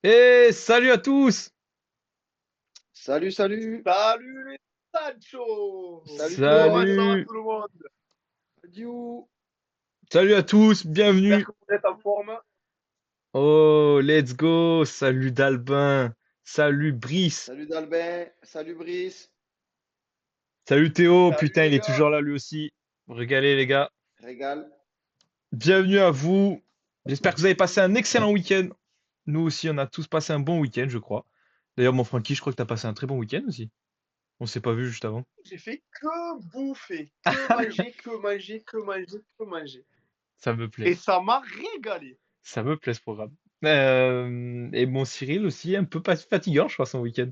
Et salut à tous! Salut, salut! Salut les Sancho! Salut Comment Claude! ça va Salut! tout le monde? Adieu! Salut à tous, J'espère bienvenue! que vous êtes en forme. Oh, let's go! Salut Dalbin! Salut Brice! Salut Dalbin! Salut Brice! Salut Théo! Salut Putain, les il est gars. toujours là lui aussi. Régalez les gars. Régale! Bienvenue à vous. J'espère que vous avez passé un excellent week-end. Nous aussi, on a tous passé un bon week-end, je crois. D'ailleurs, mon Francky, je crois que t'as passé un très bon week-end aussi. On s'est pas vu juste avant. J'ai fait que bouffer, que manger, que manger, que manger, que manger. Ça me plaît. Et ça m'a régalé. Ça me plaît ce programme. Et mon Cyril aussi, un peu fatigant, je crois, son week-end.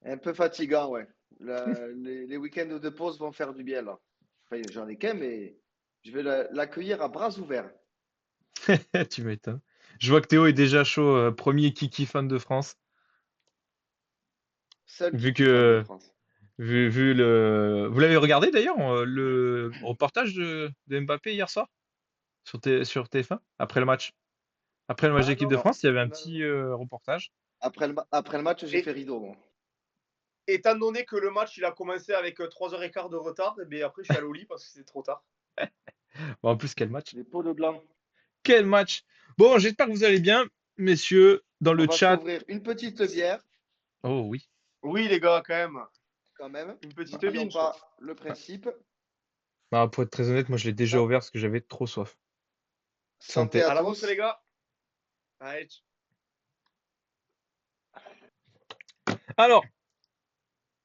Un peu fatigant, ouais. Les week-ends de pause vont faire du bien, là. Enfin, j'en ai qu'un, mais je vais l'accueillir à bras ouverts. Tu m'étonnes. Je vois que Théo est déjà chaud, premier Kiki fan de France. Seul Vu Kiki fan de que, France. vu le, vous l'avez regardé d'ailleurs, le reportage de Mbappé hier soir sur TF1 après le match Ah d'équipe non, de Non, France, il y avait un non, petit non. reportage. Après le match, j'ai et fait rideau, moi. étant donné que le match il a commencé avec 3h15 de retard, et bien après je suis allé au lit parce que c'est trop tard. Bon, en plus, quel match? Les pots de blanc. Quel match! Bon, j'espère que vous allez bien, messieurs, dans On le va chat. s'ouvrir une petite bière, Oh oui. Oui les gars, quand même. quand même. Une petite N'oublions binge quoi. pas le principe. Bah, pour être très honnête, moi je l'ai déjà Sa- ouvert parce que j'avais trop soif. Santé Santé. à À la vôtre tous. les gars. Allez. Alors,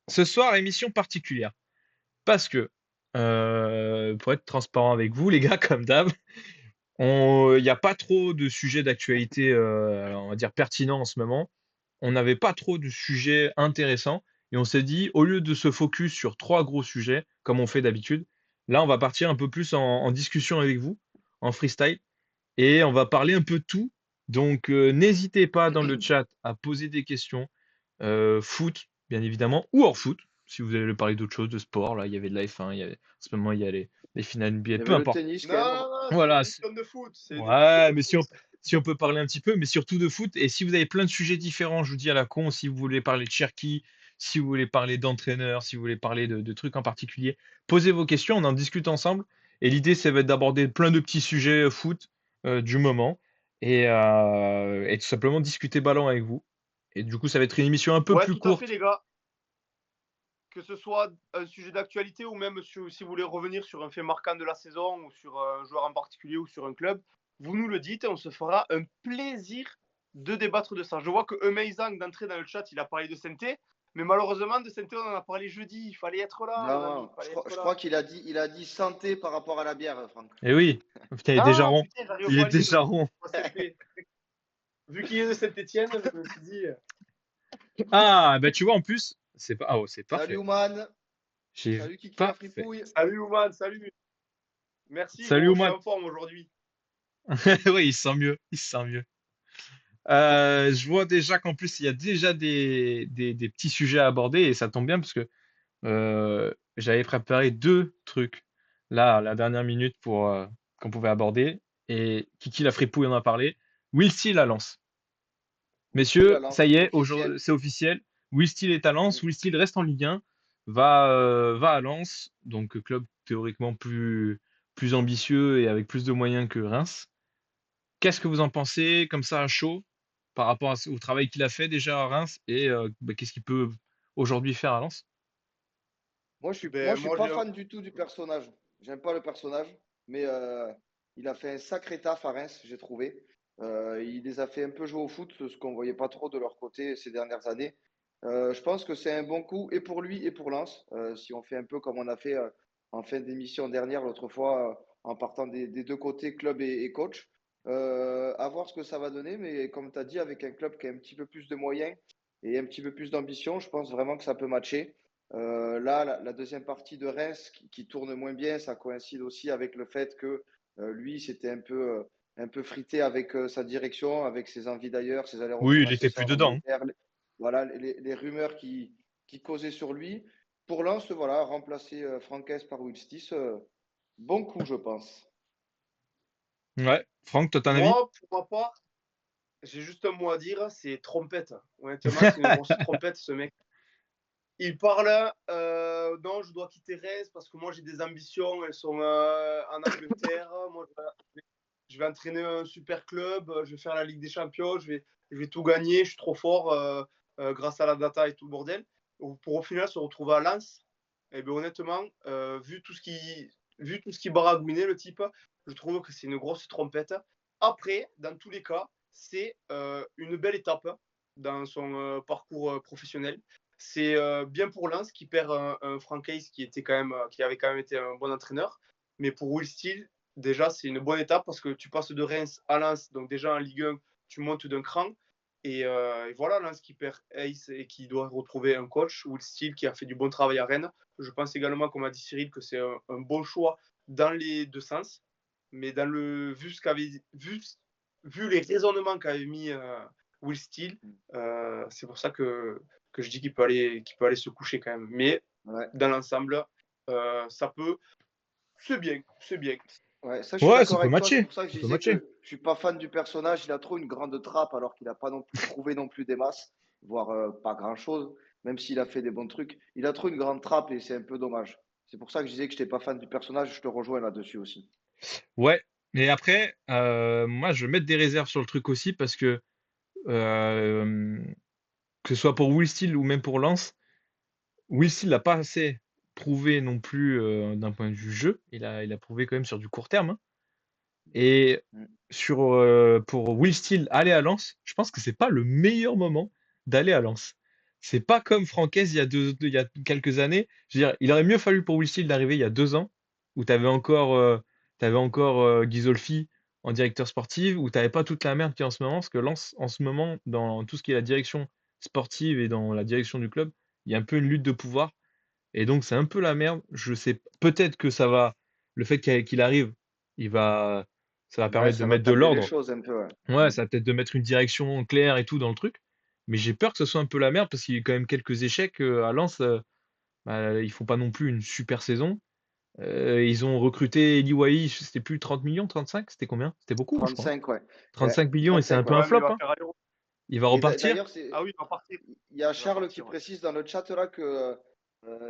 ce soir, émission particulière. Parce que, pour être transparent avec vous, les gars, comme d'hab, il n'y a pas trop de sujets d'actualité, on va dire pertinents en ce moment. On n'avait pas trop de sujets intéressants et on s'est dit, au lieu de se focus sur trois gros sujets, comme on fait d'habitude, là, on va partir un peu plus en discussion avec vous, en freestyle, et on va parler un peu de tout. Donc, n'hésitez pas dans le chat à poser des questions, foot, bien évidemment, ou hors foot, si vous voulez parler d'autre chose, de sport. Là, il y avait de la F1, en ce moment, il y a les finales NBA, Il y peu avait le importe. tennis, Non, quand même. non, non, c'est une Voilà. émission de foot. C'est une émission Ouais, de mais foot. si on peut parler un petit peu, mais surtout de foot. Et si vous avez plein de sujets différents, je vous dis à la con, si vous voulez parler de Cherki, si vous voulez parler d'entraîneur, si vous voulez parler de trucs en particulier, posez vos questions, on en discute ensemble. Et l'idée, ça va être d'aborder plein de petits sujets foot du moment et tout simplement discuter ballon avec vous. Et du coup, ça va être une émission un peu Ouais, plus tout à fait, courte. les gars. Que ce soit un sujet d'actualité ou même si vous voulez revenir sur un fait marquant de la saison ou sur un joueur en particulier ou sur un club, vous nous le dites et on se fera un plaisir de débattre de ça. Je vois que Emeizang d'entrée dans le chat, il a parlé de Sainté, mais malheureusement de Sainté, on en a parlé jeudi. Il fallait être là, mon ami, Non, il fallait je être crois là. qu'il a dit santé par rapport à la bière, Franck. Et oui, putain, il est déjà Ah rond. putain, j'arrive Il pas est à lire déjà rond. Sainté. Vu qu'il est de Saint-Etienne, je me suis dit. Ah, bah tu vois, en plus, c'est pas, ah, oh, c'est Salut parfait. Ouman. J'ai Salut Kiki la parfait. fripouille. Salut Ouman, salut. Merci Salut gros, je suis Oman. en forme aujourd'hui. Oui, il se sent mieux. Il se sent mieux. Je vois déjà qu'en plus, il y a déjà des petits sujets à aborder et ça tombe bien parce que j'avais préparé deux trucs là, à la dernière minute pour qu'on pouvait aborder. Et Kiki la fripouille en a parlé. Will Steele à Lens. Oui, la Messieurs, ça lance, y est, aujourd'hui, officiel. c'est officiel. Will Steele est à Lens. Mm. Will Steele reste en Ligue 1, va à Lens, donc club théoriquement plus ambitieux et avec plus de moyens que Reims. Qu'est-ce que vous en pensez, comme ça, à chaud, par rapport au travail qu'il a fait déjà à Reims et bah, qu'est-ce qu'il peut aujourd'hui faire à Lens? Moi, Ben, je suis moi, pas fan du tout du personnage. J'aime pas le personnage, mais il a fait un sacré taf à Reims, j'ai trouvé. Il les a fait un peu jouer au foot, ce qu'on voyait pas trop de leur côté ces dernières années. Je pense que c'est un bon coup et pour lui et pour Lens. Si on fait un peu comme on a fait en fin d'émission dernière, l'autre fois, en partant des deux côtés, club et coach. À voir ce que ça va donner, mais comme tu as dit, avec un club qui a un petit peu plus de moyens et un petit peu plus d'ambition, je pense vraiment que ça peut matcher. Là, la deuxième partie de Reims qui tourne moins bien, ça coïncide aussi avec le fait que lui, c'était un peu frité avec sa direction, avec ses envies d'ailleurs, ses Oui, allers-retours il était plus incessants en dedans. Angleterre. Voilà, les rumeurs qui causaient sur lui. Pour Lens, voilà, remplacer Franquès par Wilstis, bon coup, je pense. Ouais. Franck, toi, ton avis? moi, pour ma part, j'ai juste un mot à dire, c'est trompette. Honnêtement, c'est une grosse trompette, ce mec. Il parle, non, je dois quitter Reims parce que moi j'ai des ambitions, elles sont en Angleterre. Moi, je vais entraîner un super club, je vais faire la Ligue des Champions, je vais tout gagner, je suis trop fort grâce à la data et tout le bordel. Pour au final se retrouver à Lens, et bien honnêtement, vu tout ce qui baragouinait le type, je trouve que c'est une grosse trompette. Après, dans tous les cas, c'est une belle étape dans son parcours professionnel. C'est bien pour Lens qui perd un Frank Hayes qui avait quand même été un bon entraîneur. Mais pour Will Steele, déjà, c'est une bonne étape parce que tu passes de Reims à Lens. Donc, déjà en Ligue 1, tu montes d'un cran. Et voilà, Lens qui perd Hayes et qui doit retrouver un coach, Will Steele, qui a fait du bon travail à Rennes. Je pense également, comme a dit Cyril, que c'est un bon choix dans les deux sens. Mais vu les raisonnements qu'avait mis Will Steele, c'est pour ça que je dis qu'il peut aller se coucher quand même. Mais Ouais. dans l'ensemble, ça peut. C'est bien, c'est bien. Ouais, ça, je suis Ouais, ça d'accord peut avec toi. C'est matcher. pour ça que je Ça peut disais matcher. que je suis pas fan du personnage. Il a trop une grande trappe alors qu'il n'a pas non plus prouvé non plus des masses, voire pas grand-chose, même s'il a fait des bons trucs. Il a trop une grande trappe et c'est un peu dommage. C'est pour ça que je disais que je n'étais pas fan du personnage. Je te rejoins là-dessus aussi. Ouais. Mais après, moi, je vais mettre des réserves sur le truc aussi parce euh, que ce soit pour Will Steele ou même pour Lance, Will Steele n'a pas assez prouvé non plus d'un point de vue jeu. Il a prouvé quand même sur du court terme, hein. Et Mm. pour Will Steele aller à Lens, je pense que c'est pas le meilleur moment d'aller à Lens. C'est pas comme Francaise il y a quelques années. Je veux dire, il aurait mieux fallu pour Will Steele d'arriver il y a 2 ans, où t'avais encore Ghisolfi en directeur sportif, où t'avais pas toute la merde qu'il y a en ce moment, parce que Lens, en ce moment, dans tout ce qui est la direction sportive et dans la direction du club, il y a un peu une lutte de pouvoir. Et donc, c'est un peu la merde. Je sais, peut-être que le fait qu'il arrive, il va, ça va Ouais, permettre de ça va mettre de calmer les l'ordre. choses un peu. Ouais. Ouais, Mm. ça va peut-être de mettre une direction claire et tout dans le truc. Mais j'ai peur que ce soit un peu la merde parce qu'il y a quand même quelques échecs à Lens. Bah, ils font pas non plus une super saison. Ils ont recruté Eli Wahi, c'était plus 30 millions, 35, c'était combien? C'était beaucoup, je crois. 35, ouais. Ouais, 35 millions et c'est un 35, peu ouais. un Ouais, mais il flop, va hein. faire aller. Il va Et repartir. d'ailleurs, c'est Ah oui, il va partir. il y a Il va Charles qui partir. Ouais. précise dans le chat là que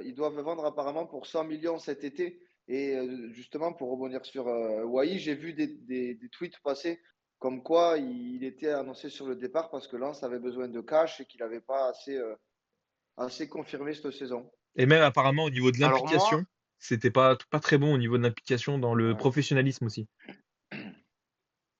ils doivent vendre apparemment pour 100 millions cet été. Et justement, pour rebondir sur Wai, j'ai vu des tweets passer comme quoi il était annoncé sur le départ parce que Lens avait besoin de cash et qu'il n'avait pas assez confirmé cette saison. Et même apparemment au niveau de Alors moi, l'implication, c'était pas très bon au niveau de l'implication dans le Ouais. professionnalisme aussi.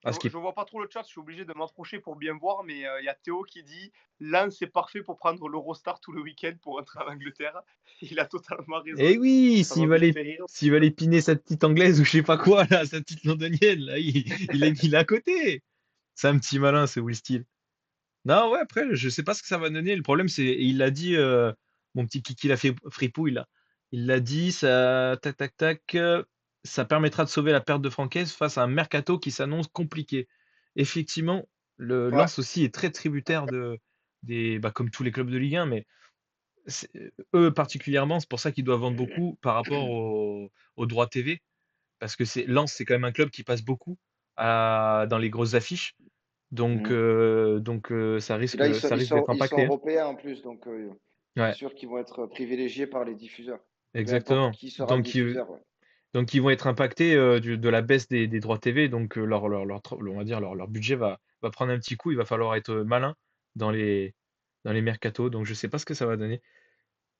À ce qui je vois pas trop le chat, je suis obligé de m'approcher pour bien voir, mais il y a Théo qui dit Lens c'est parfait pour prendre l'Eurostar tout le week-end pour rentrer en Angleterre. Il a totalement raison. Eh oui, Ça m'a bien fait rire. s'il va aller piner sa petite anglaise ou je sais pas quoi, là, sa petite londonienne, là, il est à côté. C'est un petit malin, ce Will Steele. Non, ouais, après, je sais pas ce que ça va donner. Le problème, c'est, et il l'a dit, mon petit kiki l'a fait fripouille, là. Il l'a dit, ça, tac, tac, tac, ça permettra de sauver la perte de Francaise face à un mercato qui s'annonce compliqué. Effectivement, le Ouais. Lens aussi est très tributaire bah, comme tous les clubs de Ligue 1, mais eux particulièrement, c'est pour ça qu'ils doivent vendre beaucoup par rapport aux droits TV, parce que Lens, c'est quand même un club qui passe beaucoup dans les grosses affiches, donc, Mhm. ça Et là, risque, ça risque d'être ils sont impacté, hein. européens en plus, donc c'est Ouais, sûr qu'ils vont être privilégiés par les diffuseurs. Peu importe exactement. qui sera le diffuseur. Ouais. Donc ils vont être impactés de la baisse des droits TV, donc on va dire leur budget va prendre un petit coup. Il va falloir être malin dans les mercatos. Donc je sais pas ce que ça va donner.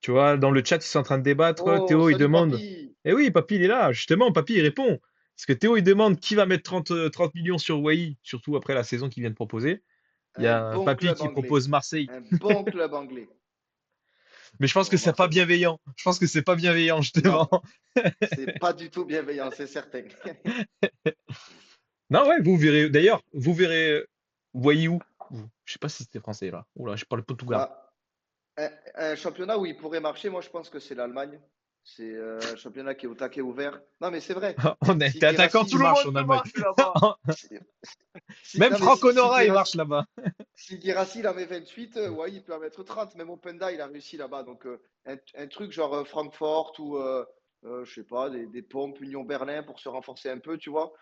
Tu vois, dans le chat, ils sont en train de débattre. Oh, Théo, il salut demande. papy! Eh oui, Papy, il est là. Justement, Papy, il répond. Parce que Théo, il demande qui va mettre 30 millions sur Wai, surtout après la saison qu'il vient de proposer. Il y Un a bon Papy club qui anglais. propose Marseille. Un bon club anglais. Mais je pense que Bon, c'est pas Marseille. bienveillant. Je pense que c'est pas bienveillant, Non, justement. c'est pas du tout bienveillant, c'est certain. Non, ouais, vous verrez. D'ailleurs, vous verrez Wai où? Je sais pas si c'était français, là. Oula, je parle portugais. Bah, un championnat où il pourrait marcher, moi je pense que c'est l'Allemagne. C'est un championnat qui est au taquet ouvert. Non, mais c'est vrai. Si T'es attaquant, tu Tout Guirassy, le marches monde en peut Allemagne. marcher là-bas. si, Même non, mais Franck Honora, il marche Guirassy, là-bas. si Guirassy, il en met 28, ouais, il peut en mettre 30. Même Openda, il a réussi là-bas. Donc, un truc genre Francfort ou, je sais pas, des pompes Union Berlin pour se renforcer un peu, tu vois.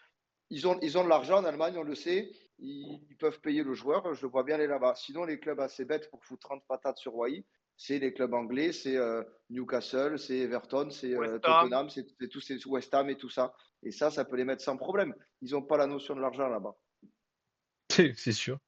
ils ont de l'argent en Allemagne, on le sait. Ils peuvent payer le joueur. Je le vois bien aller là-bas. Sinon, les clubs assez bêtes pour foutre 30 patates sur Wai, c'est les clubs anglais, c'est Newcastle, c'est Everton, c'est West Ham. Tottenham, c'est tous ces West Ham et tout ça. Et ça peut les mettre sans problème. Ils n'ont pas la notion de l'argent là-bas. C'est sûr.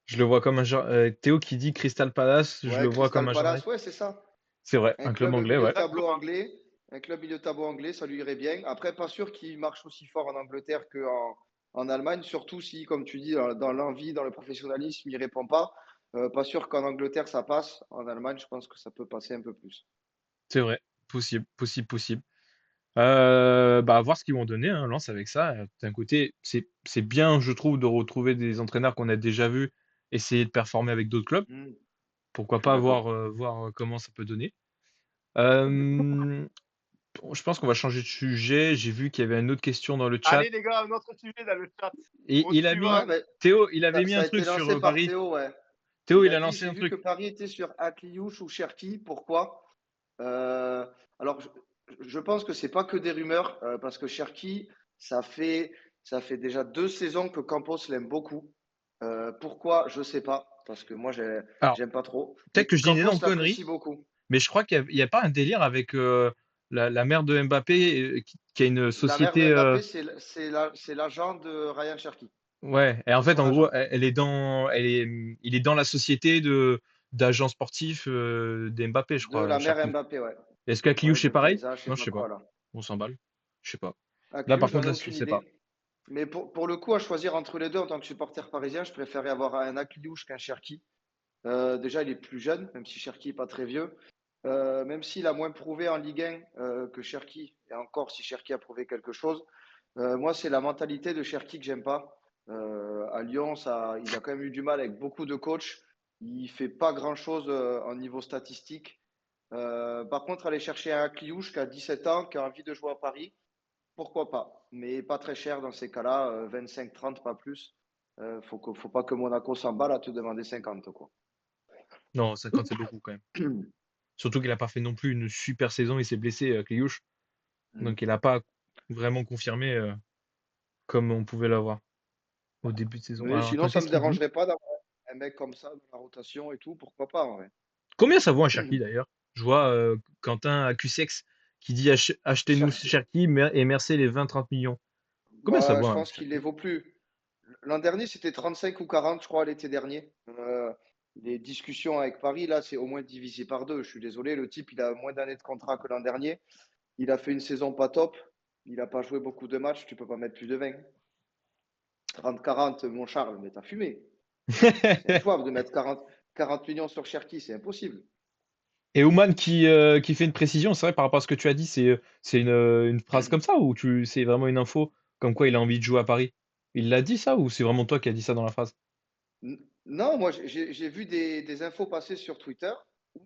Je le vois comme un genre. Théo qui dit Crystal Palace, je le Ouais, vois comme Crystal un genre. Palace, ouais, c'est ça. C'est vrai, Un un club club anglais, milieu de ouais. tableau Exactement. anglais, un club milieu de tableau anglais, ça lui irait bien. Après, pas sûr qu'il marche aussi fort en Angleterre qu'en Allemagne, surtout si, comme tu dis, dans l'envie, dans le professionnalisme, il répond pas. Pas sûr qu'en Angleterre ça passe. En Allemagne, je pense que ça peut passer un peu plus. C'est vrai. Possible, possible, possible. À voir ce qu'ils vont donner, hein, Lens avec ça. D'un côté, c'est bien, je trouve, de retrouver des entraîneurs qu'on a déjà vus essayer de performer avec d'autres clubs. Je Pourquoi suis pas d'accord. voir comment ça peut donner. Euh, je pense qu'on va changer de sujet. J'ai vu qu'il y avait une autre question dans le chat. Allez, les gars, un autre sujet dans le chat. Et Au il a suivant. Ouais, mis, mais Théo, il avait mis ça un a truc été sur lancé par Paris. Théo, ouais. Théo, Il il a a dit, lancé j'ai un vu que truc. Paris était sur Akliouche ou Cherki. Pourquoi? Euh, alors, je pense que c'est pas que des rumeurs, parce que Cherki, ça fait, ça fait déjà 2 saisons que Campos l'aime beaucoup. Pourquoi? Je sais pas, parce que moi, Alors, j'aime pas trop. peut-être Mais que je dis une Campos énorme connerie, l'apprécie beaucoup. mais je crois qu'il y a pas un délire avec la mère de Mbappé qui a une La mère de société. Mbappé, c'est l'agent de Ryan Cherki. Ouais, et en C'est fait, son en gros, agent. il est dans la société d'agents sportifs d'Mbappé, je De crois, la mère Cherki. Mbappé, ouais. Est-ce qu'Akliouche Ouais, c'est de pareil? Kaisa, je sais Non, je pas sais pas. quoi, là. On s'emballe. Je sais pas. Là, par Akliouche, contre, j'en ai là, je aucune sais pas. idée. Mais pour le coup, à choisir entre les deux en tant que supporter parisien, je préférais avoir un Akliouche qu'un Cherki. Déjà, il est plus jeune, même si Cherki n'est pas très vieux. Même s'il a moins prouvé en Ligue 1 que Cherki, et encore si Cherki a prouvé quelque chose, moi, c'est la mentalité de Cherki que j'aime pas. À Lyon, il a quand même eu du mal avec beaucoup de coachs. Il fait pas grand-chose en niveau statistique. Par contre, aller chercher un Kliouche qui a 17 ans, qui a envie de jouer à Paris, pourquoi pas? Mais pas très cher dans ces cas-là, 25-30, pas plus. Faut pas que Monaco s'emballe à te demander 50, quoi. Non, 50 c'est beaucoup quand même. Surtout qu'il a pas fait non plus une super saison, il s'est blessé, Kliouche. Donc il n'a pas vraiment confirmé comme on pouvait l'avoir au début de saison. Mais Alors sinon, attends, ça qu'est-ce me qu'il dit? dérangerait pas d'avoir un mec comme ça dans la rotation et tout, pourquoi pas en vrai. Combien ça vaut un Cherki d'ailleurs? Je vois Quentin Accusex qui dit achetez-nous ce Cherki, Cherki et merci les 20-30 millions. Combien ça bah, vaut je un pense qu'il les Cherki? vaut plus. L'an dernier, c'était 35 ou 40, je crois, l'été dernier. Les discussions avec Paris, là, c'est au moins divisé par deux. Je suis désolé, le type, il a moins d'années de contrat que l'an dernier. Il a fait une saison pas top. Il n'a pas joué beaucoup de matchs. Tu peux pas mettre plus de 20. 30-40, mon Charles, mais t'as fumé. C'est injouable de mettre 40 millions sur Cherki, c'est impossible. Et Oman qui fait une précision, c'est vrai par rapport à ce que tu as dit, c'est une phrase comme ça ou c'est vraiment une info comme quoi il a envie de jouer à Paris? Il l'a dit ça ou c'est vraiment toi qui as dit ça dans la phrase? Non, moi j'ai vu des infos passer sur Twitter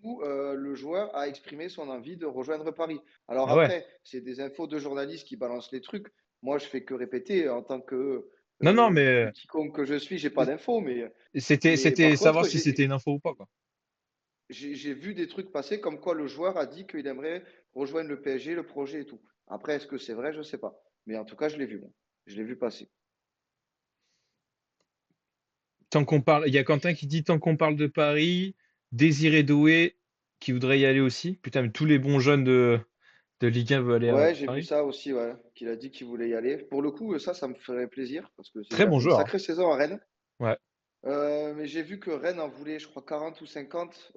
où le joueur a exprimé son envie de rejoindre Paris. Alors Ah ouais. après, c'est des infos de journalistes qui balancent les trucs. Moi, je fais que répéter en tant que Non, non, petit con que je suis, j'ai pas d'infos. Mais c'était par savoir contre, si c'était une info ou pas, quoi. j'ai vu des trucs passer comme quoi le joueur a dit qu'il aimerait rejoindre le PSG, le projet et tout. Après, est-ce que c'est vrai? Je sais pas. Mais en tout cas, je l'ai vu, moi. Je l'ai vu passer. Tant qu'on parle, il y a Quentin qui dit tant qu'on parle de Paris, Désiré Doué qui voudrait y aller aussi. Putain, mais tous les bons jeunes de Ligue 1 veulent aller à Ouais, j'ai vu Paris. ça aussi, ouais, qu'il a dit qu'il voulait y aller. Pour le coup, ça me ferait plaisir parce que Très il a bon fait une joueur, hein. sacrée saison à Rennes. Ouais. Mais j'ai vu que Rennes en voulait, je crois, 40 ou 50.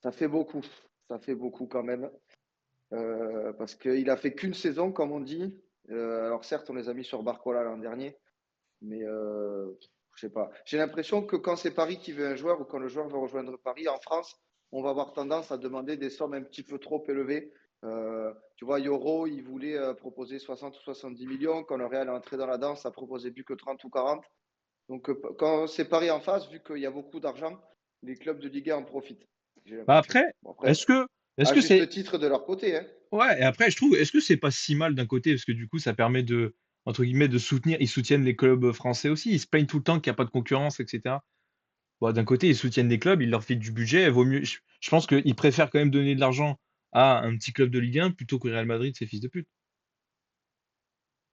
Ça fait beaucoup. Ça fait beaucoup quand même. Parce qu'il a fait qu'une saison, comme on dit. Alors certes, on les a mis sur Barcola l'an dernier, mais je sais pas. J'ai l'impression que quand c'est Paris qui veut un joueur ou quand le joueur veut rejoindre Paris, en France, on va avoir tendance à demander des sommes un petit peu trop élevées. Tu vois, Yoro, il voulait proposer 60 ou 70 millions. Quand le Real est entré dans la danse, ça proposait plus que 30 ou 40. Donc, quand c'est Paris en face, vu qu'il y a beaucoup d'argent, les clubs de Ligue 1 en profitent, j'ai Bah l'impression. après, Bon, est-ce après, que, est-ce à que juste c'est, titre de leur côté, hein. ouais, et après, je trouve, est-ce que c'est pas si mal d'un côté, parce que du coup, ça permet entre guillemets, de soutenir, ils soutiennent les clubs français aussi, ils se plaignent tout le temps qu'il n'y a pas de concurrence, etc. Bon, d'un côté, ils soutiennent des clubs, ils leur filent du budget, vaut mieux, je pense qu'ils préfèrent quand même donner de l'argent à un petit club de Ligue 1 plutôt que Real Madrid, ces fils de pute.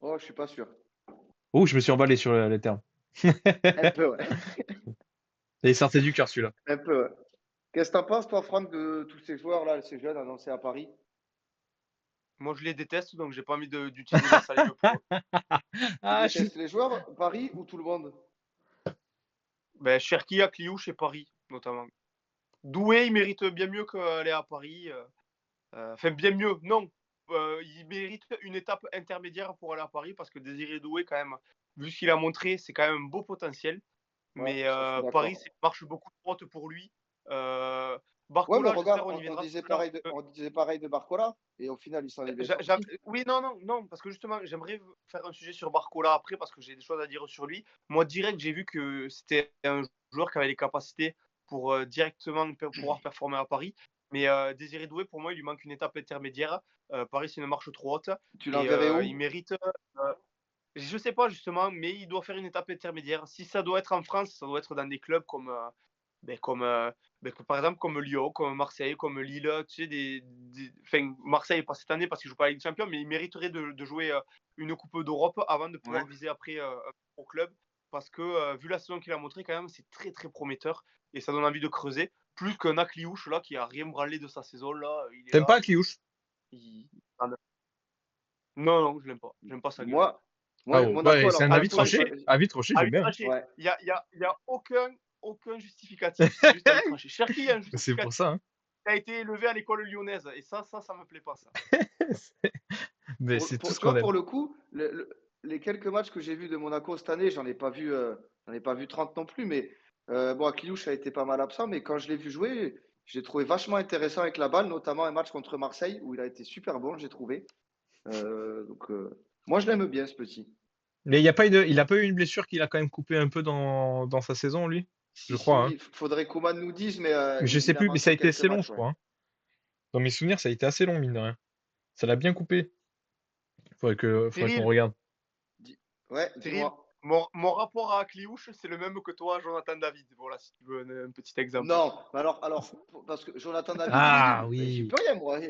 Oh, je suis pas sûr. Oh, je me suis emballé sur les termes. Un peu, ouais. Et il sortait du cœur celui-là. Un peu, ouais. Qu'est-ce que t'en penses, toi, Franck, de tous ces joueurs-là, ces jeunes annoncés à Paris? Moi, je les déteste, donc j'ai pas envie d'utiliser ma salive pour eux. Tu Ah, détestes les joueurs, Paris ou tout le monde? Ben, Cherki, Akliouche et Paris, notamment. Doué, il mérite bien mieux qu'aller à Paris. Enfin, bien mieux, non. Il mérite une étape intermédiaire pour aller à Paris parce que Désiré Doué, quand même, vu ce qu'il a montré, c'est quand même un beau potentiel. Ouais, Mais ça, je suis Paris, d'accord. c'est une marche beaucoup trop haute pour lui. Ouais, mais Barcola, regarde, j'espère on y on viendra disait tout à l'heure. pareil on disait pareil de Barcola, et au final, il s'en est bien sorti. Oui, non, non, non, parce que justement, j'aimerais faire un sujet sur Barcola après parce que j'ai des choses à dire sur lui. Moi, direct, j'ai vu que c'était un joueur qui avait les capacités pour directement pouvoir performer à Paris. Mais Désiré Doué, pour moi, il lui manque une étape intermédiaire. Paris, c'est une marche trop haute Tu et l'enverrais il où? mérite. Je sais pas justement, mais il doit faire une étape intermédiaire. Si ça doit être en France, ça doit être dans des clubs comme, comme par exemple comme Lyon, comme Marseille, comme Lille. Tu sais, enfin, Marseille pas cette année parce qu'il joue pas la Ligue des Champions, mais il mériterait de jouer une Coupe d'Europe avant de Ouais. pouvoir viser après un pro club. Parce que vu la saison qu'il a montré, quand même, c'est très très prometteur et ça donne envie de creuser. Plus qu'un Akliouche là qui a rien branlé de sa saison là, il est t'aimes là, pas Kliouche? il- non non, je l'aime pas, j'aime pas sa gueule. Moi, Ah moi, bon, Monaco, ouais, c'est alors, un Avis avis Monaco, tranché. tranché. Avis tranché, j'aime Avis bien. tranché. ouais. Il y a aucun justificatif, c'est juste avis tranché. Cherki, il y a un C'est pour justificatif. ça, hein. Il a été élevé à l'école lyonnaise et ça me plaît pas ça. Mais c'est tout ce Tu qu'on vois, aime. pour le coup, les quelques matchs que j'ai vus de Monaco cette année, j'en ai pas vu 30 non plus, mais bon, Akliouche a été pas mal absent, mais quand je l'ai vu jouer, je l'ai trouvé vachement intéressant avec la balle, notamment un match contre Marseille où il a été super bon, j'ai trouvé. Moi, je l'aime bien, ce petit. Mais il a pas eu une blessure qu'il a quand même coupé un peu dans sa saison, lui? Je Si, crois, hein. si, faudrait qu'Oman nous dise, mais Mais je sais il a plus, mais ça a manqué été quelques assez long, matchs, je ouais. crois, hein. Dans mes souvenirs, ça a été assez long, mine de rien. Ça l'a bien coupé. Faudrait qu'on Cyril, regarde. Dis- Ouais, Cyril, dis-moi. mon rapport à Akliouche, c'est le même que toi, Jonathan David. Voilà, si tu veux un petit exemple. Non, mais parce que Jonathan David, il est Ah nul. Ben, j'y oui. peux rien, moi.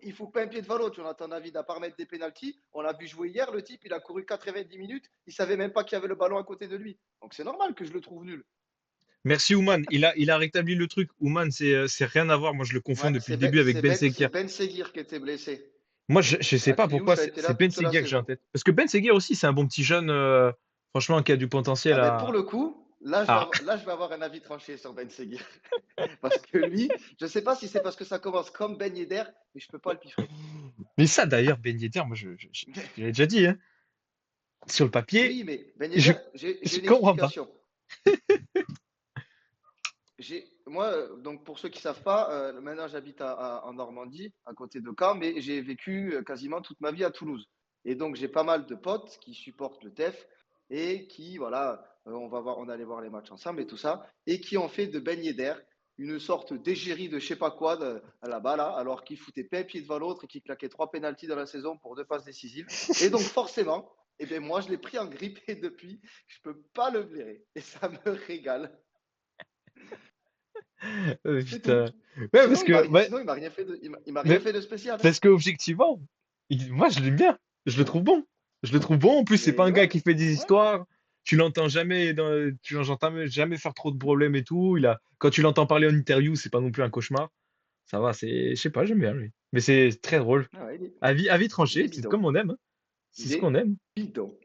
Il faut pas un pied devant l'autre, Jonathan David, à part mettre des pénaltys. On l'a vu jouer hier, le type, il a couru 90 minutes, il savait même pas qu'il y avait le ballon à côté de lui. Donc c'est normal que je le trouve nul. Merci Ouman. Il a rétabli le truc. Ouman, c'est rien à voir. Moi, je le confonds Ouais, depuis le début avec Ben C'est Seguir. Ben Seguir qui était blessé. Moi, je sais pas pourquoi Akliouche a été c'est là Ben toute la Seguir que j'ai en saison. tête. Parce que Ben Seguir aussi, c'est un bon petit jeune, franchement, qui a du potentiel Ah ben pour à. le coup, Ah. là, je vais avoir un avis tranché sur Ben Seguir. Parce que lui, je sais pas si c'est parce que ça commence comme Ben Yedder, mais je peux pas le piffrer. Mais ça, d'ailleurs, Ben Yedder, moi, je l'ai déjà dit, hein. Sur le papier, Oui, mais Ben je, Yedder, j'ai je une comprends pas. explication. Moi, donc pour ceux qui savent pas, maintenant j'habite en Normandie, à côté de Caen, mais j'ai vécu quasiment toute ma vie à Toulouse. Et donc j'ai pas mal de potes qui supportent le TEF et qui, voilà, on allait voir les matchs ensemble et tout ça, et qui ont fait de Ben Yedder une sorte d'égérie de je sais pas quoi à la balle, alors qu'il foutait pas un pied devant l'autre et qu'il claquait 3 pénaltys dans la saison pour 2 passes décisives. Et donc forcément, eh ben moi je l'ai pris en grippe et depuis, je peux pas le blairer. Et ça me régale. C'est tout. Putain. Ouais, parce que, ouais, Sinon, il m'a rien mais, rien fait de spécial. parce qu'objectivement, moi, je l'aime bien. Je le trouve bon. Je le trouve bon. En plus, c'est pas un gars Ouais, qui fait des ouais. histoires. Tu l'entends jamais faire trop de problèmes et tout. Quand tu l'entends parler en interview, c'est pas non plus un cauchemar. Ça va, je sais pas, j'aime bien lui. Mais c'est très drôle. Ah ouais, Avis il est tranché, c'est bidon. comme on aime, hein. C'est Il ce qu'on est aime. bidon.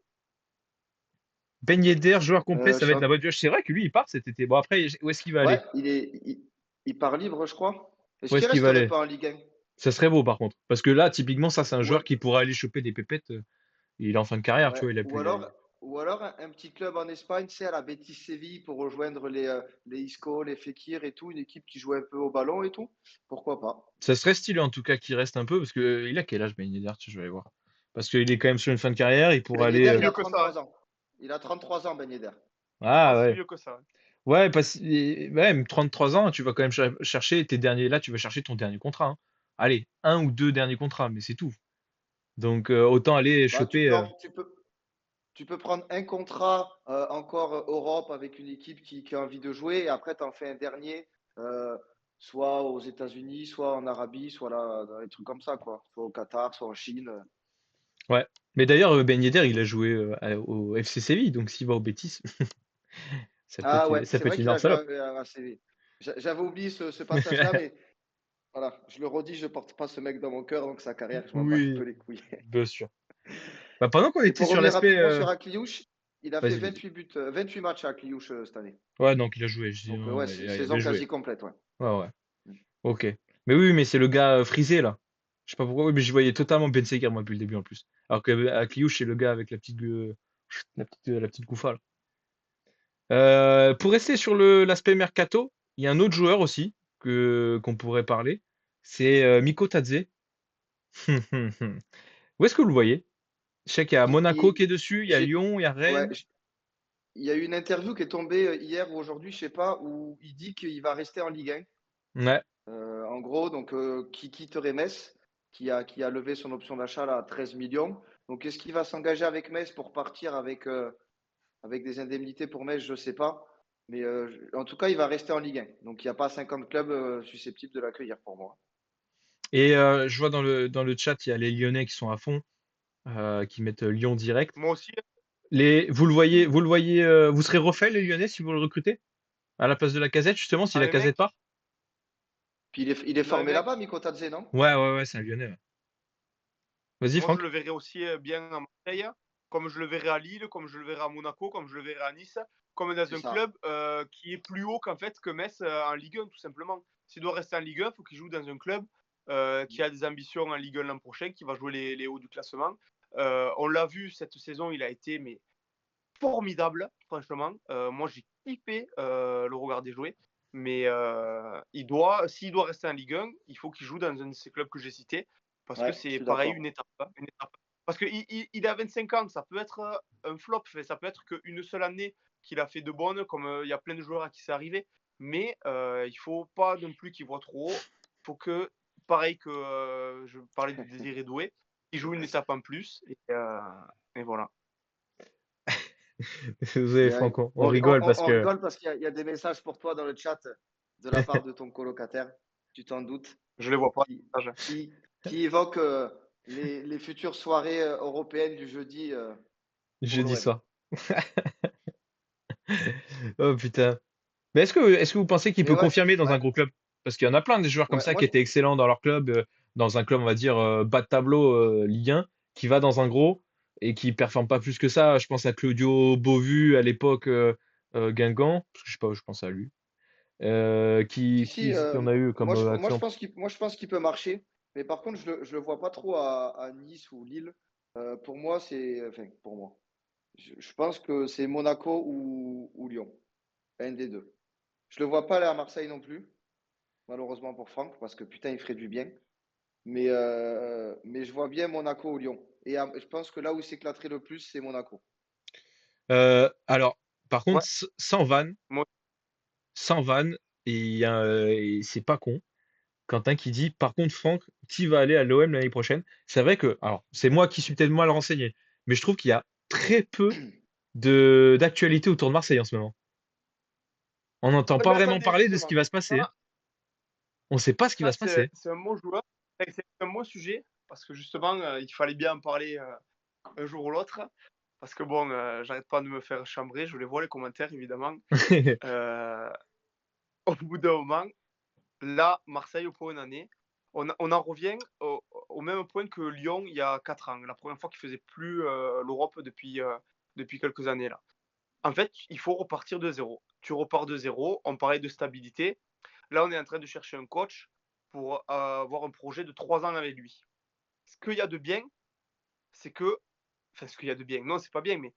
Ben Yedder, joueur complet, ça Je va suis être la bonne pioche. C'est vrai que lui, il part cet été. Bon, après, où est-ce qu'il va Ouais, aller? il part libre, je crois. Est-ce Où qu'il est-ce qu'il va resterait aller? pas en Ligue 1? Ça serait beau, par contre. Parce que là, typiquement, ça, c'est un Ou, joueur al- qui pourrait aller choper des pépettes. Il est en fin de carrière, tu ouais. vois. Ou alors un petit club en Espagne, c'est à la Betis Séville pour rejoindre les Isco, les Fekir et tout, une équipe qui joue un peu au ballon et tout. Pourquoi pas? Ça serait stylé, en tout cas, qu'il reste un peu. Parce que il a quel âge, Ben Yedder? Je vais aller voir. Parce qu'il est quand même sur une fin de carrière. Il pourrait Ben aller. Yedder, Si il a vieux que ça, hein. 33 ans. Il a 33 ans, Ben Yedder. Pas Ah si ouais. vieux que ça, hein. Ouais, même 33 ans, tu vas quand même chercher tes derniers. Là, tu vas chercher ton dernier contrat, hein. Allez, un ou deux derniers contrats, mais c'est tout. Donc, autant aller Bah, choper. tu peux prendre un contrat encore Europe avec une équipe qui a envie de jouer et après tu en fais un dernier, euh, soit aux États-Unis, soit en Arabie, soit là, dans les trucs comme ça, quoi. Soit au Qatar, soit en Chine. Ouais. Mais d'ailleurs, Ben Yedder, il a joué au FC Séville, donc s'il va au Betis, Ah ouais, ça c'est peut vrai être une qu'il a joué salope. à Séville. J'avais oublié ce passage-là, mais voilà, je le redis, je porte pas ce mec dans mon cœur, donc sa carrière, je m'en bats un peu Oui, les couilles. bien sûr. Bah, pendant qu'on Et était pour sur revenir l'aspect. rapidement sur Akliouche, il a fait Vas-y, vas-y. 28 buts, 28 matchs à Akliouche cette année. Ouais, donc il a joué. Je dis, Donc non, ouais, ouais, il a bien saison joué. quasi complète, ouais. Ouais, ouais. Mm. Ok. Mais oui, mais c'est le gars frisé, là. Je sais pas pourquoi, oui, mais je voyais totalement Ben Seghir, moi, depuis le début, en plus. Alors que Akliouche, c'est le gars avec la petite Goufa, là. Pour rester sur l'aspect mercato, il y a un autre joueur aussi qu'on pourrait parler. C'est Miko Tadze. Où est-ce que vous le voyez? Je sais qu'il y a Monaco qui est dessus, il y a J'ai, Lyon, il y a ouais, Rennes. il y a eu une interview qui est tombée hier ou aujourd'hui, je sais pas, où il dit qu'il va rester en Ligue 1. Ouais. En gros, donc qui quitterait Metz, qui a levé son option d'achat là, à 13 millions. Donc est-ce qu'il va s'engager avec Metz pour partir avec des indemnités pour Metz? Je ne sais pas. Mais en tout cas, il va rester en Ligue 1. Donc il n'y a pas 50 clubs susceptibles de l'accueillir pour moi. Et je vois dans le chat, il y a les Lyonnais qui sont à fond, qui mettent Lyon direct. Moi aussi, Vous serez refait les Lyonnais si vous le recrutez? À la place de la Casette, justement, si la un Casette mec, part? Puis il est un formé là-bas, mec, Miko Tadze, non? Ouais, ouais, ouais, c'est un Lyonnais. Ouais. Vas-y, moi je Franck. le verrais aussi bien à Marseille, comme je le verrais à Lille, comme je le verrais à Monaco, comme je le verrais à Nice, comme dans C'est un ça. club qui est plus haut qu'en fait que Metz en Ligue 1, tout simplement. S'il doit rester en Ligue 1, il faut qu'il joue dans un club qui a des ambitions en Ligue 1 l'an prochain, qui va jouer les hauts du classement. On l'a vu cette saison, il a été mais formidable, franchement. Moi, j'ai kiffé le regarder jouer. Mais s'il doit rester en Ligue 1, il faut qu'il joue dans un de ces clubs que j'ai cités. Parce que Ouais, je c'est suis pareil, d'accord. une étape. Parce qu'il a 25 ans, ça peut être un flop. Ça peut être qu'une seule année qu'il a fait de bonnes, comme il y a plein de joueurs à qui c'est arrivé. Mais il faut pas non plus qu'il voit trop haut. Il faut que, pareil que je parlais de Désiré Doué, il joue une étape en plus. Et voilà. Désolé, Il y a- Franck, on on, rigole parce on que. rigole parce qu'il y a des messages pour toi dans le chat de la part de ton colocataire, tu t'en doutes, Je les vois pas. qui, qui évoque les futures soirées européennes du jeudi pour Jeudi l'OM. soir. Oh putain. Mais est-ce que vous pensez qu'il Mais peut ouais, confirmer dans un ouais, gros club? Parce qu'il y en a plein des joueurs comme ouais, ça qui étaient excellents dans leur club, dans un club, on va dire, bas de tableau Ligue 1, qui va dans un gros et qui performe pas plus que ça. Je pense à Claudio Beauvu à l'époque Guingamp, parce que je sais pas, je pense à lui. si, Qui si, est-ce qu'on a eu comme exemple? moi, je pense qu'il peut marcher, mais par contre, je le vois pas trop à Nice ou Lille. Pour moi, enfin, pour moi, je pense que c'est Monaco ou Lyon, un des deux. Je le vois pas aller à Marseille non plus, malheureusement pour Franck, parce que putain, il ferait du bien. Mais je vois bien Monaco ou Lyon. Et je pense que là où il s'éclaterait le plus, c'est Monaco. Alors, par Ouais, contre, moi, sans vanne, et c'est pas con. Quentin qui dit, par contre, Franck, qui va aller à l'OM l'année prochaine? C'est vrai que, alors, c'est moi qui suis peut-être mal renseigné, mais je trouve qu'il y a très peu d'actualité autour de Marseille en ce moment. On n'entend ouais, pas mais vraiment attendez, parler de ce justement, qui va se passer. On ne sait pas ce qui va ça, se passer. c'est un bon joueur. C'est un bon sujet, parce que justement, il fallait bien en parler un jour ou l'autre. Parce que bon, j'arrête pas de me faire chambrer, je les vois les commentaires évidemment. Euh, Au bout d'un moment, là, Marseille au point une année, on en revient au même point que Lyon il y a 4 ans, la première fois qu'ils faisaient plus l'Europe depuis quelques années là. En fait, il faut repartir de zéro. Tu repars de zéro, on parlait de stabilité. Là, on est en train de chercher un coach pour avoir un projet de 3 ans avec lui. Ce qu'il y a de bien, c'est que, enfin, ce qu'il y a de bien, non, c'est pas bien, mais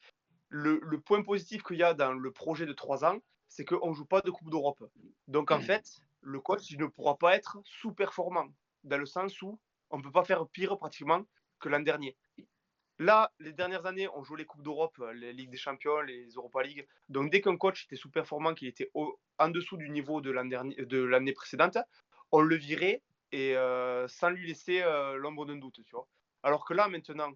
le point positif qu'il y a dans le projet de 3 ans, c'est qu'on ne joue pas de Coupe d'Europe. Donc, en fait, le coach, il ne pourra pas être sous-performant, dans le sens où on ne peut pas faire pire pratiquement que l'an dernier. Là, les dernières années, on joue les Coupes d'Europe, les Ligues des Champions, les Europa League. Donc, dès qu'un coach était sous-performant, qu'il était en dessous du niveau de l'année précédente, on le virait et sans lui laisser l'ombre d'un doute, tu vois. Alors que là, maintenant,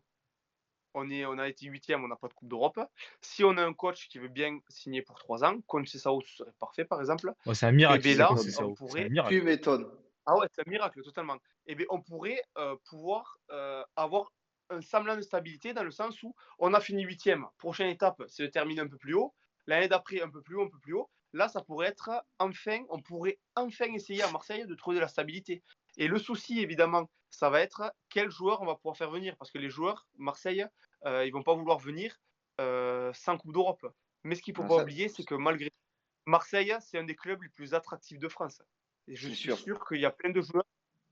on a été huitième, on n'a pas de Coupe d'Europe. Si on a un coach qui veut bien signer pour 3 ans, Conceição ce serait parfait, par exemple. Oh, c'est un Et miracle si bien c'est là, on Conceição. C'est un pourrait. miracle. Tu m'étonnes. Ah ouais, c'est un miracle, totalement. Et bien, on pourrait pouvoir avoir un semblant de stabilité dans le sens où on a fini 8e. Prochaine étape, c'est de terminer un peu plus haut. L'année d'après, un peu plus haut, un peu plus haut. Là, ça pourrait être on pourrait enfin essayer à Marseille de trouver de la stabilité. Et le souci, évidemment, ça va être quels joueurs on va pouvoir faire venir. Parce que les joueurs, Marseille, ils vont pas vouloir venir sans Coupe d'Europe. Mais ce qu'il ne faut Ah, pas ça, oublier, c'est que malgré Marseille, c'est un des clubs les plus attractifs de France. Et je c'est suis sûr. sûr qu'il y a plein de joueurs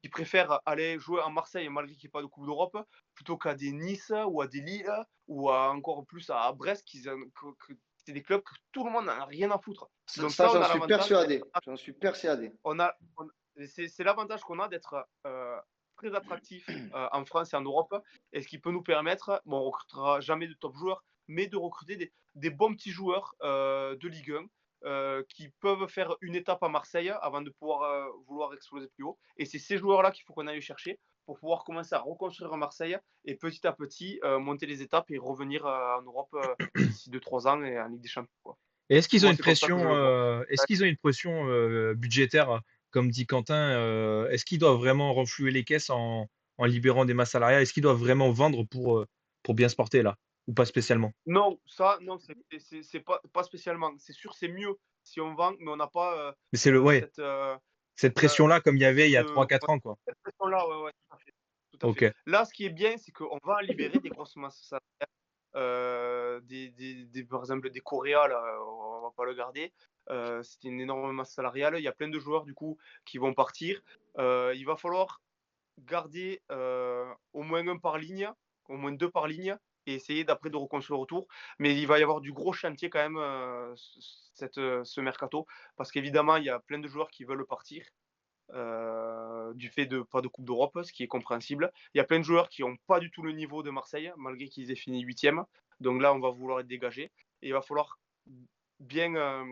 qui préfèrent aller jouer à Marseille malgré qu'il n'y ait pas de Coupe d'Europe plutôt qu'à des Nice ou à des Lille ou à encore plus à Brest que c'est des clubs que tout le monde n'en a rien à foutre. Donc Ça, ça, on j'en a suis l'avantage persuadé. J'en suis persuadé. c'est l'avantage qu'on a d'être très attractif en France et en Europe, et ce qui peut nous permettre, bon, on ne recrutera jamais de top joueurs, mais de recruter des bons petits joueurs de Ligue 1 qui peuvent faire une étape à Marseille avant de pouvoir vouloir exploser plus haut. Et c'est ces joueurs-là qu'il faut qu'on aille chercher pour pouvoir commencer à reconstruire à Marseille et petit à petit monter les étapes et revenir en Europe d'ici 2-3 ans et en Ligue des Champions, quoi. Et est-ce qu'ils ont Moi, une c'est comme ça que je pression, le vois. budgétaire, comme dit Quentin, est-ce qu'ils doivent vraiment renflouer les caisses en libérant des masses salariales? Est-ce qu'ils doivent vraiment vendre pour bien se porter là? Ou pas spécialement? Non, ça, non, c'est pas spécialement. C'est sûr, c'est mieux si on vend, mais on n'a pas Mais c'est le ouais, cette euh, pression-là comme il y avait il y cette, a trois quatre ans, quoi. cette pression-là. Ouais, ouais, tout à fait. Tout à fait. Ok. Là, ce qui est bien, c'est qu'on va libérer des grosses masses salariales. Par exemple, des Coréas, là, on va pas le garder. C'est une énorme masse salariale. Il y a plein de joueurs, du coup, qui vont partir. Il va falloir garder au moins un par ligne, au moins deux par ligne, et essayer d'après de reconstruire autour. Mais il va y avoir du gros chantier quand même ce mercato, parce qu'évidemment, il y a plein de joueurs qui veulent partir du fait de pas de Coupe d'Europe, ce qui est compréhensible. Il y a plein de joueurs qui n'ont pas du tout le niveau de Marseille, malgré qu'ils aient fini 8e. Donc là, on va vouloir être dégagé. Et il va falloir bien,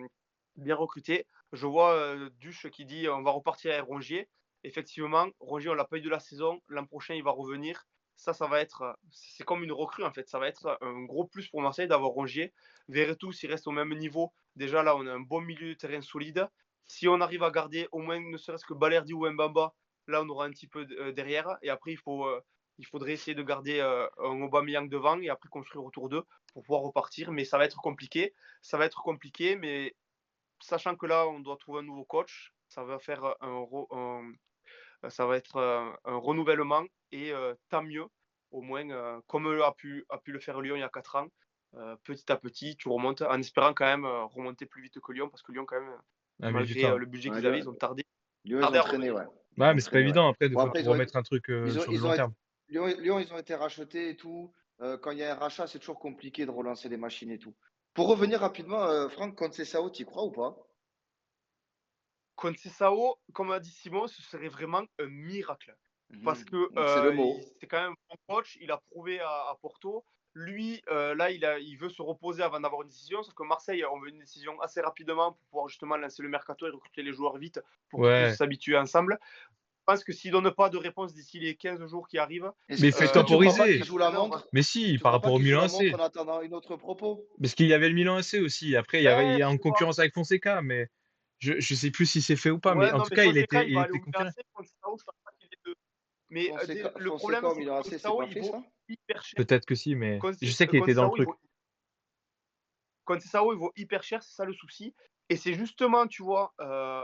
bien recruter. Je vois Duche qui dit on va repartir à Rongier. Effectivement, Rongier, on l'a pas eu de la saison. L'an prochain, il va revenir. Ça va être, c'est comme une recrue en fait. Ça va être un gros plus pour Marseille d'avoir Rongier. Verretou, s'il reste au même niveau, déjà là, on a un bon milieu de terrain solide. Si on arrive à garder au moins ne serait-ce que Balerdi ou Mbamba, là, on aura un petit peu derrière. Et après, il faudrait essayer de garder un Aubameyang devant et après construire autour d'eux pour pouvoir repartir. Mais ça va être compliqué. Ça va être compliqué, mais sachant que là, on doit trouver un nouveau coach, ça va faire ça va être un renouvellement et tant mieux, au moins, comme a pu le faire Lyon il y a 4 ans. Petit à petit, tu remontes en espérant quand même remonter plus vite que Lyon, parce que Lyon, quand même, Ah, mais du malgré temps. le budget Ouais, qu'ils avaient, ils ont Lyon, ils tardé ont à traîné, revenir. ouais. Ils Ouais, ont mais c'est pas traîné, ouais. évident après Bon, après, pour remettre un truc sur le ils ont long été, terme. Lyon, ils ont été rachetés et tout. Quand il y a un rachat, c'est toujours compliqué de relancer les machines et tout. Pour revenir rapidement, Franck, Conceição, tu y crois ou pas? Conceição, comme a dit Simon, ce serait vraiment un miracle. Parce que C'est le mot. c'est quand même un bon coach, il a prouvé à Porto. Lui, là, il veut se reposer avant d'avoir une décision. Sauf que Marseille, on veut une décision assez rapidement pour pouvoir justement lancer le mercato et recruter les joueurs vite pour qu'ils puissent Ouais. s'habituer ensemble. Je pense que s'il ne donne pas de réponse d'ici les 15 jours qui arrivent, Mais il fait Est-ce que tu crois pas qu'il temporiser. joue la l'entraîneur. montre? Mais si, Tu par crois pas rapport au qu'il joue Milan la montre AC. en attendant une autre propos? Parce qu'il y avait le Milan AC aussi. Après, il Ben, est je en sais pas. concurrence avec Fonseca, mais je sais plus si c'est fait ou pas. Mais Ouais, en non, tout mais cas, Fonseca, il il va aller était au Milan concurrent. AC. Conceição, je pense pas qu'il est de. Mais le Fonseca problème, au c'est que Milan AC, c'est Conceição, pas il fait vaut ça? hyper cher. Peut-être que si, mais je sais qu'il était dans le Conceição, truc. Il vaut hyper cher, c'est ça le souci. Et c'est justement, tu vois,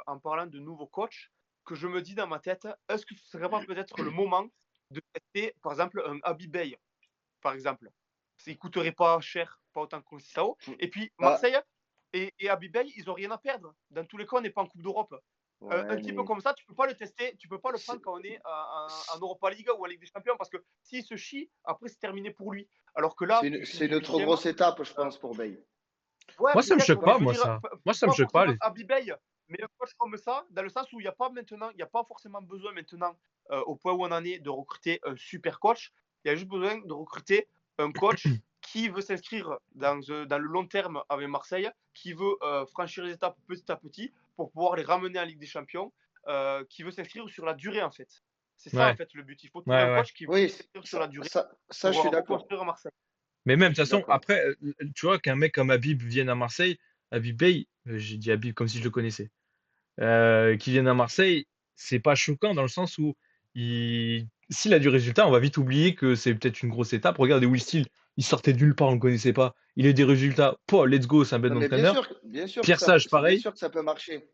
en parlant de nouveaux coachs, que je me dis dans ma tête, est-ce que ce serait pas peut-être le moment de tester, par exemple, un Habib Beye, par exemple. Il coûterait pas cher, pas autant que Conceição. Et puis, Bah, Marseille et Habib Beye, ils ont rien à perdre. Dans tous les cas, on n'est pas en Coupe d'Europe. Un ouais, petit peu mais comme ça, tu peux pas le tester, tu peux pas le c'est prendre quand on est en Europa League ou en Ligue des Champions, parce que s'il se chie, après c'est terminé pour lui. Alors que là, tu c'est finis une trop huitième. grosse étape, je pense, pour Bale. Ouais, Moi, ça me peut-être, choque mais pas, je veux moi, dire, ça. Moi, ça me pas choque pas. forcément Abibey, mais un coach comme ça, dans le sens où il n'y a pas maintenant, il n'y a pas forcément besoin maintenant, au point où on en est, de recruter un super coach. Il y a juste besoin de recruter un coach qui veut s'inscrire dans le long terme avec Marseille, qui veut franchir les étapes petit à petit pour pouvoir les ramener en Ligue des Champions, qui veut s'inscrire sur la durée en fait. C'est ça en Ouais, fait le but. Il faut trouver ouais, un ouais. coach qui Oui, puisse s'inscrire sur la durée ça, pour je suis d'accord. reconstruire Marseille. Mais même, de Je toute suis façon, d'accord. après, tu vois, qu'un mec comme Habib vienne à Marseille, Habib Bey, j'ai dit Habib comme si je le connaissais, qui vienne à Marseille, c'est pas choquant dans le sens où s'il a du résultat, on va vite oublier que c'est peut-être une grosse étape. Regardez Will Steele, il sortait de nulle part, on ne le connaissait pas. Il a eu des résultats. Let's go, c'est un bête Non, mais d'entraîneur. bien sûr que Pierre Sage, bien pareil. sûr que ça peut marcher.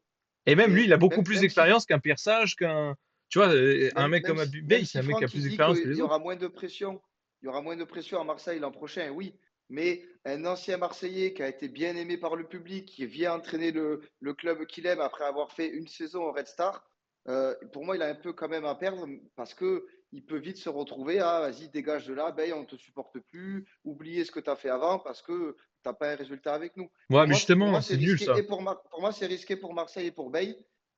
Et même lui, Mais il a beaucoup plus même si, d'expérience qu'un Pierre Sage, tu vois, un mec comme même Bay, c'est si un mec qui a Franck plus il dit d'expérience que qu'il les y autres. aura moins de pression, il y aura moins de pression à Marseille l'an prochain, oui. Mais un ancien Marseillais qui a été bien aimé par le public, qui vient entraîner le club qu'il aime après avoir fait une saison au Red Star, pour moi, il a un peu quand même à perdre parce que il peut vite se retrouver à vas-y, dégage de là, ben, on ne te supporte plus, oubliez ce que tu as fait avant parce que tu n'as pas un résultat avec nous. Ouais, mais Pour justement, moi c'est c'est nul risqué. ça. Et pour moi, c'est risqué pour Marseille et pour Bay.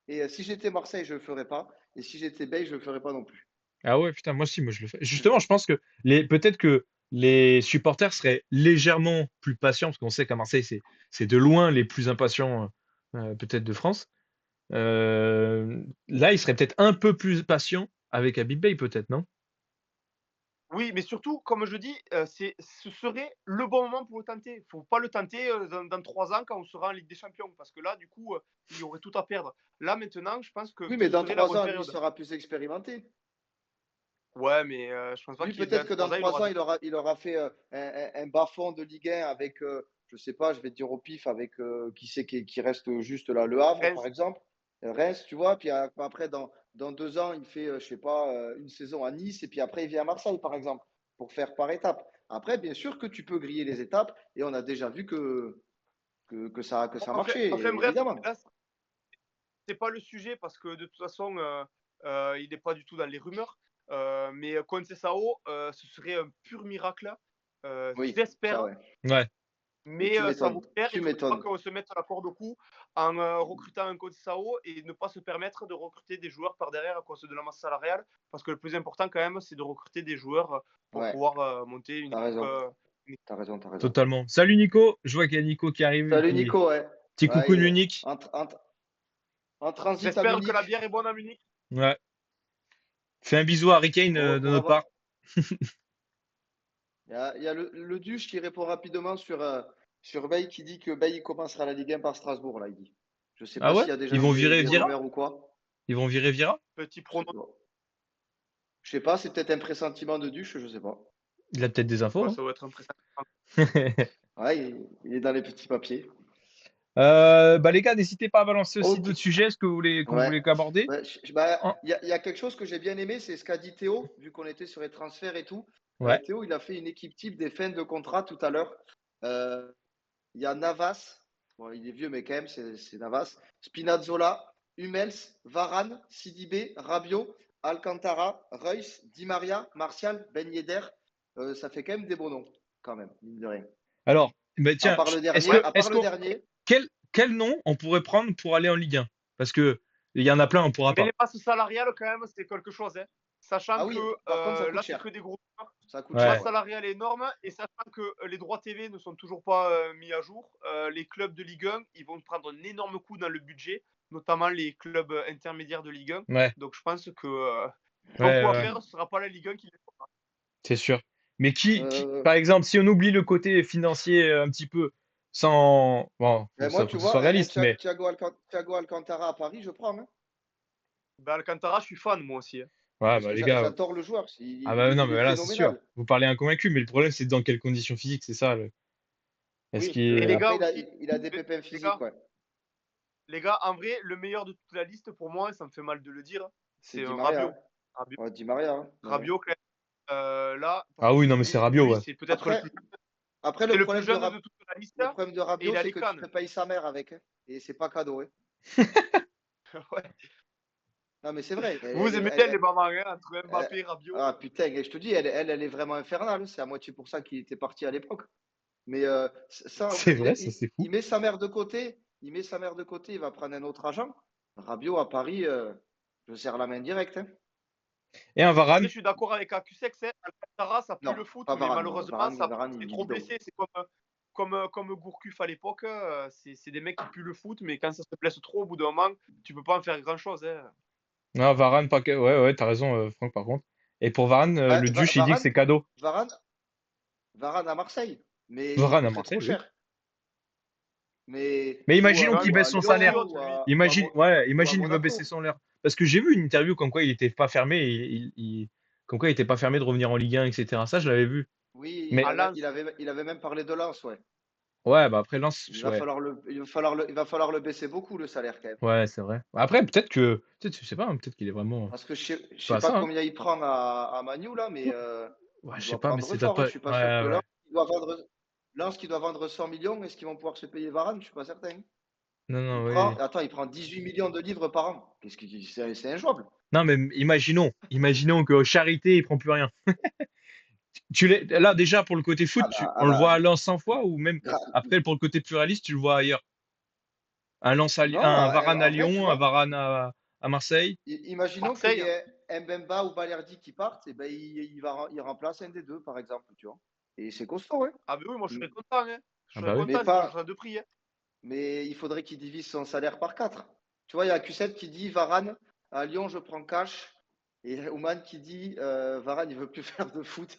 Et si j'étais Marseille, je ne le ferais pas. Et si j'étais Bay, je ne le ferais pas non plus. Ah ouais, putain, moi aussi, moi je le fais. Justement, je pense que peut-être que les supporters seraient légèrement plus patients, parce qu'on sait qu'à Marseille, c'est de loin les plus impatients, peut-être de France. Là, ils seraient peut-être un peu plus patients avec Habib Bey, peut-être, non? Oui, mais surtout, comme je dis, ce serait le bon moment pour le tenter. Faut pas le tenter dans 3 ans quand on sera en Ligue des Champions, parce que là, du coup, il y aurait tout à perdre. Là, maintenant, je pense que Oui, mais ce dans serait la trois bonne ans, lui, il période. sera plus expérimenté. Ouais, mais je pense pas Lui, qu'il dans peut-être que 3 dans ans, il trois aura ans, déjà. il aura fait un bas-fond de Ligue 1 avec, je sais pas, je vais te dire au pif, avec qui c'est qui reste juste là, Le Havre, par Reims. exemple. Reims, tu vois. Puis après, dans 2 ans, il fait, je sais pas, une saison à Nice. Et puis après, il vient à Marseille, par exemple, pour faire par étapes. Après, bien sûr que tu peux griller les étapes. Et on a déjà vu que ça a marché, Enfin bref, évidemment. là, c'est pas le sujet parce que de toute façon, il n'est pas du tout dans les rumeurs. Mais Conceição, ce serait un pur miracle. Oui, ça, J'espère. ouais. Ouais, Mais Mais tu ça vaut m'étonnes. cher. Il Tu ne faudrait pas m'étonnes. qu'on se mette la corde au cou en recrutant un coach SAO et ne pas se permettre de recruter des joueurs par derrière à cause de la masse salariale. Parce que le plus important, quand même, c'est de recruter des joueurs pour Ouais, pouvoir monter une t'as équipe. raison. T'as raison, t'as raison. totalement. Salut Nico, je vois qu'il y a Nico qui arrive, et Salut puis Nico, ouais. petit Ouais, coucou il de est Munich. en transit à J'espère que la Munich. bière est bonne à Munich. Ouais. Fais un bisou à Harry Kane de On va notre voir. part. Il y a le Duche qui répond rapidement sur Bay qui dit que Bay commencera la Ligue 1 par Strasbourg, là, il dit. Je sais Ah pas ouais? s'il y a déjà Ils eu vont virer des Vira? rumeurs ou quoi. Ils vont virer Vira? Petit Je sais pronom. pas. Je sais pas, c'est peut-être un pressentiment de Duche, je sais pas. Il a peut-être des Ouais, infos, ça va être impressionnant. hein. Ouais, il est dans les petits papiers. Bah les gars, n'hésitez pas à balancer aussi Ok, d'autres sujets, est-ce que vous voulez qu'on ouais. voulait qu'aborder? Ouais, bah, En- il y a quelque chose que j'ai bien aimé, c'est ce qu'a dit Théo, vu qu'on était sur les transferts et tout. Ouais. Théo, il a fait une équipe type des fins de contrat tout à l'heure. Euh, Il y a Navas, bon, il est vieux, mais quand même, c'est Navas. Spinazzola, Hummels, Varane, Sidibé, Rabiot, Alcantara, Reus, Di Maria, Martial, Ben Yedder. Ça fait quand même des beaux noms, quand même, mine de rien. Alors, bah tiens, Ouais, À part est-ce le qu'on, dernier, quel nom on pourrait prendre pour aller en Ligue 1? Parce que il y en a plein, on pourra mais pas. les passes salariales, quand même, c'est quelque chose. Hein. Sachant ah oui, que par contre, ça coûte là, c'est cher. que des gros joueurs. Ça coûte Ouais. cher, Masse ouais. salariale énorme et sachant que les droits TV ne sont toujours pas mis à jour, les clubs de Ligue 1, ils vont prendre un énorme coup dans le budget, notamment les clubs intermédiaires de Ligue 1. Ouais, Donc je pense que ouais, bon coup à ouais, faire, ce sera pas la Ligue 1 qui les fera. c'est sûr. Mais Euh, par exemple, si on oublie le côté financier un petit peu, sans, bon, Moi, faut tu que ce soit vois, réaliste, mais Thiago Alcantara à Paris, je prends. Hein. Ben, Alcantara, je suis fan moi aussi. Hein. ouais, Parce bah que les gars, j'adore le joueur. ah bah non, Il mais est là, c'est sûr. phénoménal. Vous parlez inconvaincu, mais le problème, c'est dans quelles conditions physiques, c'est ça. Est-ce Oui, Et qu'il, les après, gars aussi, il a des pépins les physiques, gars, ouais. les gars, en vrai, le meilleur de toute la liste pour moi, ça me fait mal de le dire, C'est c'est Di un Maria. Rabiot. Hein. Rabiot, Ouais, Di Maria. Hein. Ouais. Rabiot, là, parce ah que oui, non, mais c'est Rabiot, lui, ouais. c'est peut-être Après, après c'est le plus jeune de toute la liste le problème de et Rabiot, il a c'est les que tu cannes. te payes sa mère avec. Hein. Et c'est pas cadeau. Hein. Ouais. Non, mais c'est vrai. Vous aimez bien les mamans, hein, entre Mbappé et Rabiot. Ah putain, et je te dis, elle est vraiment infernale. Hein. C'est à moitié pour ça qu'il était parti à l'époque. Mais ça, en C'est fait, vrai, ça, c'est fou. il met sa mère de côté. Il met sa mère de côté. Il va prendre un autre agent. Rabiot à Paris, je serre la main direct. Hein. Et un Après, Varane? je suis d'accord avec Akusex, hein, Alcantara, ça pue Non, le foot, pas mais Varane. malheureusement, Varane, c'est il est trop bidon. blessé. C'est comme Gourcuff à l'époque. C'est des mecs qui puent le foot, mais quand ça se blesse trop, au bout d'un moment, tu peux pas en faire grand-chose. Hein. Non, Varane, pas que. Ouais, ouais, t'as raison, Franck, par contre. Et pour Varane, Ouais, le Duche, il dit que c'est cadeau. Varane, Varane à Marseille. Mais il Varane à coûterait trop Marseille, oui. cher. Mais Mais ou imaginons Non, qu'il ou baisse à son il est Lyon salaire. patriote, ou lui. à, Imagine, ouais, ou à imagine, il veut baisser Monaco. son salaire. Parce que j'ai vu une interview comme quoi il était pas fermé, comme quoi il était pas fermé de revenir en Ligue 1, etc. Ça, je l'avais vu. Oui, Mais À Lens. il avait même parlé de Lens, ouais. ouais, bah après Lens, Il va ouais, falloir il va falloir le baisser beaucoup, le salaire, quand même. ouais, c'est vrai. Après, peut-être, je sais pas, hein, peut-être qu'il est vraiment Parce que je sais pas à pas ça, hein. combien il prend à Manu, là, mais Ouais, il je sais doit pas, mais prendre c'est doit fort, hein. pas. Je suis pas sûr Ouais, que ouais. Lens qui doit vendre 100 millions, est-ce qu'ils vont pouvoir se payer Varane? Je suis pas certain. Non, Il non, prend, oui. attends, il prend 18 millions de livres par an. C'est injouable. Non, mais imaginons que Charité, il prend plus rien. Là, déjà, pour le côté foot, Ah bah, on le voit à Lens 100 fois, ou même après, pour le côté pluraliste, tu le vois ailleurs. non, Un Varane à en vrai, tu Lyon, un vois, Varane à Marseille. imaginons qu'il y Marseille. ait Mbemba ou Balerdi qui partent, et ben il remplace un des deux, par exemple, tu vois. Et c'est costaud, ouais. Ah, ben oui, moi, je serais M- content. Hein. Je Ah serais bah oui. Mais content, il pas, changerait de prix. Hein. mais il faudrait qu'il divise son salaire par 4. Tu vois, il y a Q7 qui dit Varane, à Lyon, je prends cash. Et Oman qui dit Varane, il veut plus faire de foot.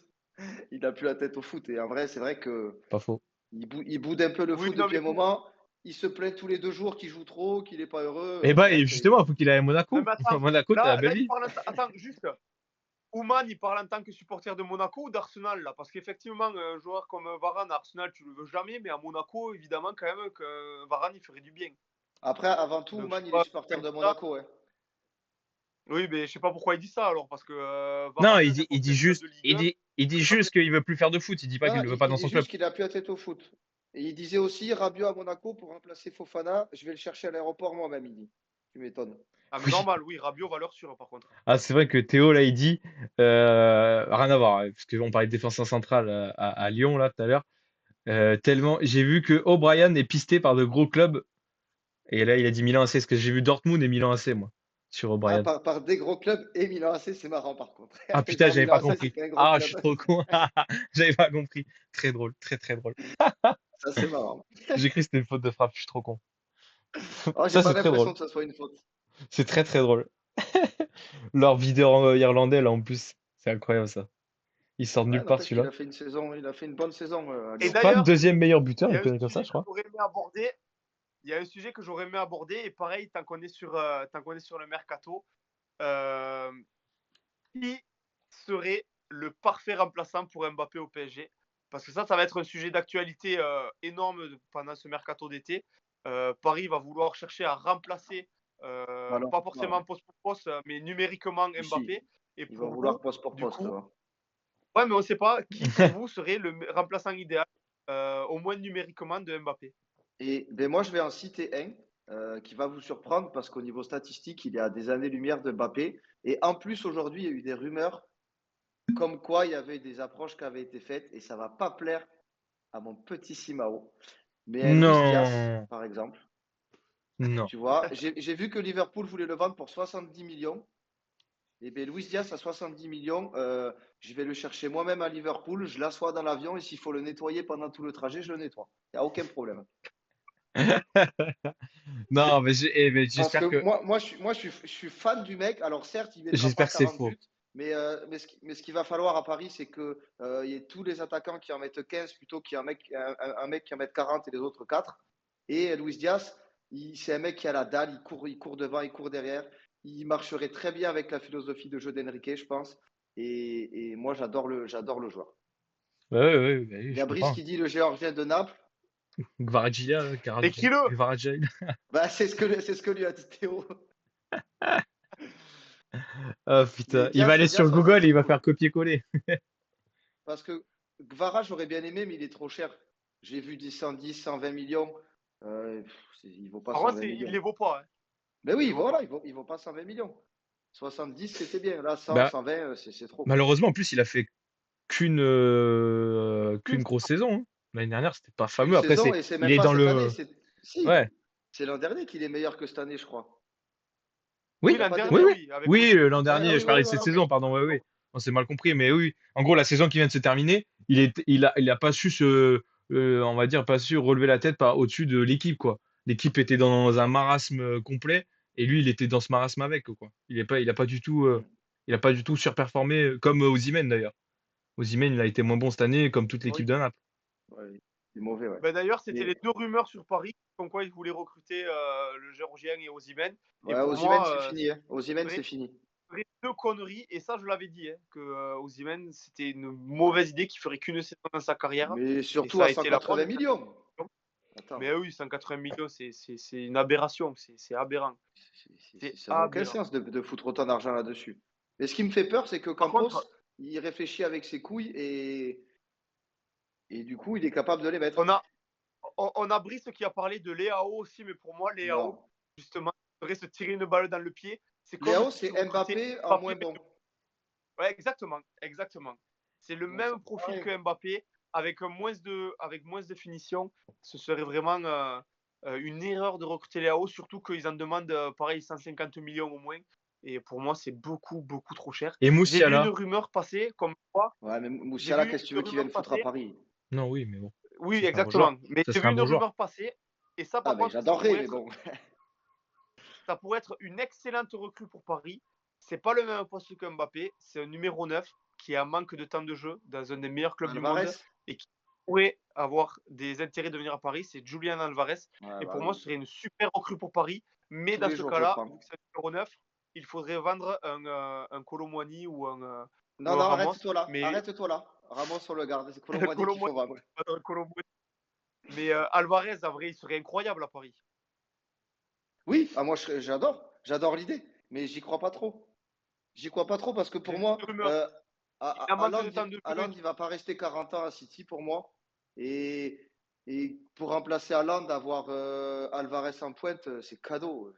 Il n'a plus la tête au foot. Et en vrai, c'est vrai que Pas faux. il boude un peu le Oui, foot non, depuis mais un moment. Il se plaint tous les 2 jours qu'il joue trop, qu'il n'est pas heureux. Et bah, et Bref, justement, il faut qu'il aille à non, Monaco. mais À attends, Monaco, t'as la là, belle il vie. parle attends, juste. Ouman, il parle en tant que supporter de Monaco ou d'Arsenal, là? Parce qu'effectivement, un joueur comme Varane à Arsenal, tu le veux jamais, mais à Monaco, évidemment, quand même, que Varane, il ferait du bien. après, avant tout, Donc, je sais Oman, il est pas pourquoi supporter il de dit ça. Monaco. Ouais. Oui, mais je sais pas pourquoi il dit ça, alors, parce que Non, Varane, il n'importe dit quel club juste, de Ligue 1, il dit jamais. juste qu'il veut plus faire de foot. Il dit pas Non, qu'il non, le veut pas il dans dit son club. juste qu'il a plus la tête au foot. Et il disait aussi Rabiot à Monaco pour remplacer Fofana. Je vais le chercher à l'aéroport moi-même, il dit. Tu m'étonnes. Ah, mais Oui. normal, oui, Rabiot, valeur sûre, par contre. Ah, c'est vrai que Théo, là, il dit, rien à voir, hein, parce qu'on parlait de défenseur central à Lyon, là, tout à l'heure. Tellement, j'ai vu que O'Brien est pisté par de gros clubs. Et là, il a dit Milan AC, parce que j'ai vu Dortmund et Milan AC, moi, sur Ah, O'Brien. par des gros clubs et Milan AC, c'est marrant par contre. Ah putain, Genre j'avais Milan pas AC, c'est compris. pas un gros Ah, je club. suis trop con. J'avais pas compris. Très drôle, très très drôle. Ça, c'est marrant. J'ai cru que c'était une faute de frappe, je suis trop con. Oh, j'ai Ça, pas c'est très drôle. l'impression que ça soit une faute. C'est très très drôle. Leur videur irlandais, là, en plus. C'est incroyable, ça. Il sort de Ouais, nulle part, n'empêche qu'il celui-là. a fait une saison, il a fait une bonne saison à Et Lyon. C'est pas le d'ailleurs, deuxième meilleur buteur, il y une a un connerie comme ça, sujet je que crois. j'aurais aimé aborder. Il y a un sujet que j'aurais aimé aborder, et pareil, tant qu'on est sur le mercato, euh, qui serait le parfait remplaçant pour Mbappé au PSG? Parce que ça va être un sujet d'actualité énorme pendant ce mercato d'été. Paris va vouloir chercher à remplacer, pas Malheureusement, ouais. forcément poste pour poste, mais numériquement Si, Mbappé. Et ils vont pour vouloir vous, poste pour du poste, coup, hein. ouais, mais on ne sait pas qui pour vous serait le remplaçant idéal, au moins numériquement, de Mbappé. Et ben moi, je vais en citer un qui va vous surprendre parce qu'au niveau statistique, il est à des années-lumière de Mbappé. Et en plus, aujourd'hui, il y a eu des rumeurs comme quoi il y avait des approches qui avaient été faites et ça va pas plaire à mon petit Simao. Mais Luis Diaz, Non, par exemple, non. tu vois, j'ai vu que Liverpool voulait le vendre pour 70 millions. Et bien, Luis Diaz à 70 millions, je vais le chercher moi-même à Liverpool, je l'assois dans l'avion et s'il faut le nettoyer pendant tout le trajet, je le nettoie. Il n'y a aucun problème. Non, mais mais Parce que je suis fan du mec. Alors certes, il ne mettra j'espère pas que c'est 40 faux. buts, mais ce qu'il va falloir à Paris, c'est qu'il y ait tous les attaquants qui en mettent 15 plutôt qu'un mec, un mec qui en mette 40 et les autres 4. Et Luis Diaz, c'est un mec qui a la dalle, il court devant, il court derrière. Il marcherait très bien avec la philosophie de jeu d'Enrique, je pense. Et moi, j'adore le joueur. Ouais, ouais, ouais, bah oui, Il y je a Brice comprends. qui dit le Géorgien de Naples. Kvaratskhelia, là, Et qui le Kvaratskhelia. Bah, c'est ce que lui a dit Théo. Ah Mais putain, il va aller sur Diaz, ouais, ça Google et serait il va cool, faire hein. copier-coller. Parce que Gvara, j'aurais bien aimé, mais il est trop cher. J'ai vu des 110, 120 millions. Il ne vaut pas Par contre, 120 il ne millions. les vaut pas. Hein. Mais Il les oui, vaut voilà, pas. il vaut pas 120 millions. 70, c'était bien. Là, 100, Bah, 120, c'est trop, quoi. malheureusement, en plus, il a fait qu'une Une grosse saison, hein. L'année dernière, c'était pas Qu'une fameux. Après, saison, et c'est il même est pas dans cette année. le, Si, ouais. c'est l'an dernier qu'il est meilleur que cette année, je crois. Oui, Il n'y a Oui, l'an pas oui, dernier, débat. oui. oui, avec Oui, Olise. l'an Ouais, dernier, oui, je ouais, parlais de ouais, cette ouais. saison, pardon. Oui, oui. On s'est mal compris, mais oui. En gros, la saison qui vient de se terminer, il a pas su on va dire, pas su relever la tête par au-dessus de l'équipe, quoi. L'équipe était dans un marasme complet, et lui, il était dans ce marasme avec, quoi. Mm. Il a pas du tout surperformé, comme Osimhen d'ailleurs. Osimhen, il a été moins bon cette année, comme toute l'équipe Oui. de Naples. Ouais. C'est mauvais, ouais. Ben, d'ailleurs, c'était Mais les 2 rumeurs sur Paris, comme quoi ils voulaient recruter le Géorgien et Osimhen. Et ouais, pour Osimhen, c'est moi, fini. Hein. Osimhen, c'est c'est fini. vrai, 2 conneries. Et ça, je l'avais dit, hein, que Osimhen, c'était une mauvaise idée qui ferait qu'une saison dans sa carrière. Mais Et surtout ça à a été la preuve. 180 millions. Mais Attends, oui, 180 millions, c'est une aberration. C'est aberrant. C'est ça n'a aucun aberrant. sens de foutre autant d'argent là-dessus. Mais ce qui me fait peur, c'est que Par Campos, contre, il réfléchit avec ses couilles et du coup, il est capable de les mettre. on a, on a Brice qui a parlé de Léao aussi, mais pour moi, Non. Léao, justement, il devrait se tirer une balle dans le pied. C'est comme Léo, si tu c'est recrutais Mbappé en Mbappé. moins bon. Ouais, exactement, exactement. C'est le Donc, c'est même profil pareil. que Mbappé, avec moins de finition. Ce serait vraiment une erreur de recruter Léao, surtout qu'ils en demandent, pareil, 150 millions au moins. Et pour moi, c'est beaucoup, beaucoup trop cher. Et J'ai vu une Moussiala? rumeur passer, comme quoi, Ouais, mais j'ai Moussiala, vu qu'est-ce que tu une veux qu'il vienne rumeur foutre à passer. Paris? Non, oui, mais bon. Oui, Ça serait un bon joueur. exactement. Mais Ça j'ai serait vu un une bon joueur. rumeur passer. Et ça, Ah, par mais contre, j'adorerais, mais bon. ça pourrait être une excellente recrue pour Paris. C'est pas le même poste que Mbappé. C'est un numéro 9 qui a un manque de temps de jeu dans un des meilleurs clubs du monde Alvarez? et qui pourrait avoir des intérêts de venir à Paris. C'est Julian Alvarez. Ouais, Et bah pour moi, oui. ce serait une super recrue pour Paris. Mais Tous dans les ce jours, je le cas-là, prends. vu que c'est un numéro 9, il faudrait vendre un Kolo Muani Non, ou un non, Ramos. arrête-toi là. Mais Arrête-toi là. Ramos, on le garde. C'est Colomboigny Kolo qu'il Muani, faut vendre. pas un Kolo Muani. Mais Alvarez, en vrai, il serait incroyable à Paris. Oui, ah, moi, j'adore. J'adore l'idée. Mais j'y crois pas trop. J'y crois pas trop parce que J'ai pour vu moi, une rumeur. Il a un manque de temps de jeu. Haaland, il va pas rester 40 ans à City pour moi. Et pour remplacer Haaland, avoir Alvarez en pointe, c'est cadeau.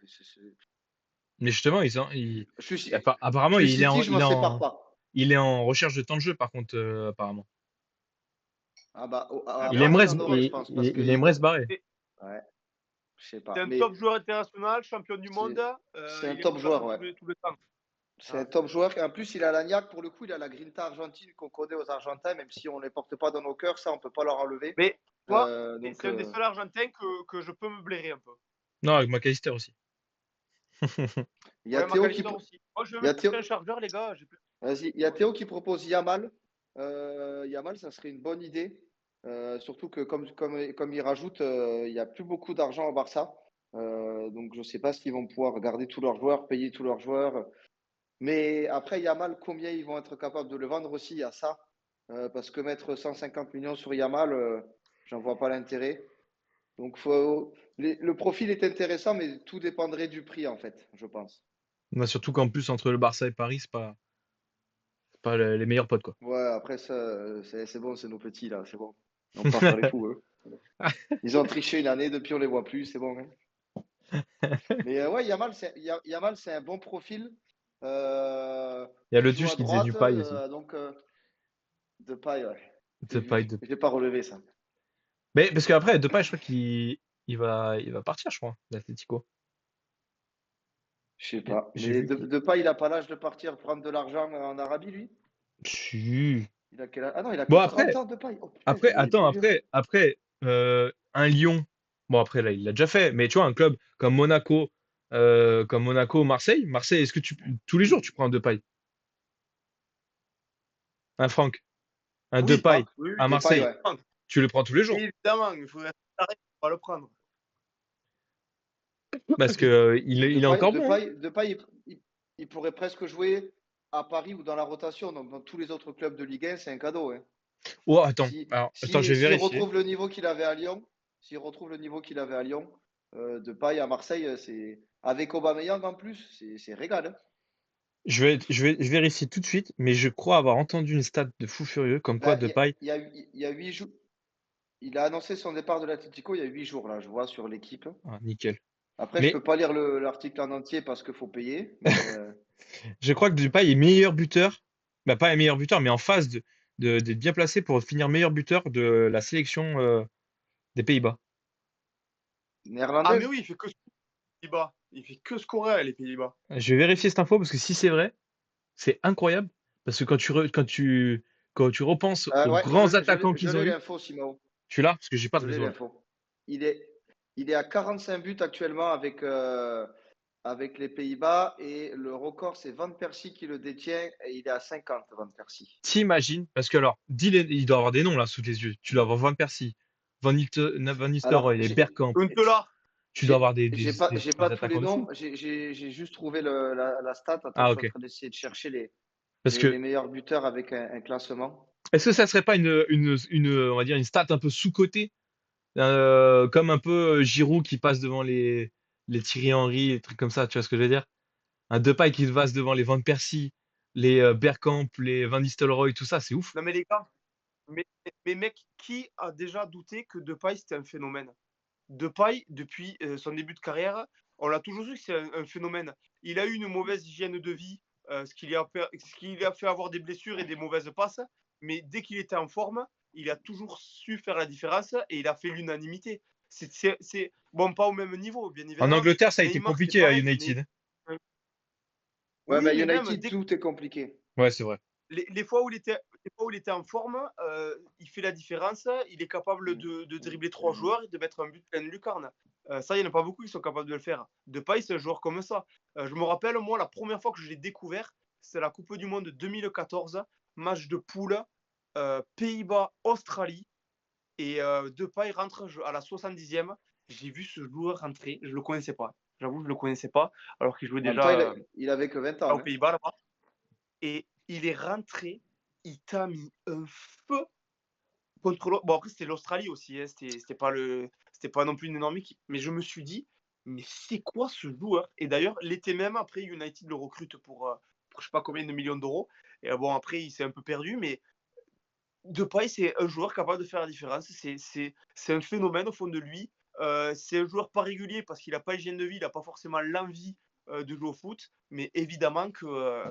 Mais justement, Je suis, apparemment, je suis City, je m'en sépare pas. il est en recherche de temps de jeu, par contre, apparemment. Ah bah, à Apparemment, Paris, il en aurait, je pense. Parce que, Il aimerait se barrer. c'est ouais, je sais c'est pas. un Mais top joueur international, champion du monde. c'est un Il est top remplaçant joueur, ouais. tout le temps. C'est un Voilà. top joueur. Et en plus, il a la niaque. Pour le coup, il a la grinta argentine qu'on connaît aux Argentins, même si on ne les porte pas dans nos cœurs. Ça, on peut pas leur enlever. Mais tu vois, Donc, c'est un des seuls Argentins que je peux me blairer un peu. Non, avec McAllister aussi. il y a Ouais, Théo McAllister aussi. Moi, je vais il y a mettre Théo, un chargeur, les gars. J'ai plus... vas-y, il y a Théo qui propose Yamal. Yamal, ça serait une bonne idée. Surtout que comme il rajoute, il n'y a plus beaucoup d'argent au Barça. Donc je ne sais pas s'ils vont pouvoir garder tous leurs joueurs, payer tous leurs joueurs. Mais après, Yamal, combien ils vont être capables de le vendre aussi, il y a ça. Parce que mettre 150 millions sur Yamal, j'en vois pas l'intérêt. Donc le profil est intéressant, mais tout dépendrait du prix, en fait, je pense. Bah, surtout qu'en plus, entre le Barça et Paris, c'est pas les meilleurs potes, quoi. Ouais, après ça, c'est bon, c'est nos petits là, c'est bon. On peut pas faire les fous, eux. Ils ont triché une année, depuis on les voit plus, c'est bon. Hein. Mais ouais, Yamal, c'est un bon profil Il y a qui le joue Tuche à qui disait du droite, paille aussi. donc Depay, ouais. J'ai Depay, vu, j'ai pas relevé ça. Mais parce qu'après, Depay, je crois il va partir, je crois, l'Atlético. Je sais pas. J'ai Mais vu qu'il. Depay, il a pas l'âge de partir prendre de l'argent en Arabie, lui. Si. Il a quel âge? Ah non, il a que Bon, 30 ans, Depay. Oh putain, je après, le voyais attends, plus vieux. un Lyon. Bon, après, là, il l'a déjà fait, mais tu vois, un club comme Monaco, Marseille. Marseille, est-ce que tous les jours, tu prends un Depay? Un Franck, un Oui, Depay oui, oui, à Depay, Marseille, ouais. tu le prends tous les jours. évidemment, il faudrait s'arrêter pour pas le prendre. Parce que Mais il est encore bon, hein. Depay, il pourrait presque jouer à Paris ou dans la rotation. Donc, dans tous les autres clubs de Ligue 1, c'est un cadeau. Hein. Oh, attends, Si, attends, je vais s'il vérifier. retrouve le niveau qu'il avait à Lyon, s'il retrouve le niveau qu'il avait à Lyon, Depay à Marseille, c'est avec Aubameyang en plus, c'est régal. Hein. Je vérifie tout de suite, mais je crois avoir entendu une stat de fou furieux, comme quoi Là, Depay. il y a 8 jours. Il a annoncé son départ de l'Atlético il y a 8 jours, là, je vois sur l'équipe. Ah, nickel. Après, je Mais peux pas lire l'article en entier parce qu'il faut payer. Mais je crois que Depay est meilleur buteur, bah pas un meilleur buteur, mais en phase d'être bien placé pour finir meilleur buteur de la sélection des Pays-Bas. Ah, mais néerlandaise? oui, il fait que Pays-Bas. Il fait que scorer, les Pays-Bas. Je vais vérifier cette info parce que si c'est vrai, c'est incroyable. Parce que quand tu repenses aux Ouais, grands attaquants qu'ils ont eu, l'info, Simao. tu l'as? Parce que j'ai pas de Je l'ai réseau là. l'info. Il est, il est à 45 buts actuellement avec les Pays-Bas et le record, c'est Van Persie qui le détient et il est à 50, Van Persie. T'imagines? Parce que alors, il doit avoir des noms là sous les yeux. Tu dois avoir Van Persie, Van Alors, Nistelrooy, les Bergkamp. Huntelaar. Tu dois avoir j'ai pas des tous les attaquants de noms. fou. J'ai juste trouvé la stat. Attends, Ah, je suis en ok. train d'essayer de chercher Parce les que, meilleurs buteurs avec un classement. est-ce que ça serait pas on va dire une stat un peu sous-cotée, comme un peu Giroud qui passe devant les Thierry Henry, les trucs comme ça, tu vois ce que je veux dire? Un Depay qui passe devant les Van Persie, les Bergkamp, les Van Nistelrooy, tout ça, c'est ouf. Non, mais les gars, mais mec, qui a déjà douté que Depay c'était un phénomène? Depay, depuis son début de carrière, on l'a toujours su que c'est un phénomène. Il a eu une mauvaise hygiène de vie, ce qui lui a fait avoir des blessures et des mauvaises passes, mais dès qu'il était en forme, il a toujours su faire la différence et il a fait l'unanimité. Bon, pas au même niveau, bien En évidemment. Angleterre, ça a été Neymar, c'est compliqué à pareil. United. Ouais, Oui, mais mais même United, tout est compliqué. Ouais, c'est vrai. les fois où il était en forme, il fait la différence. Il est capable de dribbler 3 joueurs et de mettre un but plein de lucarne. Ça, il n'y en a pas beaucoup qui sont capables de le faire. Depay, c'est un joueur comme ça. Je me rappelle, moi, la première fois que je l'ai découvert, c'est la Coupe du Monde 2014, match de poule, Pays-Bas-Australie. Et Depay rentre à la 70e. J'ai vu ce joueur rentrer, je ne le connaissais pas. J'avoue, je ne le connaissais pas, alors qu'il jouait En même temps, déjà il avait que 20 aux ans. Hein. Pays-Bas là-bas. Et il est rentré, il t'a mis un feu contre l'autre. Bon, après, c'était l'Australie aussi, hein, c'était pas non plus une énorme équipe. Mais je me suis dit, mais c'est quoi ce joueur? Et d'ailleurs, l'été même, après, United le recrute pour je sais pas combien de millions d'euros. Et bon, après, il s'est un peu perdu, mais Depay, c'est un joueur capable de faire la différence. C'est un phénomène au fond de lui. C'est un joueur pas régulier parce qu'il n'a pas hygiène de vie, il n'a pas forcément l'envie de jouer au foot. Mais évidemment que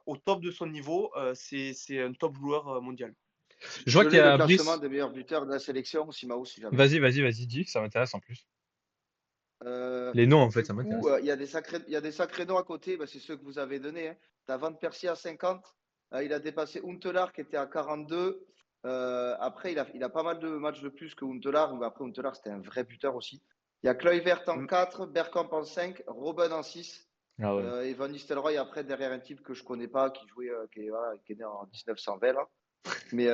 au top de son niveau, c'est un top joueur mondial. Je vois Je qu'il y l'ai le a classement Brice. des meilleurs buteurs de la sélection, Simao, si jamais. Vas-y, dis, ça m'intéresse en plus. Euh, Les noms, en fait, du ça coup, m'intéresse. il y a des sacrés noms à côté. Bah, c'est ceux que vous avez donnés. Hein. Tu as Van Persie à 50. Il a dépassé Huntelaar qui était à 42. Après, il a pas mal de matchs de plus que Huntelaar. Mais après, Huntelaar, c'était un vrai buteur aussi. Il y a Kluivert en Mm. 4, Bergkamp en 5, Robben en 6. Ah ouais. Et Van Nistelrooy après derrière un type que je connais pas, qui jouait, voilà, qui est né en 1920 là. Mais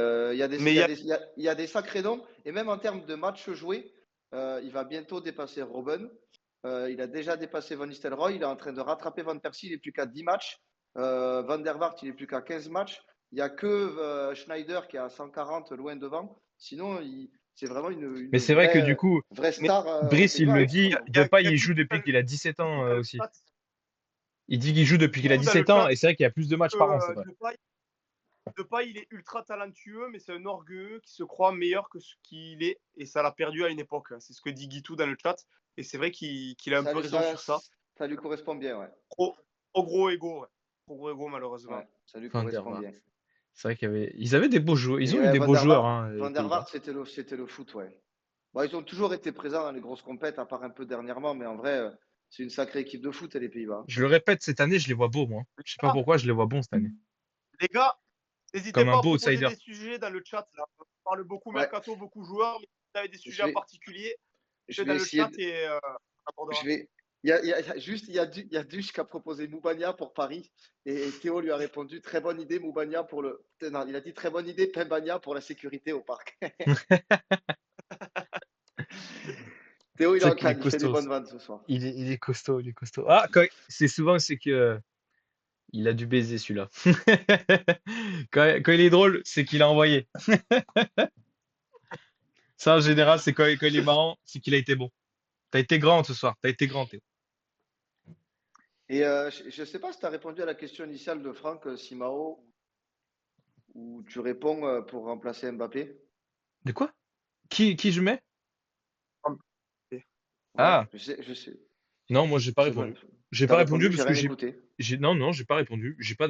Mais il y a il y a des sacrés noms. Et même en termes de matchs joués, il va bientôt dépasser Robben. Il a déjà dépassé Van Nistelrooy. Il est en train de rattraper Van Persie. Il n'est plus qu'à 10 matchs. Van der Vaart, il n'est plus qu'à 15 matchs. Il n'y a que Schneider qui est à 140 loin devant. Sinon, c'est vraiment Mais une c'est vrai que du coup, vraie mais star aux Brice, il Pays-Bas. le Hein. dit, il y a Depay, il joue Guigou depuis qu'il a 17 ans dans le aussi. chat, Il dit qu'il joue depuis qu'il a Guigou dans le 17 ans, chat, et c'est vrai qu'il y a plus de matchs par an, c'est vrai. Depay, il est ultra talentueux, mais c'est un orgueilleux qui se croit meilleur que ce qu'il est, et ça l'a perdu à une époque. C'est ce que dit Guitou dans le chat, et c'est vrai qu'il a un peu raison sur ça. Ça lui correspond bien, ouais. Trop gros ego, ouais. Trop gros ego, malheureusement. Ouais, ça lui Van der correspond Vaart. bien. C'est vrai ils avaient des beaux joueurs. Ils Mais ont eu ouais, des beaux joueurs, hein, les Van der Pays-Bas. Vaart, c'était le foot, ouais. Bon, ils ont toujours été présents dans les grosses compètes, à part un peu dernièrement, mais en vrai, c'est une sacrée équipe de foot, les Pays-Bas. Je le répète, cette année, je les vois beaux, moi. Je sais pas Ah, pourquoi, je les vois bons cette année. les gars, n'hésitez Comme un pas à beau proposer outsider. des sujets dans le chat. Là. On parle beaucoup Ouais, mercato, beaucoup joueurs, mais si vous avez des je sujets en vais, particulier, je mettez vais dans le essayer chat de, et on abordera. je vais, juste, il y a Duch qui a proposé Moubania pour Paris, et Théo lui a répondu, très bonne idée, Moubania pour le, non, il a dit très bonne idée, Pembania pour la sécurité au parc. Théo, il est C'est en vrai qu'il est canne, il fait des costaud. bonnes vannes ce soir. Il est costaud, il est costaud. Ah, c'est que il a dû baiser celui-là. Quand il est drôle, c'est qu'il a envoyé. Ça, en général, c'est quand il est marrant, c'est qu'il a été bon. T'as été grand ce soir, t'as été grand, Théo. Et je ne sais pas si tu as répondu à la question initiale de Franck Simao, où tu réponds pour remplacer Mbappé. De quoi? Qui je mets? Ouais, Ah, je sais. non, moi, j'ai pas C'est bon. répondu. J'ai Tu as pas répondu répondu, j'ai parce que rien écouté. non, j'ai pas répondu. J'ai pas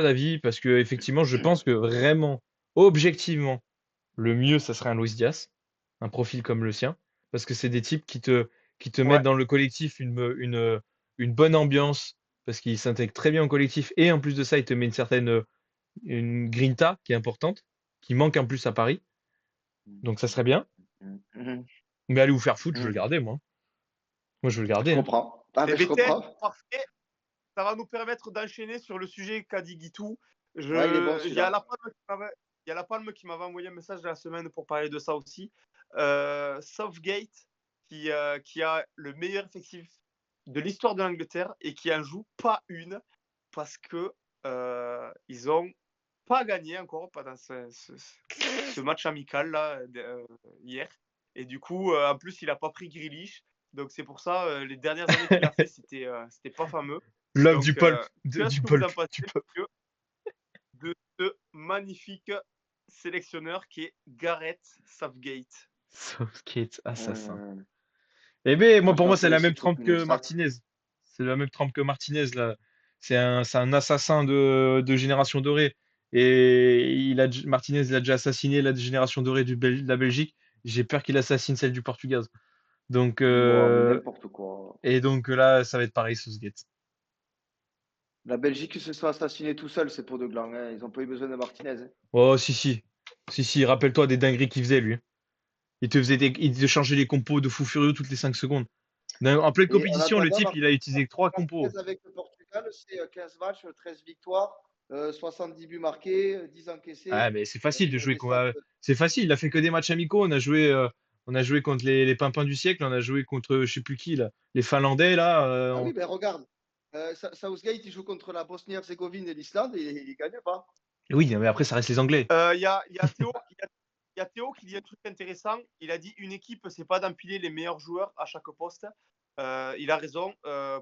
d'avis parce que, effectivement, je pense que vraiment, objectivement, le mieux, ça serait un Luis Diaz, un profil comme le sien, parce que c'est des types qui te mettent Ouais, dans le collectif une bonne ambiance, parce qu'ils s'intègrent très bien au collectif, et en plus de ça, ils te mettent une grinta qui est importante, qui manque en plus à Paris. Donc ça serait bien. Mhm. Mais aller vous faire foutre, je veux le Mhm. garder, moi. Moi, je veux le Je garder, hein. comprends. Ah, les mais je BTS, comprends. parfait. Ça va nous permettre d'enchaîner sur le sujet qu'a dit Guitou. Ouais, il est bon Il y a celui-là. la panne qui va. y a La Palme qui m'avait envoyé un message de la semaine pour parler de ça aussi. Southgate, qui a le meilleur effectif de l'histoire de l'Angleterre et qui en joue pas une parce que ils ont pas gagné encore pendant ce match amical là hier. Et du coup, en plus, il a pas pris Grealish. Donc c'est pour ça, les dernières années qu'il a fait, c'était pas fameux. L'homme du Donc, pulp. qu'est-ce Du que vous pulp. en pensez, Du pulp. messieurs, de ce magnifique sélectionneur qui est Gareth Southgate? Southgate, assassin. Euh, Eh ben, moi, pour Franchement, moi, c'est la c'est même tout trempe une que sacre. Martinez. C'est la même trempe que Martinez, là. C'est un assassin de génération dorée. Et Martinez, il a déjà assassiné la génération dorée de la Belgique. J'ai peur qu'il assassine celle du Portugal. Donc, Wow, mais n'importe quoi. et donc là, ça va être pareil, Southgate. La Belgique se soit assassinée tout seul, c'est pour de gland, hein. Ils n'ont pas eu besoin de Martinez, hein. Oh, si, si. Si, si, rappelle-toi des dingueries qu'il faisait, lui. Il te changeait les compos de fou furieux toutes les 5 secondes. En pleine Et en compétition, le attendant, type, il a utilisé 3 compos. Martinez avec le Portugal, c'est 15 matchs, 13 victoires, 70 buts marqués, 10 Ah, encaissés. mais c'est facile de jouer. Des stats. C'est facile. Il a fait que des matchs amicaux. On a joué contre les pimpins du siècle. On a joué contre je sais plus qui là, les Finlandais là. Ah oui, ben regarde. Southgate, il joue contre la Bosnie-Herzégovine et l'Islande et il ne gagne pas. Oui, mais après ça reste les Anglais. Il y a Théo qui dit un truc intéressant. Il a dit une équipe, c'est pas d'empiler les meilleurs joueurs à chaque poste. Il a raison.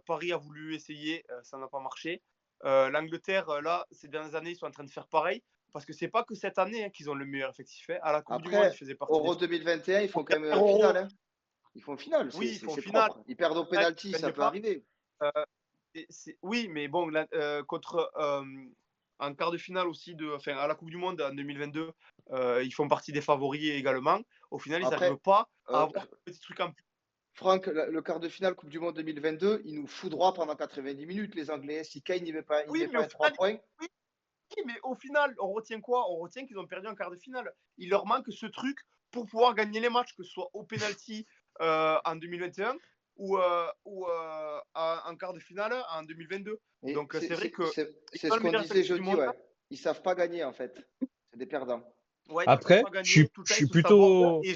Paris a voulu essayer, ça n'a pas marché. L'Angleterre, là, ces dernières années, ils sont en train de faire pareil. Parce que c'est pas que cette année qu'ils ont le meilleur effectif. À la Coupe du Monde, ils Après, faisaient partie des Euro 2021, ils font quand même premiers finale, Euro. hein. Ils font finale, Oui, ils font c'est finale. propre. Ils perdent au Ils penalty, ça gagnent peut pas. arriver. Euh, oui, mais bon, en quart de finale aussi, enfin, à la Coupe du Monde en 2022, ils font partie des favoris également. Au final, ils n'arrivent Après, pas à euh, avoir un petit truc en plus. Franck, le quart de finale Coupe du Monde 2022, il nous fout droit pendant 90 minutes, les Anglais. Si Kane n'y met pas, il Oui, met mais pas au un 3 final, points, oui, mais au final, on retient quoi? On retient qu'ils ont perdu en quart de finale. Il leur manque ce truc pour pouvoir gagner les matchs, que ce soit au penalty en 2021 ou en quart de finale en 2022. et Donc, c'est vrai que c'est ont ce le qu'on meilleur disait effectif du jeudi, monde. ouais. Ils savent pas gagner, en fait. C'est des perdants. Ouais, ils savent Après, pas gagner. Tout le je temps, ils suis se sabordent. plutôt. Et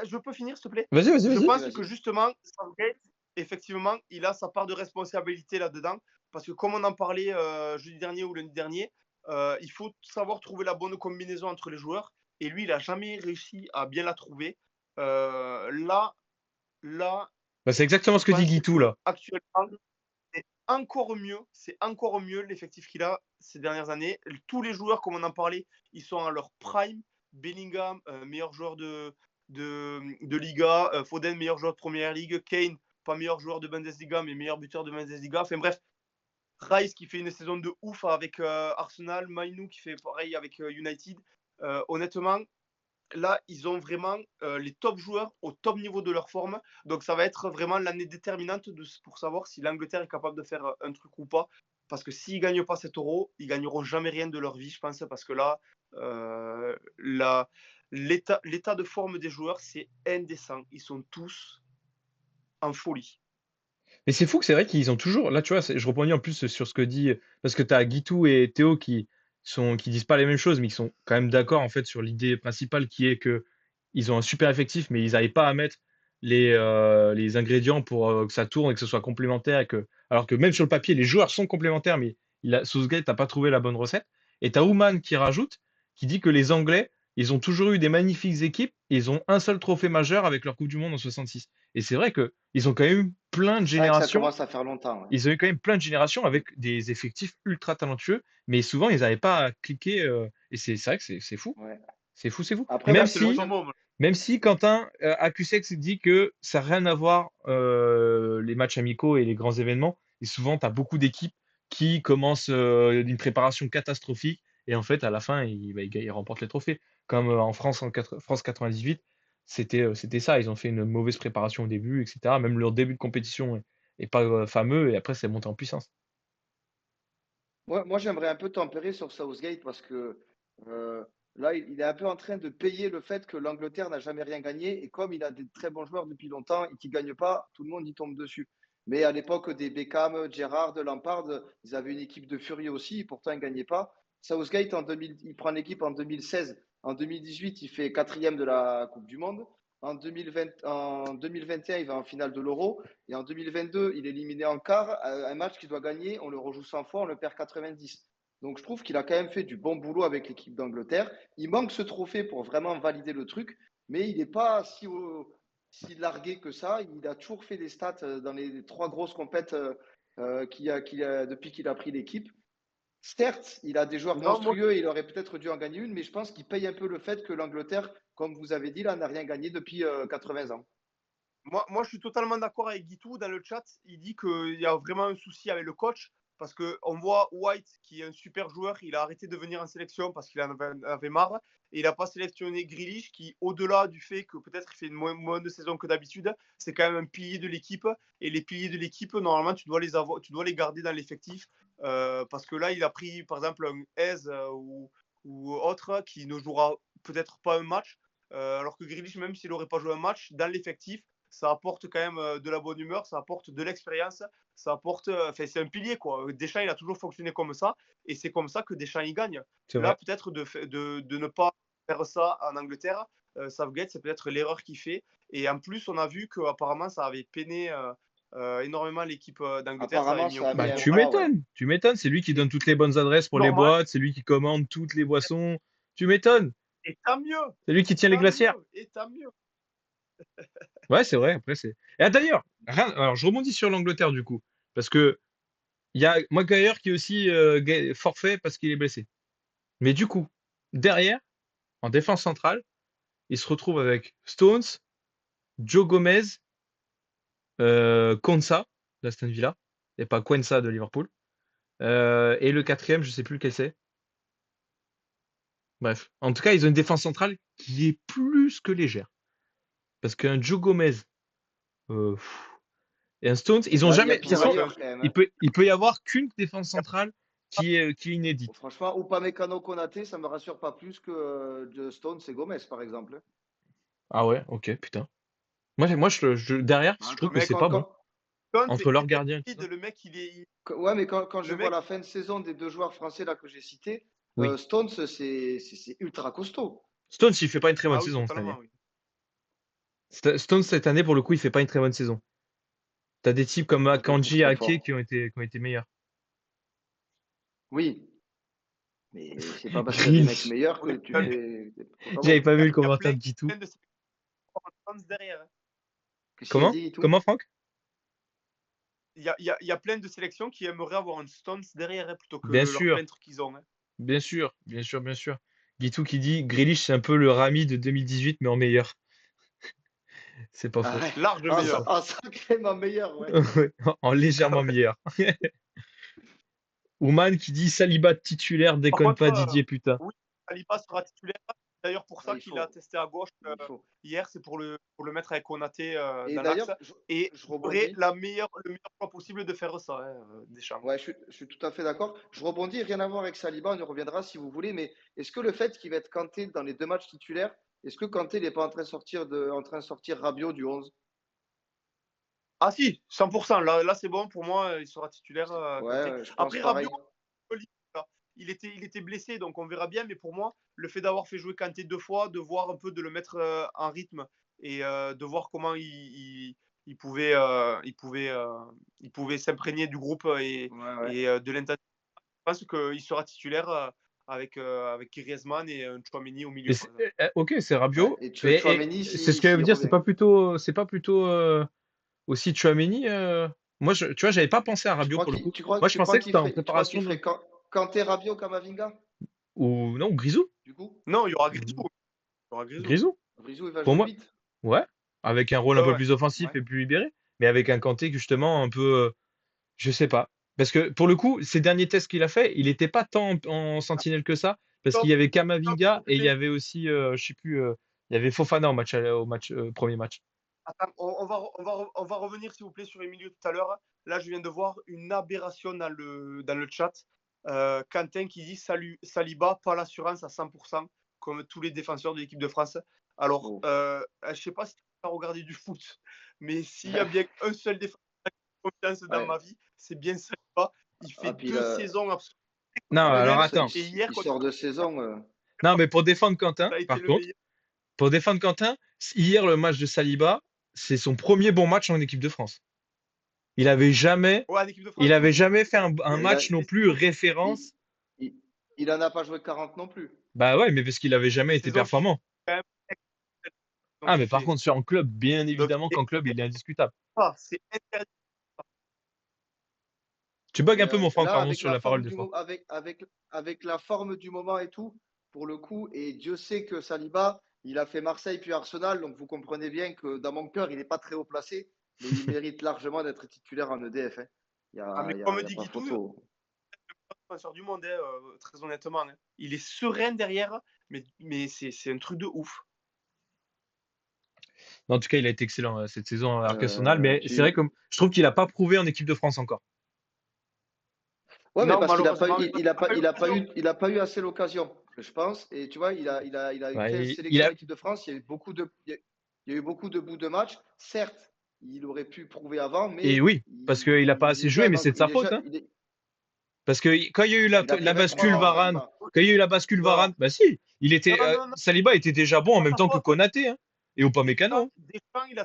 je peux finir, s'il te plaît? Vas-y, vas-y, Je vas-y. Vas-y, pense que vas-y. justement, Southgate, effectivement, il a sa part de responsabilité là-dedans. Parce que comme on en parlait jeudi dernier ou lundi dernier, il faut savoir trouver la bonne combinaison entre les joueurs. Et lui, il n'a jamais réussi à bien la trouver. Là, Bah, c'est exactement je ce que dit pense Guitou là. qu'actuellement, c'est encore mieux l'effectif qu'il a ces dernières années. Tous les joueurs, comme on en parlait, ils sont à leur prime. Bellingham, meilleur joueur de Liga. Foden, meilleur joueur de Première Ligue. Kane, pas meilleur joueur de Bundesliga, mais meilleur buteur de Bundesliga. Enfin bref, Rice qui fait une saison de ouf avec Arsenal. Mainu qui fait pareil avec United. Honnêtement, là, ils ont vraiment les top joueurs au top niveau de leur forme. Donc, ça va être vraiment l'année déterminante pour savoir si l'Angleterre est capable de faire un truc ou pas. Parce que s'ils ne gagnent pas cet euro, ils gagneront jamais rien de leur vie, je pense. Parce que là, l'état de forme des joueurs, c'est indécent. Ils sont tous en folie. Mais c'est fou que c'est vrai qu'ils ont toujours. Là, tu vois, je rebondis en plus sur ce que dit. Parce que tu as Guitou et Théo qui disent pas les mêmes choses, mais qui sont quand même d'accord en fait sur l'idée principale qui est que ils ont un super effectif, mais ils n'arrivent pas à mettre les ingrédients pour que ça tourne et que ce soit complémentaire. Alors que même sur le papier, les joueurs sont complémentaires, mais Southgate n'a pas trouvé la bonne recette. Et tu as Ouman qui rajoute, qui dit que les Anglais, ils ont toujours eu des magnifiques équipes et ils ont un seul trophée majeur avec leur Coupe du Monde en 66. Et c'est vrai que ils ont quand même plein de C'est vrai que ça générations. commence à faire longtemps, ouais. Ils ont eu quand même plein de générations avec des effectifs ultra talentueux, mais souvent ils n'avaient pas à cliquer. Et c'est vrai que c'est fou. Ouais. C'est fou, c'est fou. Après, Même moi, C'est le si, summum. même si Quentin Acusex dit que ça n'a rien à voir les matchs amicaux et les grands événements. Et souvent, tu as beaucoup d'équipes qui commencent d'une préparation catastrophique et en fait, à la fin, ils remportent les trophées. Comme en France, France 98, c'était ça. Ils ont fait une mauvaise préparation au début, etc. Même leur début de compétition est pas fameux et après, c'est monté en puissance. moi, j'aimerais un peu tempérer sur Southgate parce que euh, là, il est un peu en train de payer le fait que l'Angleterre n'a jamais rien gagné. Et comme il a des très bons joueurs depuis longtemps et qu'il ne gagne pas, tout le monde y tombe dessus. Mais à l'époque des Beckham, Gerrard, Lampard, ils avaient une équipe de furieux aussi. Et pourtant, ils ne gagnaient pas. Southgate, il prend l'équipe en 2016. En 2018, il fait 4e de la Coupe du Monde. En 2021, il va en finale de l'Euro. Et en 2022, il est éliminé en quart. Un match qu'il doit gagner, on le rejoue 100 fois, on le perd 90. Donc je trouve qu'il a quand même fait du bon boulot avec l'équipe d'Angleterre. Il manque ce trophée pour vraiment valider le truc, mais il n'est pas si largué que ça. Il a toujours fait des stats dans les 3 grosses compètes depuis qu'il a pris l'équipe. Certes, il a des joueurs Non, moi, monstrueux et il aurait peut-être dû en gagner une, mais je pense qu'il paye un peu le fait que l'Angleterre, comme vous avez dit, là, n'a rien gagné depuis 80 ans. moi, je suis totalement d'accord avec Guitou dans le chat. Il dit qu'il y a vraiment un souci avec le coach parce qu'on voit White, qui est un super joueur, il a arrêté de venir en sélection parce qu'il en avait marre. Et il n'a pas sélectionné Grealish, qui, au-delà du fait que peut-être il fait une moins de saison que d'habitude, c'est quand même un pilier de l'équipe. Et les piliers de l'équipe, normalement, tu dois les garder dans l'effectif. Parce que là, il a pris, par exemple, un Hez ou autre qui ne jouera peut-être pas un match. Alors que Grealish, même s'il n'aurait pas joué un match, dans l'effectif, ça apporte quand même de la bonne humeur, ça apporte de l'expérience, ça apporte. Enfin, c'est un pilier, quoi. Deschamps, il a toujours fonctionné comme ça, et c'est comme ça que Deschamps, il gagne. C'est Là, vrai. peut-être de ne pas faire ça en Angleterre, Southgate, c'est peut-être l'erreur qu'il fait. Et en plus, on a vu qu'apparemment, ça avait peiné énormément l'équipe d'Angleterre, ça avait Apparemment, mis un ça a coup de mis Bah, un tu moral. frein, ouais. m'étonnes. Tu m'étonnes. C'est lui qui donne toutes les bonnes adresses pour les Normal, boîtes. C'est lui qui commande toutes les boissons. Tu m'étonnes. et tant mieux, C'est lui qui et tient les tant glacières. mieux, et tant mieux. Ouais, c'est vrai. Après, c'est. Et d'ailleurs, alors je rebondis sur l'Angleterre du coup. Parce que il y a Maguire qui est aussi forfait parce qu'il est blessé. Mais du coup, derrière, en défense centrale, il se retrouve avec Stones, Joe Gomez, Konsa d'Aston Villa, et pas Quensa de Liverpool. Et le quatrième, je sais plus lequel c'est. Bref. En tout cas, ils ont une défense centrale qui est plus que légère. Parce qu'un Joe Gomez pff, et un Stones, ils ont Il y a jamais. De toute Ouais, toujours façon, meilleur quand même. il peut y avoir qu'une défense centrale qui est inédite. Franchement, Upamecano Konaté, ça me rassure pas plus que de Stones et Gomez, par exemple. Ah ouais, ok, putain. Moi derrière, je trouve que Mais c'est pas bon. Stones, Entre leur gardien et tout ça. le mec, il est. ouais, mais quand je Le vois mec, la fin de saison des 2 joueurs français là que j'ai cités, Oui. Stones, c'est ultra costaud. Stones, il fait pas une très bonne ah oui, saison cette année. totalement, oui. Stones, cette année, pour le coup, il fait pas une très bonne saison. T'as des types comme Moi, je le trouve Akanji et très Ake fort. qui ont été meilleurs. Oui, mais c'est pas parce qu'il y a des mecs Grealish. meilleurs On que est tu plein, fais pas J'avais bon. pas vu le il y a commentaire plein, de Guitou. plein de Stones derrière, hein. Qu'est-ce qu'il a Comment? dit et tout? Comment, Franck? Il y a plein de sélections qui aimeraient avoir un Stones derrière, hein, plutôt que Bien leur sûr, peintre qu'ils ont, hein. bien sûr, bien sûr, bien sûr. Guitou qui dit Grealish, c'est un peu le Rami de 2018, mais en meilleur. C'est pas Ah faux. ouais, Large C'est pas meilleur. sacrément meilleur, ouais. Ouais, en Ah légèrement ouais. meilleur. Ouman qui dit Saliba titulaire, Par déconne contre, pas Didier, putain. oui, Saliba sera titulaire. D'ailleurs, pour Ah, ça il qu'il a faut, testé à gauche il faut. hier, c'est pour le mettre avec Konaté Et dans l'axe. d'ailleurs, Et je il ferait rebondis. le meilleur choix possible de faire ça, hein, Deschamps. Ouais, je suis tout à fait d'accord. Je rebondis, rien à voir avec Saliba, on y reviendra si vous voulez, mais est-ce que le fait qu'il va être Kanté dans les 2 matchs titulaires, est-ce que Kanté n'est pas en train de sortir Rabiot du 11? Ah si, 100%. Là c'est bon pour moi, il sera titulaire, Ouais, Kanté. je pense Après, Rabiot, pareil. il était blessé, donc on verra bien. Mais pour moi, le fait d'avoir fait jouer Kanté 2 fois, de voir un peu, de le mettre en rythme et de voir comment il pouvait s'imprégner du groupe Ouais, ouais. et de l'intensité, je pense qu'il sera titulaire avec Griezmann et Tchouaméni au Mais milieu, par exemple. ok, c'est Ouais. Rabiot. Et Et Tchouaméni c'est ce que j'allais s'il vous dire, revient. c'est pas plutôt aussi Tchouaméni. Moi, tu vois, j'avais pas pensé à Tu Rabiot crois pour le qu'il coup. tu crois, Moi, je tu crois pensais que qu'il c'était en ferait, tu crois préparation qu'il ferait Kanté, Rabiot, Kamavinga, ou non, Grisou. du coup? Non, il y aura Grisou. Il y aura Grisou. Grisou, Brizou, il va pour jouer moi. 8. Ouais, avec un rôle un Ouais, peu ouais. plus offensif Ouais. et plus libéré, mais avec un Kanté qui, justement un peu, je sais pas. Parce que pour le coup, ces derniers tests qu'il a fait, il était pas tant en sentinelle que ça, parce qu'il Top, y avait top, Kamavinga et il y complet. avait aussi, je sais plus, il y avait Fofana premier match. Attends, on va revenir, s'il vous plaît, sur les milieux tout à l'heure. Là, je viens de voir une aberration dans le chat. Quentin qui dit Saliba, pas l'assurance à 100%, comme tous les défenseurs de l'équipe de France. Alors, Oh. je ne sais pas si tu as regardé du foot, mais s'il y a bien un seul défenseur qui a confiance dans Ouais. ma vie, c'est bien Saliba. Il fait Ah, puis 2 saisons absolument Non, Ouais, alors même. attends. Et hier, il contre sort de saison. Non, mais pour défendre Quentin, ça a été par le contre, meilleur. pour défendre Quentin, hier, le match de Saliba, c'est son premier bon match en équipe de France. Il avait jamais, Ouais, en équipe de il France, oui. avait jamais fait un Mais Il a, match non les plus il, référence. il, il en a pas joué 40 non plus. Bah ouais, mais parce qu'il avait jamais été saisons qui performant. quand même exceptionnelles Ah, qu'il mais par fait. contre, sur un club, bien Donc, évidemment qu'en club, il est indiscutable. c'est interdit. Tu bugs Mais un peu, mon Franck, là, pardon, sur la parole des fois. avec la forme du moment et tout, pour le coup, et Dieu sait que Saliba, il a fait Marseille puis Arsenal, donc vous comprenez bien que dans mon cœur, il n'est pas très haut placé, mais il mérite largement d'être titulaire en EDF, hein. Il n'y Ah, mais a, y comme a- y a dit pas Guitou, photo. défenseur du monde, hein, très honnêtement, hein. Il est serein derrière, mais c'est un truc de ouf. En tout cas, il a été excellent cette saison à Arsenal, mais c'est vrai Tu... que je trouve qu'il a pas prouvé en équipe de France encore. Ouais, mais Non, parce qu'il a pas eu, malheureusement, il a pas eu assez l'occasion, je pense. Et tu vois, il a eu Ouais, 15 il sélections en a, équipe de France. Il y a eu beaucoup de, il y a eu beaucoup de bouts de match. Certes, il aurait pu prouver avant, et mais oui, parce qu'il a pas il assez est joué, jeune. mais c'est de sa faute, hein. Parce que quand il y a eu Il a que la 23 bascule ans, Varane, Saliba. quand il y a eu la bascule non, Varane, bah si, non, non, non, Saliba était déjà bon en pas même sa temps que faute. Konaté, hein, et Upamecano. Deschamps, il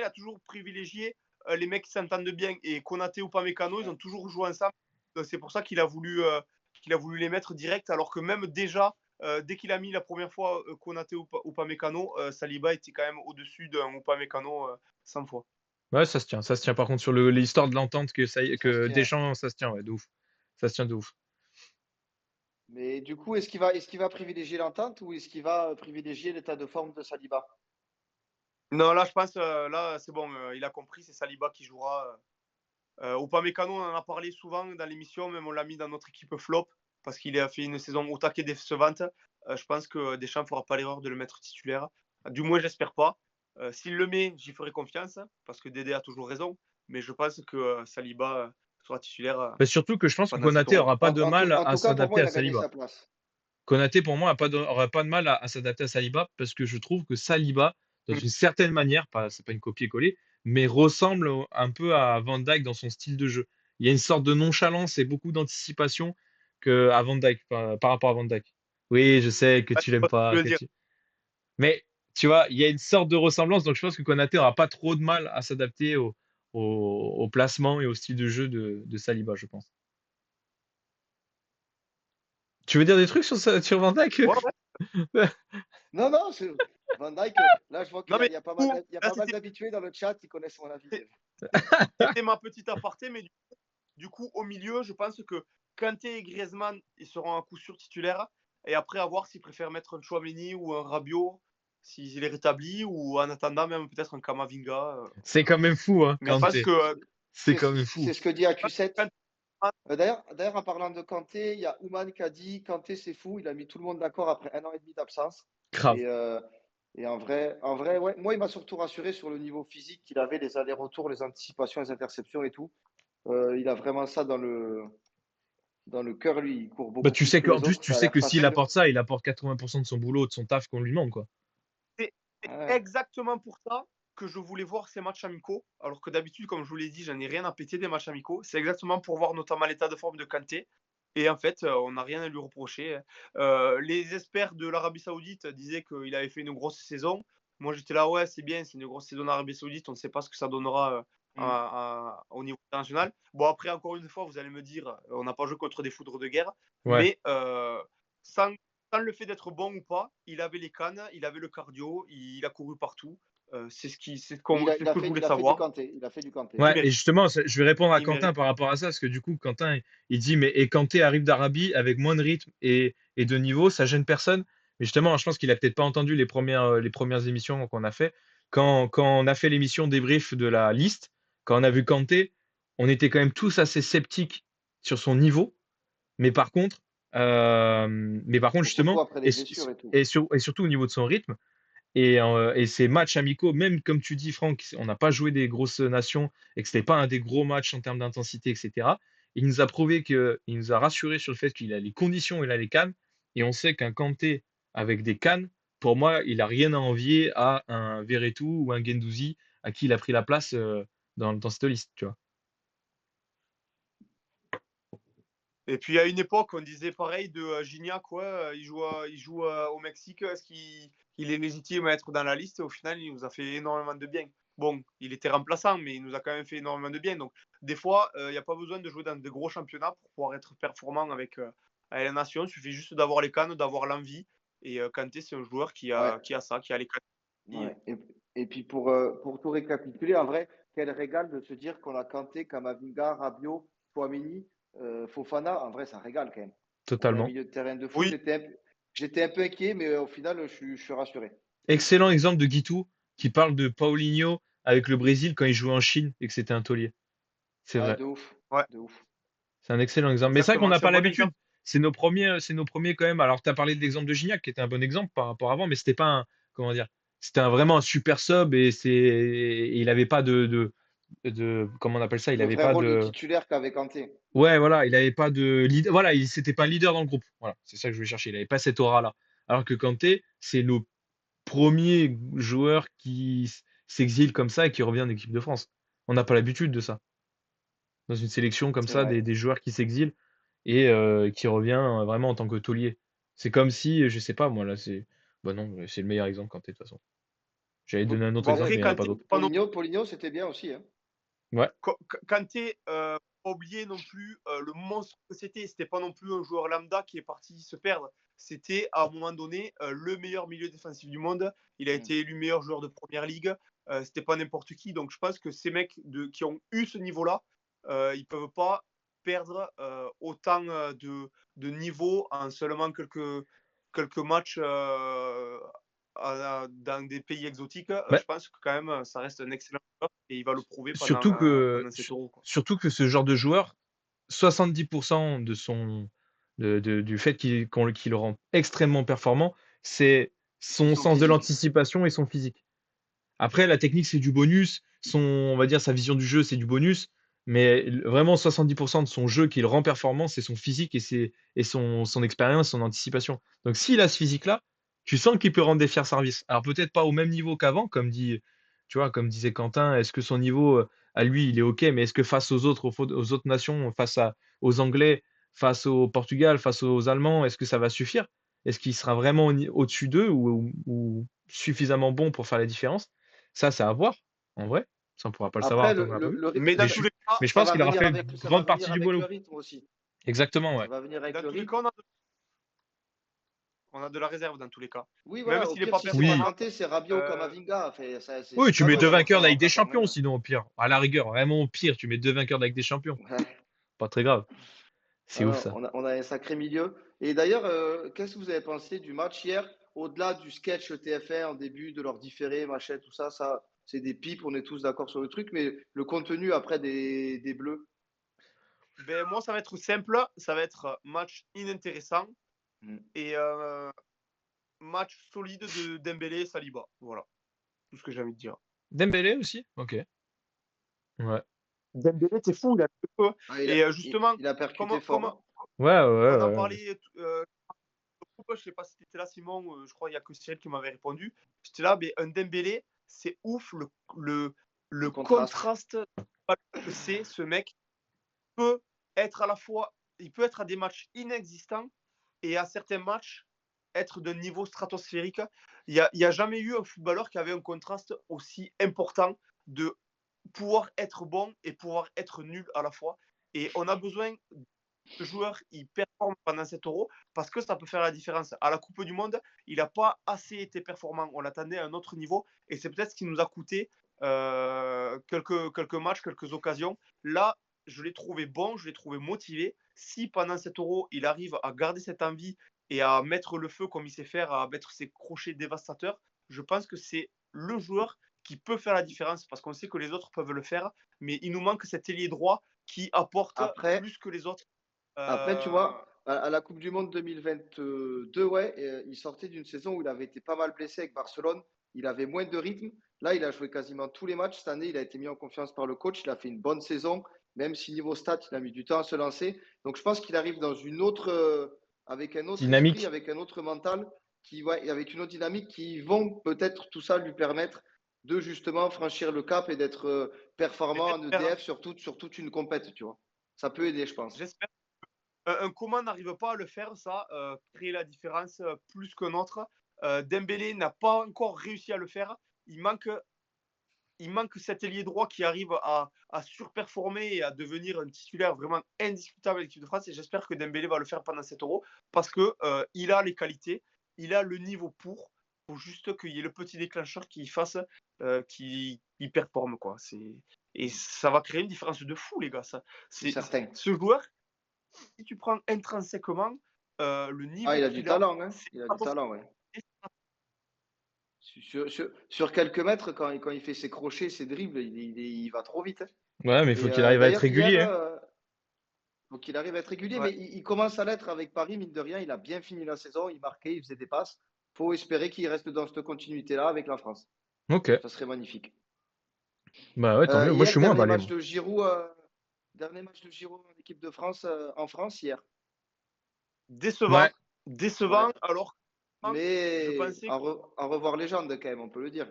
a toujours privilégié les mecs qui s'entendent bien. Et Konaté ou Pamecano, ils ont toujours joué ensemble. Donc, c'est pour ça qu'il a voulu les mettre direct. Alors que même déjà, dès qu'il a mis la première fois Konaté ou Pamecano, Saliba était quand même au-dessus d'un Upamecano 100 fois. Ouais, ça se tient. Ça se tient par contre sur l'histoire de l'entente Ça se que tient. Deschamps, ça se tient, ouais, de ouf. Ça se tient de ouf. Mais du coup, est-ce qu'il va privilégier l'entente ou est-ce qu'il va privilégier l'état de forme de Saliba? Non, là, je pense, là, c'est bon, il a compris, c'est Saliba qui jouera. Upamecano, on en a parlé souvent dans l'émission, même on l'a mis dans notre équipe flop, parce qu'il a fait une saison au taquet décevante. Je pense que Deschamps ne fera pas l'erreur de le mettre titulaire. Du moins, j'espère pas. S'il le met, j'y ferai confiance, parce que Dédé a toujours raison. Mais je pense que Saliba sera titulaire Mais surtout que je pense que pendant cette Konaté Euro. aura pas de mal En à tout cas, pour moi, s'adapter il à a gagné Saliba. sa place. Konaté, pour moi, aura pas de mal à s'adapter à Saliba parce que je trouve que Saliba, dans Mm. une certaine manière, c'est pas une copier-coller, mais ressemble un peu à Van Dijk dans son style de jeu. Il y a une sorte de nonchalance et beaucoup d'anticipation à Van Dijk, par rapport à Van Dijk. Oui, je sais que Ouais, tu je l'aimes vois ce que tu pas, veux dire. mais tu vois, il y a une sorte de ressemblance, donc je pense que Konaté aura pas trop de mal à s'adapter au placement et au style de jeu de Saliba, je pense. Tu veux dire des trucs sur Van Dijk? Ouais, ouais. Non, non, Van Dijk, là, je vois qu'il Non, mais y a pas mal du coup, il y a là, pas mal d'habitués dans le chat qui connaissent mon avis déjà. c'était ma petite aparté, mais du coup, au milieu, je pense que Kanté et Griezmann, ils seront à coup sûr titulaires. Et après, à voir s'ils préfèrent mettre un Chouameni ou un Rabiot, s'il est rétabli, ou en attendant, même peut-être un Kamavinga. C'est quand même fou, hein, Mais je pense Kanté. que C'est quand même fou. C'est ce que dit AQ7. Kanté, D'ailleurs, en parlant de Kanté, il y a Ouman qui a dit Kanté, c'est fou. Il a mis tout le monde d'accord après 1 an et demi d'absence. Grave. Et ouais, moi, il m'a surtout rassuré sur le niveau physique qu'il avait, les allers-retours, les anticipations, les interceptions et tout. Il a vraiment ça dans le cœur, lui. Il court Bah, beaucoup tu plus sais que qu'en les plus, autres. tu Ça a sais l'air que s'il facile. apporte ça, il apporte 80% de son boulot, de son taf qu'on lui demande, quoi. c'est Ouais. exactement pour ça que je voulais voir ces matchs amicaux. Alors que d'habitude, comme je vous l'ai dit, j'en ai rien à péter des matchs amicaux. C'est exactement pour voir notamment l'état de forme de Kanté. Et en fait, on n'a rien à lui reprocher. Les experts de l'Arabie Saoudite disaient qu'il avait fait une grosse saison. Moi, j'étais là, ouais, c'est bien, c'est une grosse saison en Arabie Saoudite. On ne sait pas ce que ça donnera au niveau international. Bon, après, encore une fois, vous allez me dire, on n'a pas joué contre des foudres de guerre. Ouais. Mais sans le fait d'être bon ou pas, il avait les cannes, il avait le cardio, il a couru partout. C'est ce Mais que je voulais il a fait du savoir. Kanté. Il a fait du Kanté. Il Ouais, et mérite. justement, je vais répondre à Il mérite. Quentin par rapport à ça, parce que du coup, Quentin, il dit, mais et Kanté arrive d'Arabie avec moins de rythme et de niveau, ça gêne personne. Mais justement, je pense qu'il a peut-être pas entendu les premières émissions qu'on a fait. Quand on a fait l'émission débrief de la liste, quand on a vu Kanté, on était quand même tous assez sceptiques sur son niveau. Mais par contre, Surtout justement, après les blessures et tout. et surtout au niveau de son rythme, et ces matchs amicaux, même comme tu dis, Franck, on n'a pas joué des grosses nations et que c'était pas un des gros matchs en termes d'intensité, etc. Il nous a prouvé il nous a rassuré sur le fait qu'il a les conditions, il a les cannes. Et on sait qu'un Kanté avec des cannes, pour moi, il a rien à envier à un Verretou ou un Guendouzi à qui il a pris la place dans cette liste, tu vois. Et puis à une époque, on disait pareil de Gignac, ouais, il joue au Mexique, est-ce qu'il est légitime à être dans la liste? Au final, il nous a fait énormément de bien. Bon, il était remplaçant, mais il nous a quand même fait énormément de bien. Donc, des fois, il n'y a pas besoin de jouer dans de gros championnats pour pouvoir être performant avec la nation. Il suffit juste d'avoir les cannes, d'avoir l'envie. Et Kanté, c'est un joueur Ouais, qui a ça, qui a les cannes. ouais. Et puis pour tout récapituler, en vrai, quel régal de se dire qu'on a Kanté, Kamavinga, Rabiot, Chouameni, Fofana. En vrai, ça régale quand même. On a un Totalement. milieu de terrain de fou. Oui, J'étais un peu inquiet, mais au final, je suis rassuré. Excellent exemple de Guitou qui parle de Paulinho avec le Brésil quand il jouait en Chine et que c'était un taulier. C'est Ouais, vrai. de ouf. ouais, De ouf. C'est un excellent exemple. Mais c'est vrai qu'on exactement. n'a C'est pas un bon l'habitude. exemple. C'est nos premiers quand même. Alors, tu as parlé de l'exemple de Gignac qui était un bon exemple par rapport à avant, mais c'était pas un, comment dire, c'était vraiment un super sub et il n'avait pas comment on appelle ça? Il Le n'avait vrai pas rôle de de, titulaire qu'avait Kanté. ouais, voilà, il n'avait pas de leader, voilà, c'était pas un leader dans le groupe. Voilà, c'est ça que je voulais chercher. Il n'avait pas cette aura-là. Alors que Kanté, c'est le premier joueur qui s'exile comme ça et qui revient en équipe de France. On n'a pas l'habitude de ça. Dans une sélection comme C'est ça, vrai. des joueurs qui s'exilent et qui revient vraiment en tant que taulier. C'est comme si, je sais pas, moi là, c'est. Bah non, c'est le meilleur exemple Kanté de toute façon. J'allais donner un autre Bon, exemple, après, mais il n'y en a pas Kanté, d'autre. pas non Poligno, c'était bien aussi, hein. Ouais, Kanté, pas oublier non plus le monstre que c'était. C'était pas non plus un joueur lambda qui est parti se perdre. C'était à un moment donné le meilleur milieu défensif du monde. Il a Mm. été élu meilleur joueur de première ligue. C'était pas n'importe qui. Donc je pense que ces mecs qui ont eu ce niveau-là, ils peuvent pas perdre autant de niveau en seulement quelques matchs dans des pays exotiques. bah, Je pense que quand même, ça reste un excellent joueur et il va le prouver pendant cet euro, quoi. surtout que ce genre de joueur, 70% du fait qu'il le rend extrêmement performant, c'est C'est son son sens de physique. l'anticipation et son physique. Après, la technique, c'est du bonus. On va dire, sa vision du jeu, c'est du bonus. Mais vraiment, 70% de son jeu qui le rend performant, c'est son physique et son expérience, son anticipation. Donc, s'il a ce physique-là, tu sens qu'il peut rendre des fiers services. Alors, peut-être pas au même niveau qu'avant, tu vois, comme disait Quentin, est-ce que son niveau, à lui, il est OK, mais est-ce que face aux autres nations, aux Anglais, face au Portugal, face aux Allemands, est-ce que ça va suffire? Est-ce qu'il sera vraiment au-dessus d'eux ou suffisamment bon pour faire la différence? Ça, c'est à voir, en vrai. Ça, on pourra pas le savoir Après, tant qu'on l'a pas vu. le rythme, Mais dans Mais tous les cas, je pense qu'il aura fait une ça va grande venir partie du avec le boulot. rythme aussi. Exactement, Ça ouais. va venir avec dans le tous les rythme. cas, on a de la réserve dans tous les cas. Oui, Même voilà, au s'il n'est pire, pas si c'est pas Oui. performant, Kanté, c'est Rabiot ou euh, Kamavinga. Oui, C'est tu pas mets mal deux d'avoir vainqueurs de ça la en Ligue des face en Champions, main. sinon, au pire. À la rigueur, vraiment au pire, tu mets deux vainqueurs de la Ligue des Champions. Ouais. Pas très grave. C'est Non, ouf, non, ça. on a un sacré milieu. Et d'ailleurs, qu'est-ce que vous avez pensé du match hier? Au-delà du sketch TF1 en début, de leur différé, machin, tout ça, c'est des pipes, on est tous d'accord sur le truc, mais le contenu après des Bleus. ben, moi, ça va être simple. Ça va être match inintéressant Mm. et match solide de Dembélé et Saliba. Voilà, tout ce que j'ai envie de dire. Dembélé aussi? Ok. Ouais. Dembélé, c'est fou, il a fait feu. Ah, Et justement, il a comme, percuté fort, comme hein. Ouais, ouais, on en ouais. parlait, je ne sais pas si tu étais là, Simon, je crois qu'il n'y a que Cyril qui m'avait répondu. J'étais là, mais un Dembélé, c'est ouf le, Le le contraste. contraste que c'est. Ce mec peut être à la fois, il peut être à des matchs inexistants et à certains matchs être d'un niveau stratosphérique. Il y a jamais eu un footballeur qui avait un contraste aussi important de pouvoir être bon et pouvoir être nul à la fois. Et on a besoin que le joueur il performe pendant cet euro parce que ça peut faire la différence. À la Coupe du Monde, il n'a pas assez été performant. On l'attendait à un autre niveau et c'est peut-être ce qui nous a coûté quelques matchs, quelques occasions. Là, je l'ai trouvé bon, je l'ai trouvé motivé. Si pendant cet euro, il arrive à garder cette envie et à mettre le feu comme il sait faire, à mettre ses crochets dévastateurs, je pense que c'est le joueur qui peut faire la différence parce qu'on sait que les autres peuvent le faire, mais il nous manque cet ailier droit qui apporte Après, plus que les autres. Après, tu Euh, vois, à la Coupe du Monde 2022, ouais, il sortait d'une saison où il avait été pas mal blessé avec Barcelone. Il avait moins de rythme. Là, il a joué quasiment tous les matchs. Cette année, il a été mis en confiance par le coach. Il a fait une bonne saison, même si niveau stats, il a mis du temps à se lancer. Donc, je pense qu'il arrive dans une autre, avec un autre esprit, Dynamique. avec un autre mental, ouais, avec une autre dynamique qui vont peut-être tout ça lui permettre de justement franchir le cap et d'être performant en j'espère, EDF sur toute une compète, tu vois. Ça peut aider, je pense. j'espère un Coman n'arrive pas à le faire, ça, créer la différence plus qu'un autre. Dembélé n'a pas encore réussi à le faire. Il manque, il manque cet ailier droit qui arrive à surperformer et à devenir un titulaire vraiment indiscutable à l'équipe de France. Et j'espère que Dembélé va le faire pendant cet Euro parce que il a les qualités, il a le niveau pour. Il faut juste qu'il y ait le petit déclencheur qui fasse, qui performe quoi. Et ça va créer une différence de fou les gars. Certain. Ce joueur, si tu prends intrinsèquement le niveau Ah, il a du qu'il a, talent, hein. c'est Il a pas du possible. talent, ouais. Sur quelques mètres, quand il fait ses crochets, ses dribbles, il va trop vite, hein. Ouais, mais il faut Et qu'il arrive à être d'ailleurs, hier, régulier, hein. faut qu'il arrive à être régulier, Ouais. mais il commence à l'être avec Paris, mine de rien. Il a bien fini la saison, il marquait, il faisait des passes. Faut espérer qu'il reste dans cette continuité-là avec la France. Ok. Ça serait magnifique. Bah ouais, tant mieux. Moi, je Hier, suis moins emballé, moi. dernier match de Giroud en équipe de France en France hier. Décevant, Ouais. décevant, Ouais. alors je Mais pensais en revoir légende quand même, on peut le dire,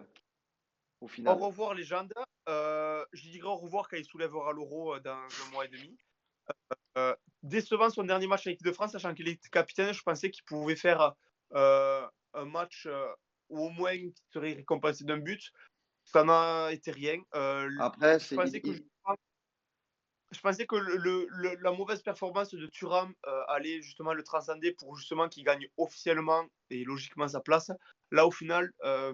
au au final. revoir légende. Je dirais au revoir quand il soulèvera l'Euro dans un mois et demi. Décevant son dernier match avec l'équipe de France, sachant qu'il est capitaine, je pensais qu'il pouvait faire un match où au moins il serait récompensé d'un but. Ça n'a été rien. Après, Je pensais que la mauvaise performance de Thuram allait justement le transcender pour justement qu'il gagne officiellement et logiquement sa place. Là, au final,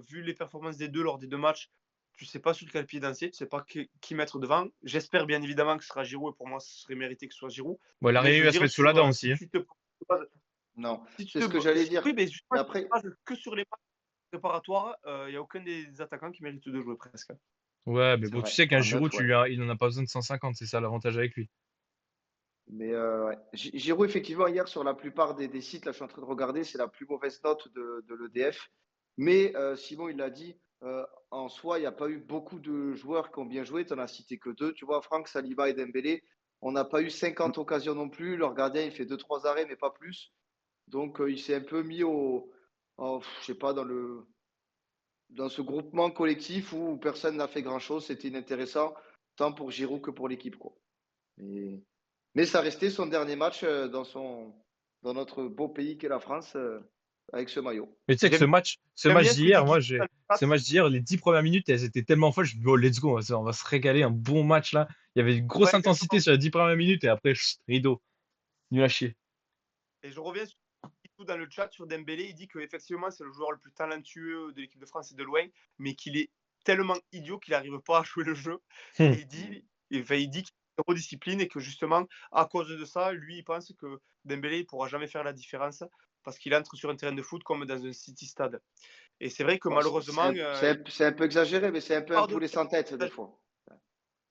vu les performances des deux lors des deux matchs, tu sais pas sur quel pied danser, tu sais pas qui mettre devant. J'espère bien évidemment que ce sera Giroud et pour moi, ce serait mérité que ce soit Giroud. Bon, il a Mais je réussi veux à se dire, mettre sous la dent aussi, si hein. tu te bases- non, si tu c'est te ce que ba- j'allais dire. oui, mais justement, Mais si tu te après, bases que sur les matchs préparatoires, il n'y a aucun des attaquants qui mérite de jouer presque. Ouais, mais c'est bon, tu vrai, sais qu'un en Giroud, neuf, ouais. il en a pas besoin de 150, c'est ça l'avantage avec lui. Mais ouais. Giroud, effectivement, hier, sur la plupart des sites, là, je suis en train de regarder, c'est la plus mauvaise note de l'EDF. Mais Simon, il l'a dit, en soi, il n'y a pas eu beaucoup de joueurs qui ont bien joué. Tu n'en as cité que deux. Tu vois, Franck, Saliba et Dembélé. On n'a pas eu 50 occasions non plus. Leur gardien, il fait 2-3 arrêts, mais pas plus. Donc, il s'est un peu mis je sais pas, dans ce groupement collectif où personne n'a fait grand-chose. C'était inintéressant, tant pour Giroud que pour l'équipe, quoi. Mais, mais ça restait son dernier match dans notre beau pays qu'est la France, avec ce maillot. Mais tu sais que J'aime ce j'aime match bien ce que dit d'hier, Guy dans le ce chat. match d'hier, les 10 premières minutes, elles étaient tellement folles. Je me dis, oh, let's go, on va se régaler, un bon match là. Il y avait une grosse Ouais, intensité exactement. sur les 10 premières minutes et après, rideau, nul à chier. Et je reviens sur tout dans le chat sur Dembélé. Il dit qu'effectivement, c'est le joueur le plus talentueux de l'équipe de France et de loin, mais qu'il est tellement idiot qu'il n'arrive pas à jouer le jeu. Hum. Et il dit qu'il est zéro discipline et que justement, à cause de ça, lui, il pense que Dembélé ne pourra jamais faire la différence parce qu'il entre sur un terrain de foot comme dans un City Stade. Et c'est vrai que Bon, malheureusement, il c'est un peu exagéré, mais c'est un peu un part de. poulet sans tête, des fois.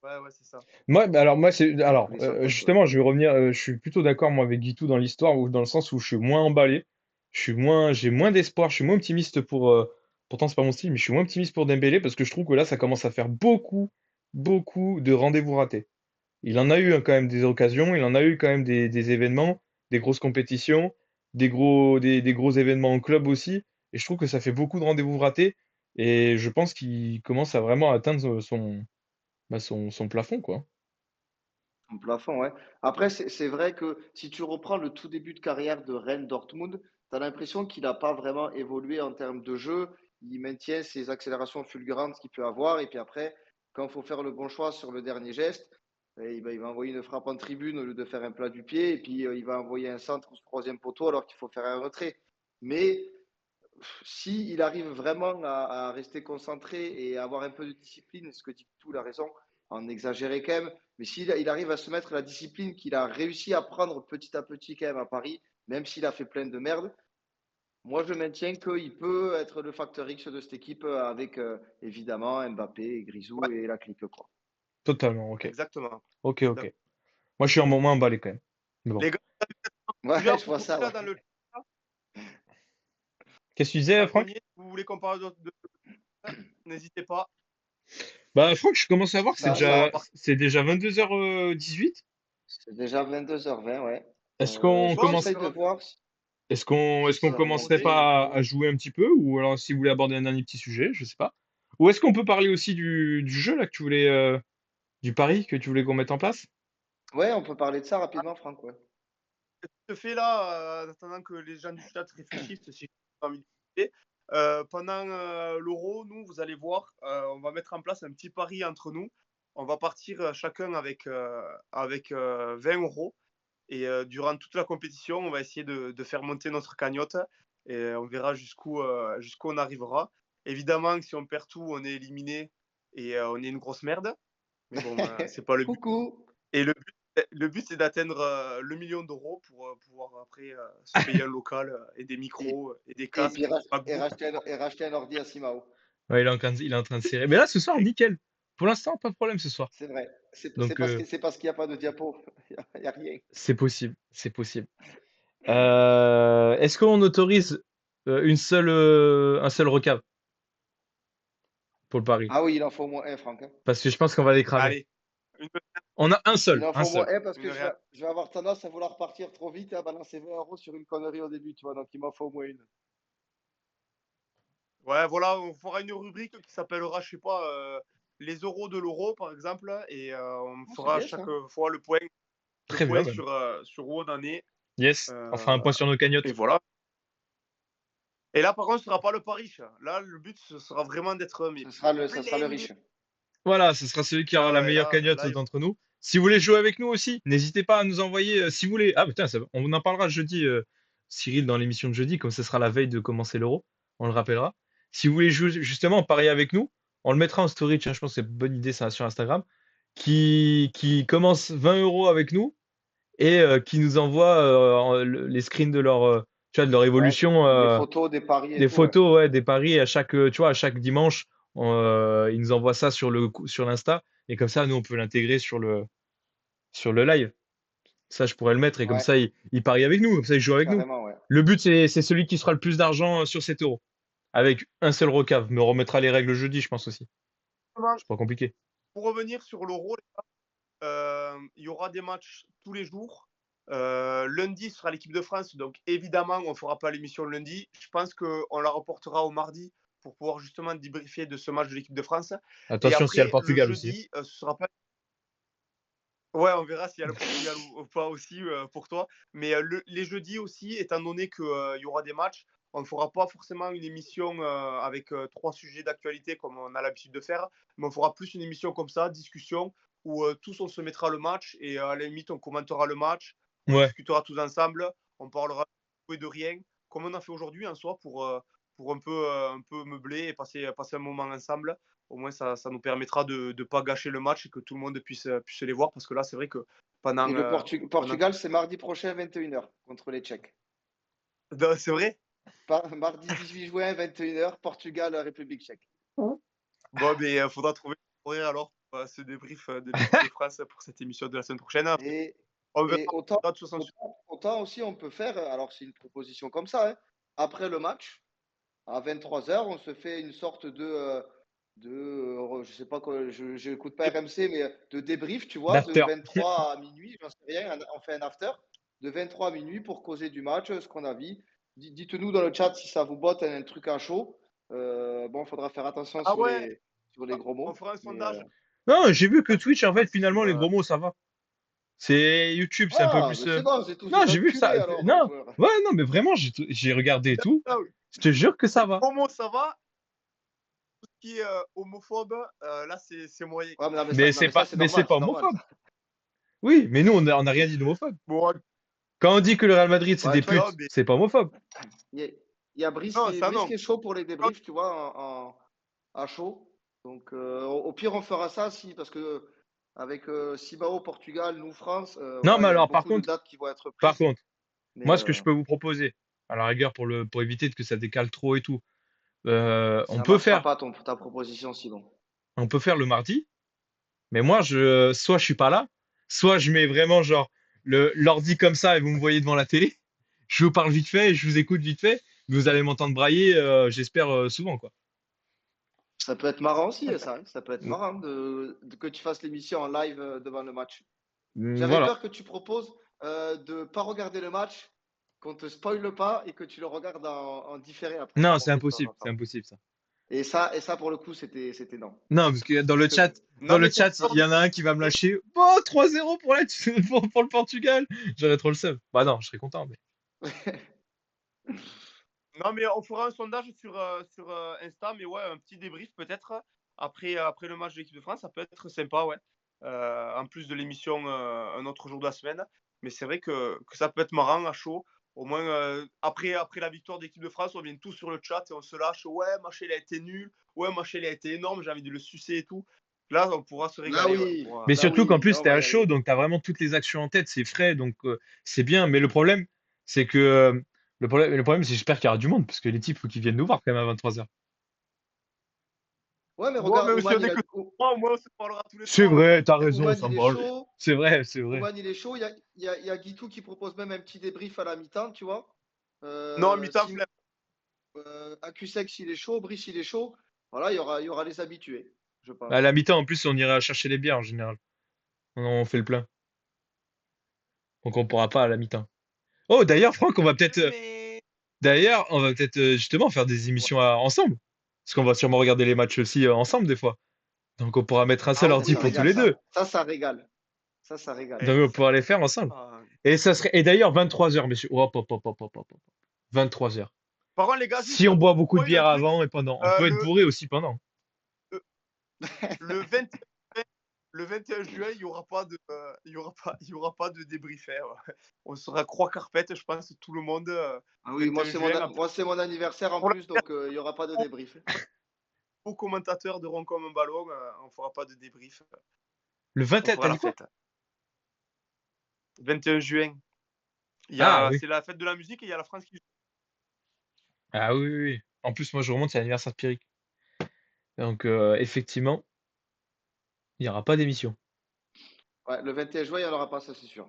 Ouais, ouais, c'est ça. Moi, bah alors moi c'est Un alors poulet sans tête, ouais. justement, je vais revenir. Je suis plutôt d'accord moi avec Guitou dans l'histoire ou dans le sens où je suis moins emballé, j'ai moins d'espoir, je suis moins optimiste pour. Pourtant c'est pas mon style, mais je suis moins optimiste pour Dembélé parce que je trouve que là ça commence à faire beaucoup de rendez-vous ratés. Il en a eu hein, quand même des occasions, il en a eu quand même des événements, des grosses compétitions, des gros événements en club aussi, et je trouve que ça fait beaucoup de rendez-vous ratés et je pense qu'il commence à vraiment atteindre son plafond quoi. Son plafond, ouais. Après, c'est vrai que si tu reprends le tout début de carrière de Rennes Dortmund, tu as l'impression qu'il n'a pas vraiment évolué en termes de jeu. Il maintient ses accélérations fulgurantes qu'il peut avoir. Et puis après, quand il faut faire le bon choix sur le dernier geste, il va envoyer une frappe en tribune au lieu de faire un plat du pied. Et puis, il va envoyer un centre au troisième poteau alors qu'il faut faire un retrait. Mais s'il arrive vraiment à rester concentré et à avoir un peu de discipline, ce que dit tout, la raison, en exagérer quand même, mais s'il il arrive à se mettre la discipline qu'il a réussi à prendre petit à petit quand même à Paris, même s'il a fait plein de merde, moi je maintiens qu'il peut être le facteur X de cette équipe avec évidemment Mbappé, Grisou Ouais, et la clique, quoi. Totalement, ok. exactement. Ok. Moi, je suis un moment emballé quand même. Mais bon. Les gars, Ouais, tu viens je vois ça, là ouais. dans le chat, Qu'est-ce que tu disais, à Franck? Grenier, si vous voulez qu'on parle n'hésitez pas. Bah, Franck, je commence à voir que Ça, On va ça, partir. c'est déjà 22h18. c'est déjà 22h20, ouais. Est-ce qu'on Bon, commence, J'essaye de voir est-ce si qu'on ça commencerait remontait un pas peu. à jouer un petit peu, ou alors si vous voulez aborder un dernier petit sujet, je sais pas. Ou est-ce qu'on peut parler aussi du jeu là que tu voulais, du pari que tu voulais qu'on mette en place? Ouais, on peut parler de ça rapidement, Franck, ouais. te fais là, en attendant que les gens du chat réfléchissent, si j'ai pas envie de couper. Pendant l'Euro, nous, vous allez voir, on va mettre en place un petit pari entre nous. On va partir chacun avec 20 euros. Et durant toute la compétition, on va essayer de faire monter notre cagnotte. Et on verra jusqu'où on arrivera. Évidemment, si on perd tout, on est éliminé et on est une grosse merde. Mais bon, c'est pas le but. Coucou. Et le but, c'est d'atteindre le million d'euros pour pouvoir après se payer un local et des micros et des Et casques. puis MacBook. racheter un ordi à Simao. Ouais, il est en train de serrer. Mais là, ce soir, nickel. Pour l'instant, pas de problème ce soir. C'est vrai. Donc, C'est parce qu'il n'y a pas de diapo. Il n'y a rien. c'est possible. C'est possible. Est-ce qu'on autorise un seul recap pour le pari? Ah oui, il en faut au moins un, Franck. Hein. Parce que je pense qu'on va les cramer. Allez, une, On a un Il seul. en Un faut au moins seul. un parce que une je vais avoir tendance à vouloir partir trop vite et à balancer 20 euros sur une connerie au début, tu vois. Donc il m'en faut au moins une. Ouais, voilà, on fera une rubrique qui s'appellera, je sais pas, les euros de l'euro, par exemple, et on Oh, c'est fera bien chaque ça. fois le point Très bien, même. sur où on en est. Yes. On fera un point sur nos Et cagnottes. voilà. Et là, par contre, ce sera pas le pari riche. Là, le but, ce sera vraiment d'être Ça sera le blindé. riche. Voilà, ce sera celui qui aura Ah la ouais, meilleure cagnotte là, d'entre nous. Si vous voulez jouer avec nous aussi, n'hésitez pas à nous envoyer, si vous voulez. Ah putain, on en parlera jeudi, Cyril, dans l'émission de jeudi, comme ce sera la veille de commencer l'Euro, on le rappellera. Si vous voulez jouer justement parier avec nous, on le mettra en story, tiens, je pense que c'est une bonne idée ça sur Instagram, qui commence 20 euros avec nous et qui nous envoie les screens de tu vois, de leur Ouais, évolution, des photos, des paris et des tout. Ouais. photos, ouais, des paris à chaque, tu vois, à chaque dimanche, ils nous envoient ça sur l'Insta et comme ça, nous, on peut l'intégrer sur le live. Ça, je pourrais le mettre et comme Ouais, ça, il parie avec nous, comme ça, il joue avec nous. carrément, ouais. Le but, c'est celui qui sera le plus d'argent sur 7 euros. Avec un seul recave. Me remettra les règles jeudi, je pense aussi. C'est pas compliqué. Pour revenir sur l'Euro, il y aura des matchs tous les jours. Lundi, ce sera l'équipe de France, donc évidemment, on ne fera pas l'émission lundi. Je pense qu'on la reportera au mardi pour pouvoir justement débriefer de ce match de l'équipe de France. Et Attention s'il y a le après, le Portugal aussi. jeudi, ce sera pas. Ouais, on verra s'il y a le Portugal ou pas aussi pour toi. Mais les jeudis aussi, étant donné qu'il y aura des matchs, on ne fera pas forcément une émission avec 3 sujets d'actualité comme on a l'habitude de faire, mais on fera plus une émission comme ça, discussion, où tous on se mettra le match et à la limite on commentera le match, on Ouais. discutera tous ensemble, on parlera de tout et de rien, comme on a fait aujourd'hui en soi pour un peu meubler et passer un moment ensemble. Au moins, ça nous permettra de ne pas gâcher le match et que tout le monde puisse les voir. Parce que là, c'est vrai que pendant. Et le Portugal, c'est mardi prochain, 21h, contre les Tchèques. Non, c'est vrai. Mardi 18 juin, 21h, Portugal, République tchèque. Bon, mais il faudra trouver alors ce débrief de l'équipe de France pour cette émission de la semaine prochaine. Et, On verra et autant, de toute façon. autant aussi, on peut faire, alors c'est une proposition comme ça, hein, après le match, à 23h, on se fait une sorte je sais pas quoi, je n'écoute pas RMC, mais de débrief, tu vois, de D'after. 23 à minuit, j'en sais rien, on fait un after, de 23 à minuit pour causer du match, ce qu'on a vu. Dites-nous dans le chat si ça vous botte un truc à chaud. Bon, il faudra faire attention Ah ouais, sur les gros on mots. fera un Mais, sondage. Non, j'ai vu que Twitch, en fait, finalement, Sur, les gros mots, ça va. C'est YouTube, c'est un peu Ah, plus. mais c'est bon, c'est tous Non, des j'ai vu que ça. enculés alors, les Non, joueurs. ouais, non, mais vraiment, j'ai regardé et tout. Ah oui. Je te jure que ça va. Comment ça va? Tout ce qui est homophobe, là, c'est moyen. Ouais, mais non, mais Mais ça, non, c'est mais ça, pas, c'est mais c'est normal, pas c'est normal. homophobe. Ça. Oui, mais nous, on a rien dit d'homophobe. Bon, Quand on dit que le Real Madrid, c'est Ouais, des tu vois, putes, c'est pas homophobe. il y a Brice non, ça Brice non. qui est chaud pour les débriefs, tu vois, à chaud. Donc, au pire, on fera ça si, parce que avec Simao, Portugal, nous, France, Non, voilà, mais il y a alors, beaucoup de dates qui vont être par prises. contre, Mais moi, ce que je peux vous proposer, à la rigueur, pour éviter que ça décale trop et tout, ça marchera pas ta proposition sinon. on peut faire le mardi. Mais moi, soit je suis pas là, soit je mets vraiment genre l'ordi comme ça et vous me voyez devant la télé. Je vous parle vite fait et je vous écoute vite fait. Vous allez m'entendre brailler, j'espère souvent quoi. Ça peut être marrant aussi, ça. Hein. Ça peut être marrant que tu fasses l'émission en live devant le match. J'avais Voilà. peur que tu proposes de ne pas regarder le match, qu'on te spoile pas et que tu le regardes en différé après. Non, comme on c'est fait de temps impossible, en c'est temps. impossible ça. Et ça pour le coup, c'était non. Non, parce que dans le Parce que chat, Non, mais il y en a un qui va me lâcher. Oh, 3-0 pour, pour le Portugal. J'aurais trop le seum. Bah non, je serais content. Mais... non, mais on fera un sondage sur Insta, mais ouais, un petit débrief peut-être après le match de l'équipe de France, ça peut être sympa, ouais. En plus de l'émission un autre jour de la semaine. Mais c'est vrai que ça peut être marrant à chaud. Au moins, après la victoire de l'équipe de France, on vient tous sur le chat et on se lâche. Ouais, machin, il a été nul. Ouais, machin, il a été énorme. J'ai envie de le sucer et tout. Là, on pourra se Là régaler. Ouais, on oui, Mais pourra... là surtout qu'en oui, plus, là on t'es va à y chaud, aller. donc t'as vraiment toutes les actions en tête, c'est frais, donc c'est bien. Mais le problème, c'est que le problème, c'est j'espère qu'il y aura du monde, parce que les types, faut qu'ils viennent nous voir quand même à 23h. Ouais, mais Bon, regarde, même si Ouman, on est que trois, au moins, on se parlera tous les C'est trois. vrai, t'as raison, Ouman, ça il me est branle. chaud. C'est vrai, c'est vrai. Ouman, il est chaud. Il y a Guitou qui propose même un petit débrief à la mi-temps, tu vois. Non, mi-temps, Sim, Acusec, il est chaud. Brice, il est chaud. Voilà, il y aura les habitués, je À pense. la mi-temps, en plus, on ira chercher les bières en général. On fait le plein. Donc on pourra pas à la mi-temps. Oh, d'ailleurs, Franck, mais... on va peut-être justement faire des Ouais. émissions ensemble. Parce qu'on va sûrement regarder les matchs aussi ensemble des fois. Donc on pourra mettre un Ah seul Ça, ordi oui, ça pour tous régale, les ça. deux. Ça régale. Ça régale. Donc eh, on pourra les faire ensemble. ça- Et d'ailleurs 23h, messieurs. Hop, hop, hop, hop, hop, hop. 23h. Par contre, les gars, Si juste, on boit beaucoup de spoil un bière truc. avant et pendant, on Euh, peut être le, bourré aussi pendant. le, le 21, le 21 juin, il y aura pas de, il y aura pas de débrief, hein. On sera croix carpette, je pense, tout le monde. Ah oui, 21 juin, un moi, c'est mon anniversaire en pour plus, donc il n'y aura pas de débrief. beau commentateur de Rond comme un ballon, on fera pas de débrief. Le On 21, fera t'as la dit quoi? fête. 21 juin. Ah oui. C'est la fête de la musique et il y a la France qui joue. Ah oui, oui, oui. En plus, moi je remonte, c'est l'anniversaire de Pierrick. Donc effectivement, il n'y aura pas d'émission. Ouais, le 21 juin, il n'y en aura pas, ça c'est sûr.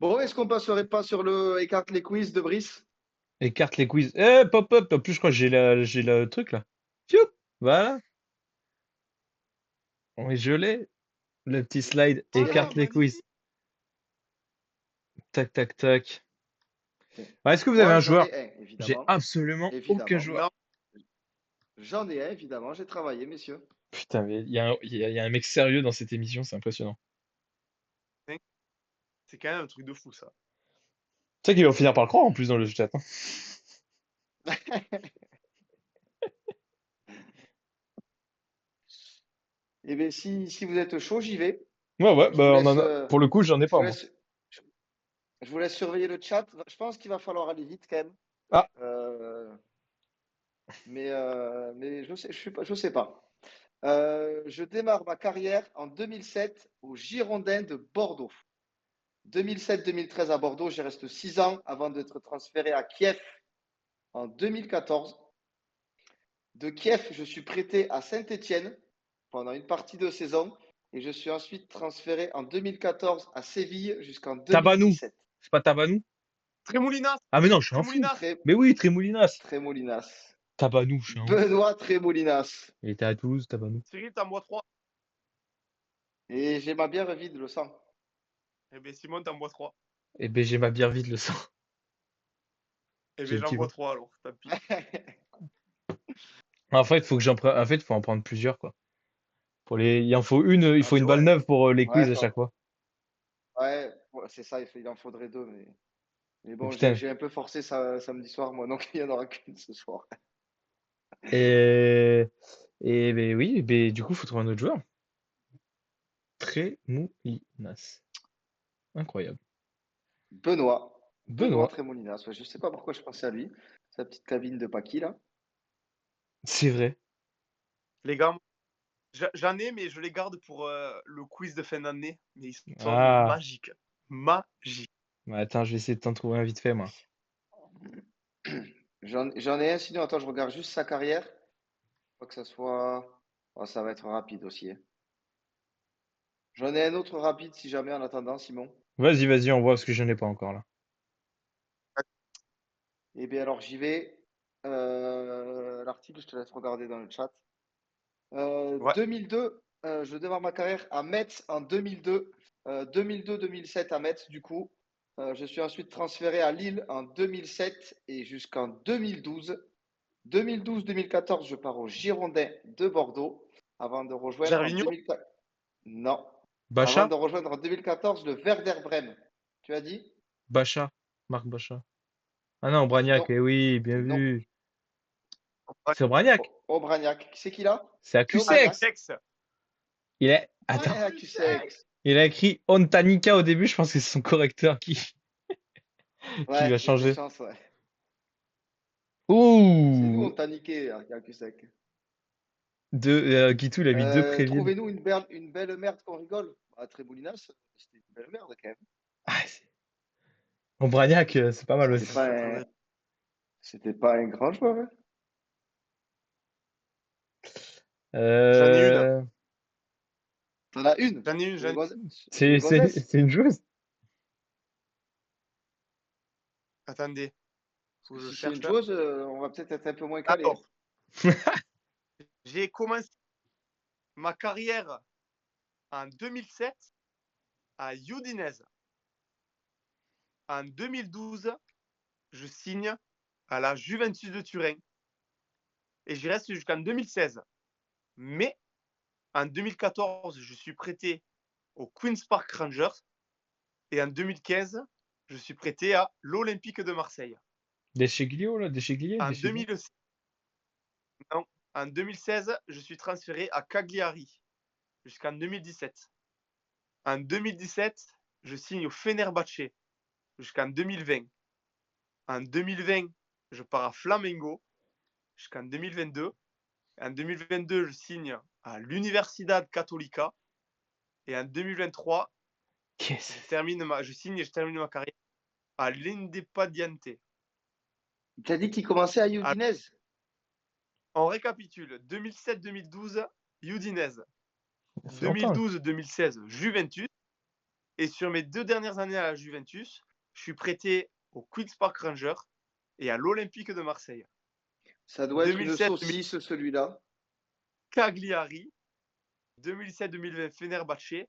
Bon, est-ce qu'on passerait pas sur le écarte les quiz de Brice? Écarte les quiz. Eh, pop, pop. En plus, je crois que j'ai le truc là. Fiou. Voilà. Oui, je l'ai. Le petit slide. Oh, Écarte les quiz. magnifique. Tac, tac, tac. Ok. Ah, est-ce que vous avez Moi, un j'en joueur? ai un, J'ai évidemment. absolument aucun Évidemment. joueur. Non, J'en ai un, évidemment. J'ai travaillé, messieurs. Putain, mais il y a un mec sérieux dans cette émission, c'est impressionnant. c'est quand même un truc de fou, ça. Tu sais qu'ils vont finir par le croire en plus dans le chat, hein. Eh bien, si vous êtes chaud, j'y vais. Ouais, ouais, Je vous bah on laisse, en a. Pour le coup, j'en ai je vous pas, moi. laisse, je vous laisse surveiller le chat. Je pense qu'il va falloir aller vite quand même. Ah, Euh, mais je sais pas. Je démarre ma carrière en 2007 au Girondins de Bordeaux. 2007-2013 à Bordeaux, j'y reste 6 ans avant d'être transféré à Kiev en 2014. De Kiev, je suis prêté à Saint-Étienne pendant une partie de saison et je suis ensuite transféré en 2014 à Séville jusqu'en Tabanou. 2017. C'est pas Tabanou? Trémoulinas, Ah, mais non, je suis un fou. Trémoulinas. Mais oui, Trémoulinas. Trémolinas. Tabanou, je suis un ouf. Benoît Trémolinas. Il était à Toulouse, Tabanou. Cyril, t'en bois 3. Et j'ai ma bière vide, le sang. Eh bien, Simon, t'en bois 3. Et ben j'ai ma bière vide le sang. Eh bien, j'en bois Effectivement. 3 alors, tant pis. En fait, en fait, faut en prendre plusieurs, quoi. Il en faut il Ah faut ben une balle ouais. neuve pour les Ouais, quiz à chaque fois. ouais, c'est ça, il en faudrait deux. Mais Mais bon, putain. j'ai un peu forcé ça samedi soir, moi, donc il n'y en aura qu'une ce soir. Et, et ben oui, ben, du coup, faut trouver un autre joueur. Trémoulinas. Incroyable. Benoît Benoît. Trémolinas. Ouais, je sais pas pourquoi je pensais à lui. Sa petite cabine de Paki, là. C'est vrai. Les gars, j'en ai, mais je les garde pour le quiz de fin d'année. Mais ils sont mais Ah. magiques. Magiques. Bah, attends, je vais essayer de t'en trouver un vite fait, moi. J'en ai un, sinon, attends, je regarde juste sa carrière. Faut que ça soit. Oh, ça va être rapide aussi, hein. J'en ai un autre rapide si jamais en attendant, Simon. Vas-y, vas-y, on voit parce que j'en ai pas encore là. Eh bien, alors j'y vais. L'article, je te laisse regarder dans le chat. Ouais. 2002, je démarre ma carrière à Metz en 2002. 2002-2007 à Metz, du coup. Je suis ensuite transféré à Lille en 2007 et jusqu'en 2012. 2012-2014, je pars au Girondins de Bordeaux avant de rejoindre en Gervinho, 2014. Non. Avant Bacha? de rejoindre en 2014 le Werder Brême. Tu as dit? Bacha. Marc Bacha. Ah non, Bragnac, Non. eh oui, bien Non. vu. C'est Bragnac. Aubragnac. Qui c'est qu'il a? C'est C'est Acusex. Aubragnac. Sex. Attends. Ouais, Cusex. Il a écrit Ontanika au début, je pense que c'est son correcteur qui lui Ouais, a il y a des changé. chances, ouais. C'est nous, on Ouh! t'a niqué, hein, Cusack. Guitou, il a mis deux Préville. Trouvez-nous une belle merde qu'on rigole. Ah, Tréboulinas, c'était une belle merde quand même. Ah, bon, Bragnac, c'est pas mal C'était aussi. pas un, c'était pas un grand joueur. Hein. J'en ai une. Euh, T'en as une J'en ai une. sur une, sur c'est une c'est gonzesse. c'est une joueuse. Attendez. Faut que je Si c'est cherche. une joueuse, on va peut-être être un peu moins calé. Alors, j'ai commencé ma carrière en 2007 à Udinese. En 2012, je signe à la Juventus de Turin. Et j'y reste jusqu'en 2016. Mais en 2014, je suis prêté au Queen's Park Rangers. Et en 2015, je suis prêté à l'Olympique de Marseille. Descheglio, là, Descheglier, En Descheglier. 2016, non, en 2016, je suis transféré à Cagliari jusqu'en 2017. En 2017, je signe au Fenerbahçe jusqu'en 2020. En 2020, je pars à Flamengo jusqu'en 2022. En 2022, je signe à l'Universidad Católica. Et en 2023, Yes. je signe et je termine ma carrière à l'Independiente. T'as dit qu'il commençait à Udinese. On récapitule. 2007-2012, Udinese. Ça fait longtemps. 2012-2016, Juventus. Et sur mes 2 dernières années à la Juventus, je suis prêté au Queen's Park Rangers et à l'Olympique de Marseille. Ça doit être une 2007, saucisse, celui-là. Cagliari. 2007-2020, Fenerbahçe.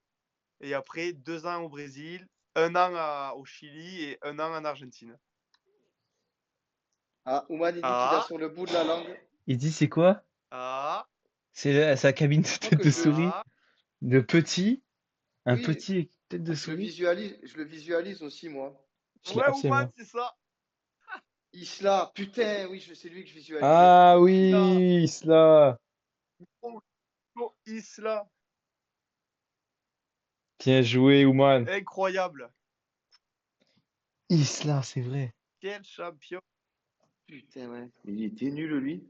Et après, 2 ans au Brésil, 1 an au Chili et 1 an en Argentine. Ah, Ouman, il dit qu'il a sur le bout de la langue. Il dit c'est quoi? Ah, C'est sa cabine de Je crois tête que de je le, souris. ah, De petit. Un oui, petit tête de je le souris. visualise aussi, moi. Ah, ouais, c'est Ouman, moi. c'est ça. Isla, putain, oui, c'est lui que je visualisais. Ah Isla. oui, cela. Oh, Isla. Bien joué, Ouman. Incroyable. Isla, c'est vrai. Quel champion. Putain, ouais. Mais il était nul, lui.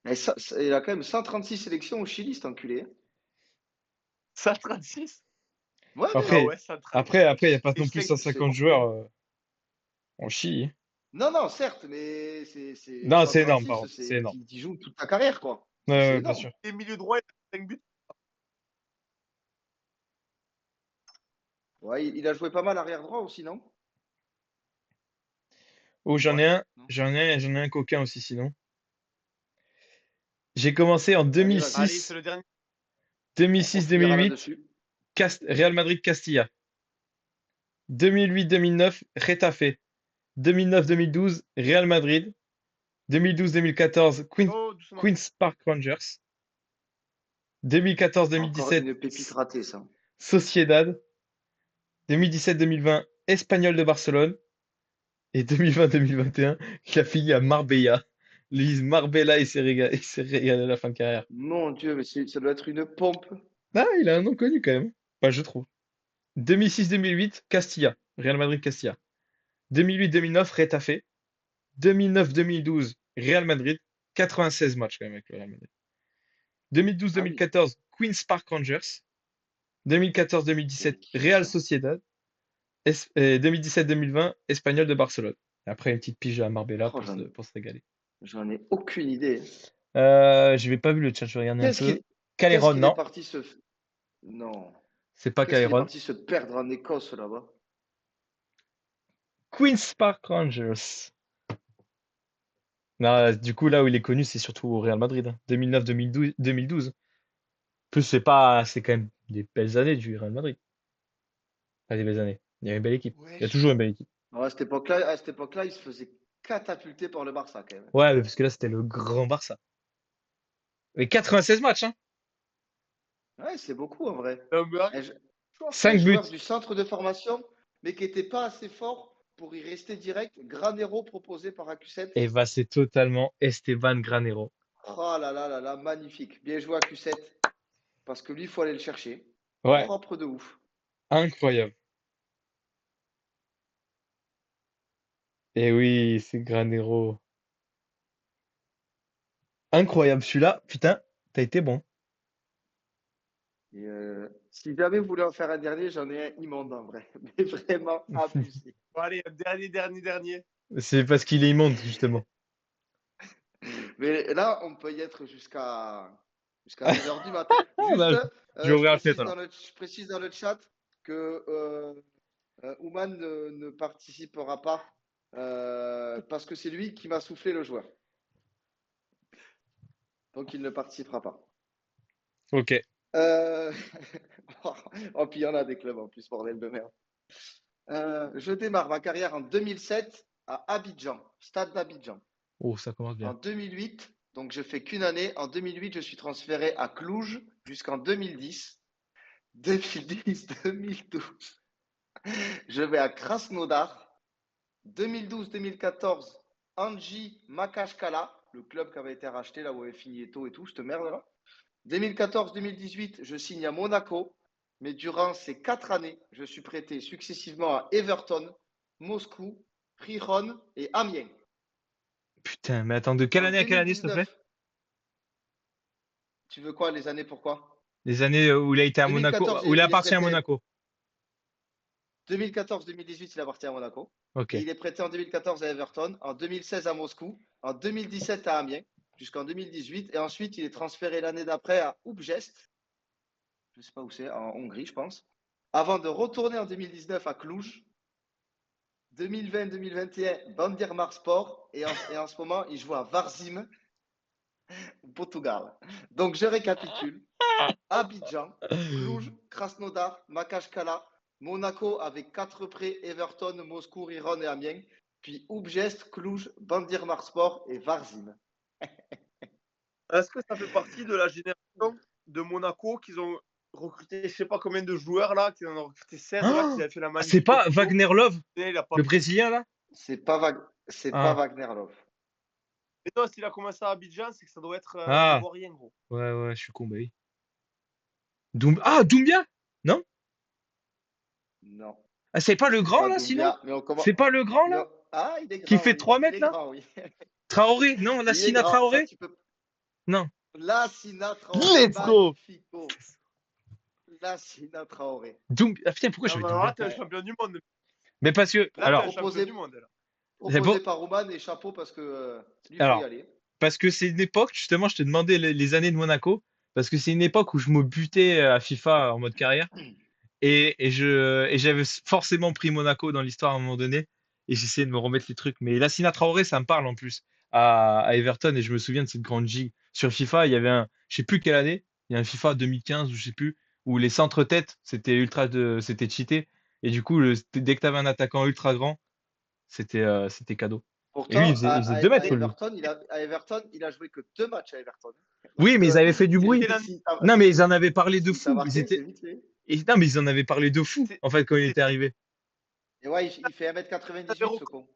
Il a quand même 136 sélections au Chili, cet enculé. Hein. 136. Ouais, Ah Après, ouais, 136. après, il n'y a pas Et non plus c'est- 150 joueurs en Chili. non, certes, mais c'est Non, c'est énorme, 136, par contre. C'est énorme. tu joues toute ta carrière, quoi. Ouais, C'est ouais, bien énorme. sûr. Et milieu droit, il a 5 buts. Ouais, il a joué pas mal arrière droit aussi, non? Oh, j'en ai Ouais. un. Non. J'en ai un coquin aussi, sinon. J'ai commencé en Allez, vas-y. Allez, c'est le dernier. On 2006-2008, finira là-dessus. Real Madrid-Castilla. 2008-2009, Retafe. 2009-2012, Real Madrid. 2012-2014, Oh, doucement. Queen's Park Rangers. Encore 2014-2017, une pépite ratée, ça. Sociedad. 2017-2020, Espagnol de Barcelone. Et 2020-2021, il a fini à Marbella. Lui, Marbella, il s'est régalé à la fin de carrière. Mon Dieu, mais ça doit être une pompe. Ah, il a un nom connu quand même. Enfin, je trouve. 2006-2008, Castilla. Real Madrid-Castilla. 2008-2009, Retafe. 2009-2012, Real Madrid. 96 matchs quand même avec le Real Madrid. Ah oui. 2012-2014, Queen's Park Rangers. 2014-2017, C'est qui, Real ça? Sociedad. 2017-2020, Espagnol de Barcelone. Et après, une petite pige à Marbella Oh, pour se régaler. j'en ai aucune idée. Je n'ai pas vu le chat, je vais regarder un Qu'est-ce peu. qu'il Caléron, qu'est-ce qu'il est non, parti se... Non. c'est pas Qu'est-ce qu'il est Caléron. parti se perdre en Écosse, là-bas? Queen's Park Rangers. Non, du coup, là où il est connu, c'est surtout au Real Madrid. 2009-2012. 2012. Plus, c'est quand même des belles années du Real Madrid. Pas des belles années. Il y a une belle équipe. Il y a Wesh. toujours une belle équipe. Alors, à cette époque-là, il se faisait catapulter par le Barça quand même. Ouais, mais parce que là, c'était le grand Barça. Mais 96 matchs, hein. Ouais, c'est beaucoup en vrai. Mais Un, je- un 5 buts. joueur du centre de formation, mais qui n'était pas assez fort pour y rester direct. Granero proposé par Acuset. Et bah, c'est totalement Esteban Granero. Oh là là là là, magnifique. Bien joué Acuset. Parce que lui, il faut aller le chercher. Ouais, Propre de ouf. incroyable. Et oui, c'est Granero. Incroyable celui-là. Putain, t'as été bon. Et, si jamais vous voulez en faire un dernier, j'en ai un immonde en vrai. Mais vraiment abusé. bon, allez, dernier. C'est parce qu'il est immonde, justement. Mais là, on peut y être jusqu'à 2 h du matin. Ah, Juste, bah, je vais je ouvrir la fenêtre alors. précise dans le chat que Ouman ne participera pas parce que c'est lui qui m'a soufflé le joueur. Donc il ne participera pas. Ok. Euh, oh, puis il y en a des clubs en plus, bordel de merde. Je démarre ma carrière en 2007 à Abidjan, stade d'Abidjan. Oh, ça commence En bien. 2008, donc je fais qu'une année. En 2008, je suis transféré à Cluj jusqu'en 2010. 2010-2012, je vais à Krasnodar. 2012-2014, Anji Makashkala, le club qui avait été racheté là où avait fini Eto'o et tout, cette merde là. 2014-2018, je signe à Monaco. Mais durant ces 4 années, je suis prêté successivement à Everton, Moscou, Rijon et Amiens. Putain, mais attends, de quelle En année à quelle année, s'il te plaît? 2019, tu veux quoi, les années pourquoi? Les années où il a été à Monaco, 2014, où il il est appartient à prêté. Monaco. 2014-2018, il appartient à Monaco. Ok. Et il est prêté en 2014 à Everton, en 2016 à Moscou, en 2017 à Amiens, jusqu'en 2018. Et ensuite, il est transféré l'année d'après à Újpest. Je ne sais pas où c'est, en Hongrie, je pense. Avant de retourner en 2019 à Cluj. 2020-2021, Bandirmarspor. Et en ce moment, il joue à Varzim, au Portugal. Donc, je récapitule. Abidjan, Cluj, Krasnodar, Makashkala, Monaco avec 4 prêts, Everton, Moscou, Riron et Amiens, puis Újpest, Cluj, Bandirmarspor et Varzim. Est-ce que ça fait partie de la génération de Monaco qu'ils ont recruté, je sais pas combien de joueurs là, qu'ils en ont recruté 16 là, qu'ils avaient fait la Ah, c'est magnifique pas photo. Wagner Love, Il a pas... le Brésilien là? C'est pas, pas Ah, Wagner Love. Mais non, s'il a commencé à Abidjan, c'est que ça doit être ah, ivoirien, gros. ouais, je suis con, bah oui. Doumbia? Non? Non, Ah, c'est pas le c'est grand pas là, sinon? Doumbia, mais on commence. C'est pas le grand là? Non. Ah, il est Qui grand, fait oui. 3 Il mètres est là? grand, oui. Traoré? Non, Il est Lassina grand. Ça, Traoré? tu peux. Non. Lassina Traoré, Let's go! magnifico. Lassina Traoré. Ah putain, pourquoi Ah, j'avais bah, alors là, Doumbia? t'es un champion du monde. Mais parce que, Là, t'es un alors, champion du monde. Là. c'est Proposé bon, par Roman et chapeau parce que lui, il faut y alors, aller. parce que c'est une époque, justement, je te demandais les années de Monaco, parce que c'est une époque où je me butais à FIFA en mode carrière. Et j'avais forcément pris Monaco dans l'histoire à un moment donné. Et j'essayais de me remettre les trucs. Mais Lassina Traoré, ça me parle en plus à Everton. Et je me souviens de cette grande gigue. Sur FIFA, il y avait je sais plus quelle année. Il y a un FIFA 2015 ou je sais plus, où les centres-têtes, c'était cheaté. Et du coup, dès que tu avais un attaquant ultra grand, c'était cadeau. Et lui, Pourtant, il faisait 2 mètres, lui. à Everton, il a joué que 2 matchs à Everton. Oui, Donc, mais ils avaient fait du c'est bruit. C'était vite. l'année Non, mais ils en avaient parlé de Si t'as fou. marqué, c'est vite fait. Non, mais ils en avaient parlé de fou, en fait, quand il était c'était- arrivé. Et ouais, il fait 1m98, ce con.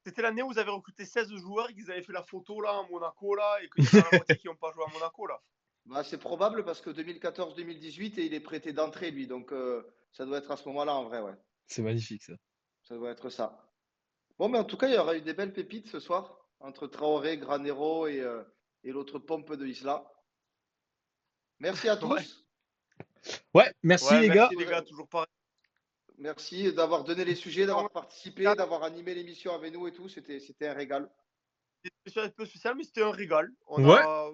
c'était l'année où vous avez recruté 16 joueurs et qu'ils avaient fait la photo là à Monaco là et qu'il y en a la moitié qui n'ont pas joué à Monaco là. Bah, c'est probable parce que 2014-2018 et il est prêté d'entrée, lui. Donc, ça doit être à ce moment-là, en vrai, ouais. C'est magnifique, ça. Ça doit être ça. Bon, mais en tout cas, il y aura eu des belles pépites ce soir entre Traoré, Granero et l'autre pompe de Isla. Merci à Ouais. tous. Ouais, merci Ouais, les gars. merci les gars, toujours pareil. Merci d'avoir donné les sujets, d'avoir participé, d'avoir animé l'émission avec nous et tout. C'était un régal. C'était un peu spécial, mais c'était un régal. Ouais.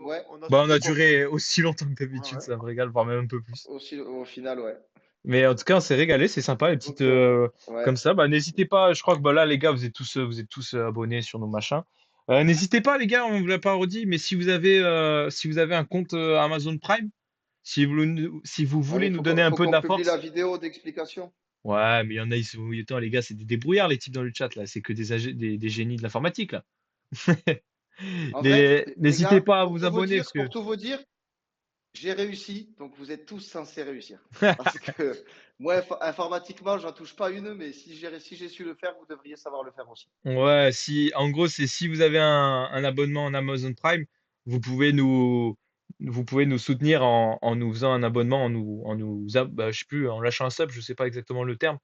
Ouais. On Bah, on a su duré aussi longtemps que d'habitude, Ouais. ça me régale, voire même un peu plus. Aussi, au final, ouais. Mais en tout cas, on s'est régalé, c'est sympa, les petites Donc, ouais. comme ça. Bah, n'hésitez pas, je crois que bah, là, les gars, vous êtes tous abonnés sur nos machins. N'hésitez pas, les gars, on vous l'a pas redit, mais si vous avez un compte Amazon Prime, si vous Ouais, voulez mais nous donner un faut peu de qu'on la publie la force, vidéo d'explication. Ouais, mais il y en a, ils sont. Attends, les gars, c'est des débrouillards, les types dans le chat, là. C'est que des génies de l'informatique, là. En vrai, les N'hésitez gars, pas à vous abonner, parce pour que. tout vous dire, j'ai réussi, donc vous êtes tous censés réussir. Parce que moi, informatiquement, j'en touche pas une, mais si j'ai su le faire, vous devriez savoir le faire aussi. Ouais, si, en gros, c'est si vous avez un abonnement en Amazon Prime, vous pouvez vous pouvez nous soutenir en nous faisant un abonnement, je sais plus, en lâchant un sub, je sais pas exactement le terme.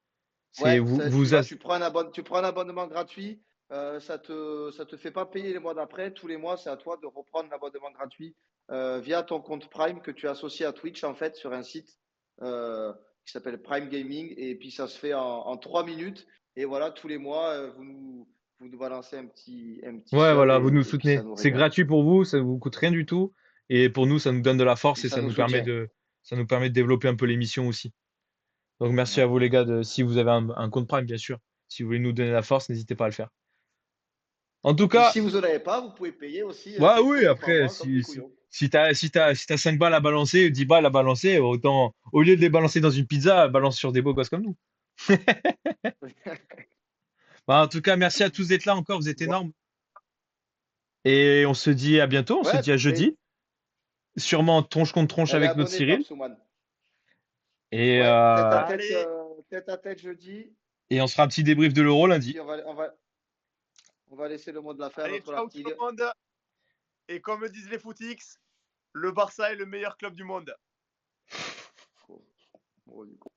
C'est Ouais, vous, tu vous, vois, tu prends un abonnement gratuit, ça te fait pas payer les mois d'après. Tous les mois, c'est à toi de reprendre l'abonnement gratuit via ton compte Prime que tu as associé à Twitch, en fait, sur un site euh, qui s'appelle Prime Gaming. Et puis, ça se fait en 3 minutes. Et voilà, tous les mois, vous nous balancez un petit Ouais, sub voilà, vous nous et puis ça soutenez. nous C'est régale. gratuit pour vous, ça vous coûte rien du tout. Et pour nous, ça nous donne de la Et force et ça nous soutient. ça nous permet de développer un peu l'émission aussi. Donc merci à Ouais. vous les gars, si vous avez un compte Prime, bien sûr. Si vous voulez nous donner la force, n'hésitez pas à le faire. En tout Et puis, cas, si vous n'en avez pas, vous pouvez payer aussi bah 5 oui, euros par après, mois comme des couillons. si t'as 5 balles à balancer, 10 balles à balancer, autant, au lieu de les balancer dans une pizza, balance sur des beaux gosses comme nous. Bah, en tout cas, merci à tous d'être là encore, vous êtes Bon. énormes. Et on se dit à bientôt, on se Ouais, dit à mais jeudi. Sûrement tronche contre tronche elle est avec notre abonnée, Cyril. Papsouman. Et, Ouais, Allez, tête à tête jeudi. et on se fera un petit débrief de l'Euro Et lundi. puis, on va laisser le mot de la fin à allez, notre ciao tout le Lartigue. monde. Et comme disent les footix, le Barça est le meilleur club du monde. Bon, du coup.